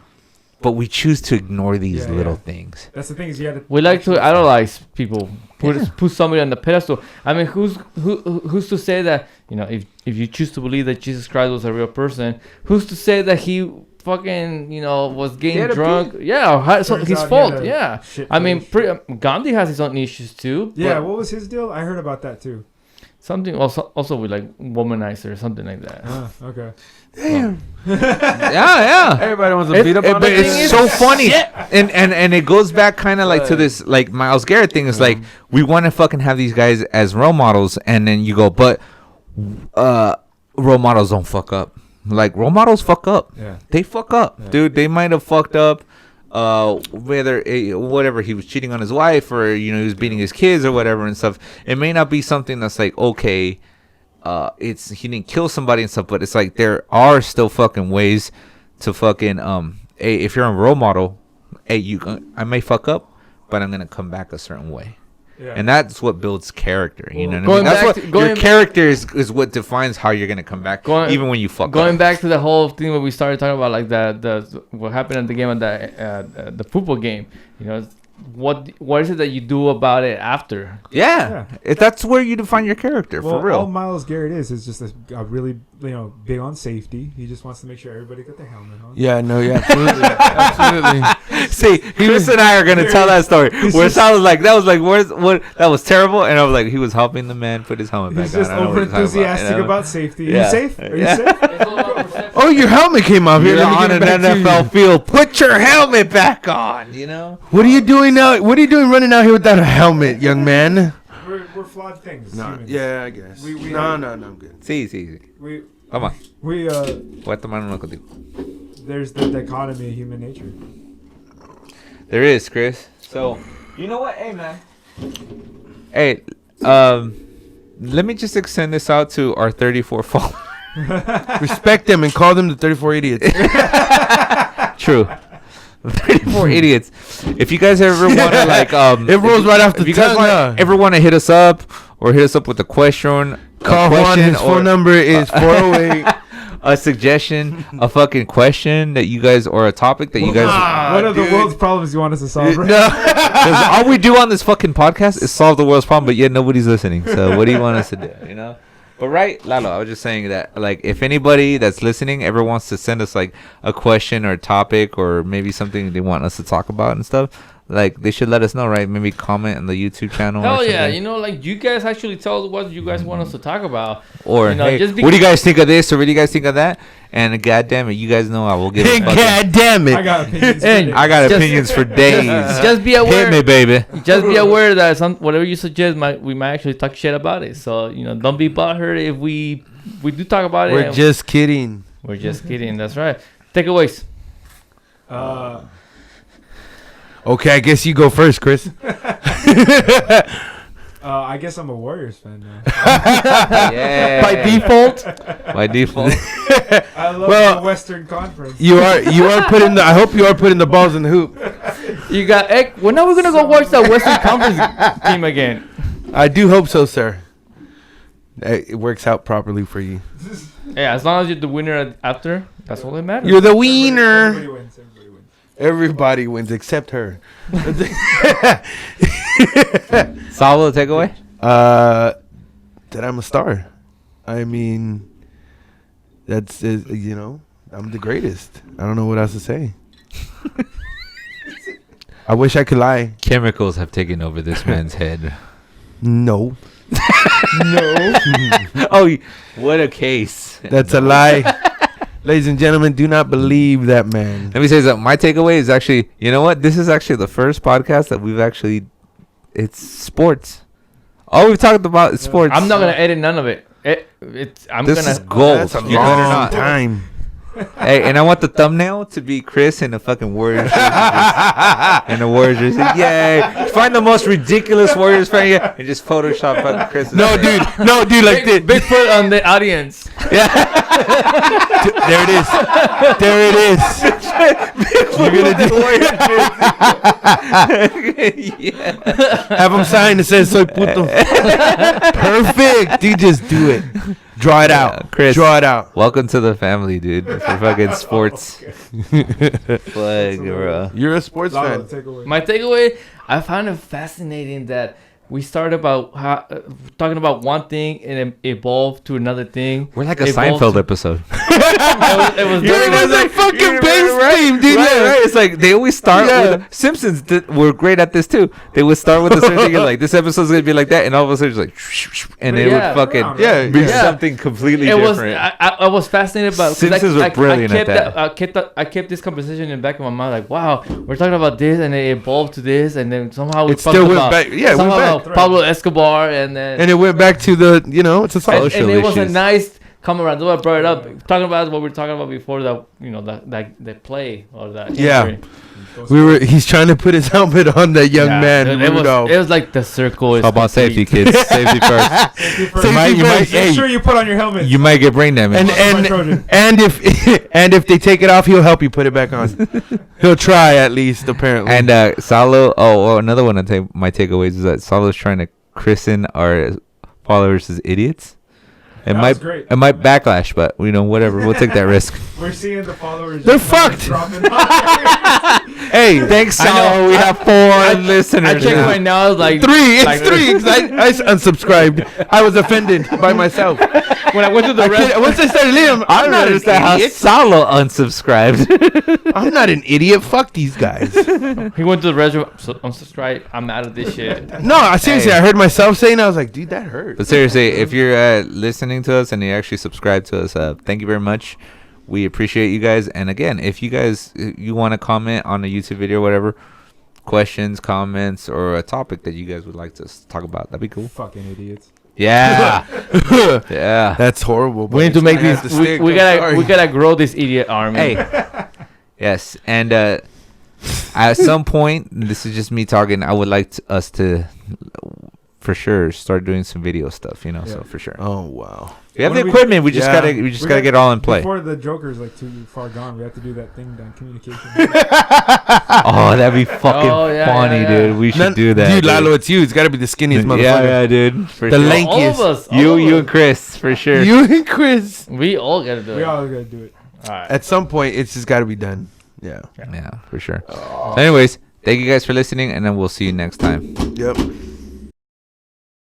S3: but we choose to ignore these
S5: Yeah,
S3: little
S5: yeah.
S3: things.
S5: That's the thing is you had to.
S2: We like to idolize people, put somebody on the pedestal. I mean, who's to say that if you choose to believe that Jesus Christ was a real person, who's to say that he fucking was getting
S3: had a
S2: drunk? Yeah, so
S5: Turns
S2: his
S5: out he
S2: fault.
S5: had a
S2: Yeah,
S5: shit
S2: I mean,
S5: fetish.
S2: Gandhi has his own issues too.
S5: Yeah,
S2: but
S5: what was his deal? I heard about that too.
S2: something also with like womanizer or something like that.
S5: Okay.
S1: Damn.
S3: Yeah.
S1: Everybody wants to
S2: It's-
S1: beat up
S3: But
S1: on it.
S3: it's so funny, and it goes back kind of like to this like Myles Garrett thing. It's like we want to fucking have these guys as role models, and then you go, but role models don't fuck up. Like role models fuck up.
S5: Yeah.
S3: They fuck up,
S5: Yeah.
S3: dude. They might have fucked up. Whatever he was cheating on his wife, or he was beating his kids or whatever and stuff. It may not be something that's like okay. It's he didn't kill somebody and stuff, but it's like there are still fucking ways to fucking hey, if you're a role model, hey, I may fuck up, but I'm gonna come back a certain way,
S5: Yeah.
S3: and that's what builds character. You know what I
S2: Going
S3: mean? That's
S2: back
S3: what
S2: to- going
S3: your
S2: ba-
S3: character is what defines how you're gonna come back,
S2: Going-
S3: even when you fuck
S2: Going
S3: up.
S2: back to the whole thing where we started talking about like the what happened at the game at the football game, what is it that you do about it after?
S3: Yeah. That's where you define your character,
S5: Well,
S3: for real.
S5: all Miles Garrett is just a really, big on safety. He just wants to make sure everybody got their helmet on.
S1: Yeah, no, yeah, absolutely, absolutely.
S3: See, Chris and I are gonna tell that story. Where Sal was like, that was terrible, and I was like, he was helping the man put his helmet back
S5: He's
S3: on.
S5: just
S3: I know what
S5: over
S3: he's talking
S5: enthusiastic about safety. Are
S3: Yeah.
S5: you safe? Are you
S3: Yeah.
S5: safe?
S1: Oh, your helmet came off. Here,
S3: You're
S1: let me
S3: on
S1: get
S3: an
S1: it back to you.
S3: NFL field. Put your helmet back on. You know.
S1: What are you doing now? What are you doing running out here without a helmet, young man?
S5: We're flawed things.
S1: No,
S5: humans.
S1: yeah, I guess.
S5: We-
S1: no, I'm good.
S3: Sí.
S5: We
S3: Come on. What the man contigo?
S5: there's the dichotomy of human nature.
S3: There is, Chris. So, you know what? Hey, man. Hey, let me just extend this out to our 34 followers.
S1: Respect them and call them the 34 idiots.
S3: True. 34 idiots. If you guys ever want to
S1: It rolls right off the
S3: if you guys
S1: tongue.
S3: ever want to hit us up or hit us up with a question,
S1: Call Juan. His phone number is 408.
S3: a suggestion, a fucking question that you guys, or a topic that you guys.
S5: What are the world's problems you want us to solve? Right?
S1: No.
S3: Because all we do on this fucking podcast is solve the world's problem, but yet nobody's listening. So what do you want us to do? You know. But right, Lalo, I was just saying that, like, if anybody that's listening ever wants to send us like a question or a topic or maybe something they want us to talk about and stuff, like, they should let us know, right? Maybe comment on the YouTube channel.
S2: Hell
S3: or
S2: yeah,
S3: something.
S2: like you guys actually tell us what you guys want us to talk about.
S3: Or hey,
S2: just
S3: what do you guys think of this, or what do you guys think of that? And goddamn it, you guys know I will give.
S1: God damn it.
S5: I got opinions.
S2: And
S3: I got
S2: Just-
S3: opinions for days.
S2: Just be aware.
S3: Hit me, baby.
S2: Just be aware that whatever you suggest, we might actually talk shit about it. So don't be butthurt if we do talk about it.
S1: We're just kidding.
S2: We're just kidding. That's right. Takeaways.
S1: Okay, I guess you go first, Chris.
S5: I guess I'm a Warriors fan now.
S3: Yeah.
S1: By default,
S3: By default.
S5: I love
S1: Well,
S5: the Western Conference.
S1: you are putting the. I hope you are putting the balls in the hoop.
S2: You got Ek. When are we gonna go watch that Western Conference team again?
S1: I do hope so, sir. It works out properly for you.
S2: Yeah, as long as you're the winner after, that's all that matters.
S1: You're the wiener.
S5: Everybody wins. Everybody wins.
S1: Everybody wins except her.
S3: Solo takeaway.
S1: That I'm a star. I mean, that's I'm the greatest. I don't know what else to say. I wish I could lie.
S3: Chemicals have taken over this man's head.
S1: No,
S3: Oh, what a case.
S1: that's a lie. Ladies and gentlemen, do not believe that man.
S3: Let me say that my takeaway is actually, you know what? This is actually the first podcast that we've actually, it's sports. All we've talked about is sports.
S2: I'm not gonna edit none of it. I'm
S3: This
S2: gonna.
S3: is gold.
S1: That's a
S3: You better
S1: long
S3: not.
S1: time.
S3: Hey, and I want the thumbnail to be Chris in a fucking Warriors jersey. And the Warriors jersey. Yay. Find the most ridiculous Warriors fan here and just Photoshop fucking Chris.
S1: No, dude, like this.
S2: Bigfoot on the audience.
S1: There it is. There it is. You're gonna do
S3: Yeah.
S1: have him sign that says "Soy puto." Perfect, dude. Just do it. Draw it out,
S3: Chris.
S1: Draw it out.
S3: Welcome to the family, dude. For fucking sports. Flag, bro.
S1: You're a sports
S5: Lalo,
S1: fan.
S5: take away.
S2: My takeaway, I found it fascinating that we started about talking about one thing and it evolved to another thing.
S3: We're like a
S2: Evolved
S3: Seinfeld
S2: to-
S3: episode.
S2: It was
S1: You're
S2: different.
S1: like fucking bass
S3: right,
S1: team, dude.
S3: Right,
S1: Yeah.
S3: right. It's like they always start
S1: Yeah.
S3: with Simpsons. Were great at this too. They would start with a certain thing, and like this episode's gonna be like that, and all of a sudden it's like, and it
S2: Yeah.
S3: would fucking
S1: Yeah,
S3: be
S1: yeah.
S3: something completely
S2: It was.
S3: different.
S2: I was fascinated about. 'cause
S3: Simpsons were brilliant at that.
S2: I kept this conversation in the back of my mind, like, wow, we're talking about this, and it evolved to this, and then somehow we
S1: It still went back. Yeah, it went
S2: somehow
S1: back.
S2: Pablo Escobar, and then
S1: And it went back to the, it's a song.
S3: Social
S2: and it was a
S3: issues.
S2: nice come around. That's why I brought it up. Talking about what we were talking about before, that play or that.
S1: Yeah.
S2: injury.
S1: He's trying to put his helmet on that young
S2: Yeah,
S1: man,
S2: it
S1: Rudolph.
S2: was like the circle. Is
S3: How about safety,
S2: complete.
S3: kids? Safety first.
S5: Safety
S1: might-
S5: first.
S1: hey,
S5: Make sure you put on your helmet.
S3: You might get brain damage.
S1: and
S5: Trojan.
S1: and if and if they take it off, he'll help you put it back on. He'll try at least, apparently.
S3: And Salo. Oh, another one. My takeaways is that Salo's trying to christen our followers as idiots. It
S5: That
S3: might
S5: was great.
S3: it might backlash, but whatever. We'll take that risk.
S5: We're seeing the followers.
S1: They're
S5: just fucking
S1: fucked.
S5: dropping off.
S3: Hey, thanks,
S2: I know.
S3: Sal. We have 4 listeners.
S2: I checked
S3: now.
S2: right now. It's like
S1: 3. It's
S2: like,
S1: 3. 'Cause I unsubscribed. I was offended by myself.
S2: When I went to the
S1: Once I started listening,
S3: I'm
S1: I'm
S3: not
S1: not an
S3: understand how
S1: idiot.
S3: Salo unsubscribed.
S1: I'm not an idiot. Fuck these guys.
S2: he went to the restaurant. So I'm subscribed. I'm out of this shit.
S1: No, seriously,
S3: Hey.
S1: I heard myself saying, I was like, dude, that hurt.
S3: But seriously, if you're listening to us and you actually subscribe to us, thank you very much. We appreciate you guys. And again, if you guys you want to comment on a YouTube video or whatever, questions, comments, or a topic that you guys would like to talk about, that'd be cool.
S5: Fucking idiots.
S3: Yeah. Yeah.
S1: That's horrible.
S2: We need to make these.
S1: these.
S2: We gotta grow this idiot army.
S3: Hey. Yes. And at some point, this is just me talking, I would like us to, for sure, start doing some video stuff, you know, so for sure.
S1: Oh, wow.
S3: We have
S5: What
S3: the
S5: do we-
S3: equipment. We just
S1: Yeah.
S3: gotta get it all in play.
S5: Before the Joker's like too far gone, we have to do that thing on communication.
S3: Oh, that'd be fucking
S2: Oh, yeah,
S3: funny,
S2: yeah, yeah.
S3: dude. We should do that.
S1: Dude, Lalo, it's you. It's got to be the skinniest motherfucker.
S3: Yeah, dude. For
S1: The
S3: sure.
S1: lank-
S2: all of us. all
S3: You
S2: of
S3: and
S2: us.
S3: Chris, for sure.
S1: You and Chris.
S2: We all gotta do it.
S5: We all gotta do it.
S2: All right.
S1: At some point, it's just got to be done. Yeah.
S3: Yeah, for sure. So anyways, thank you guys for listening, and then we'll see you next time.
S1: Yep.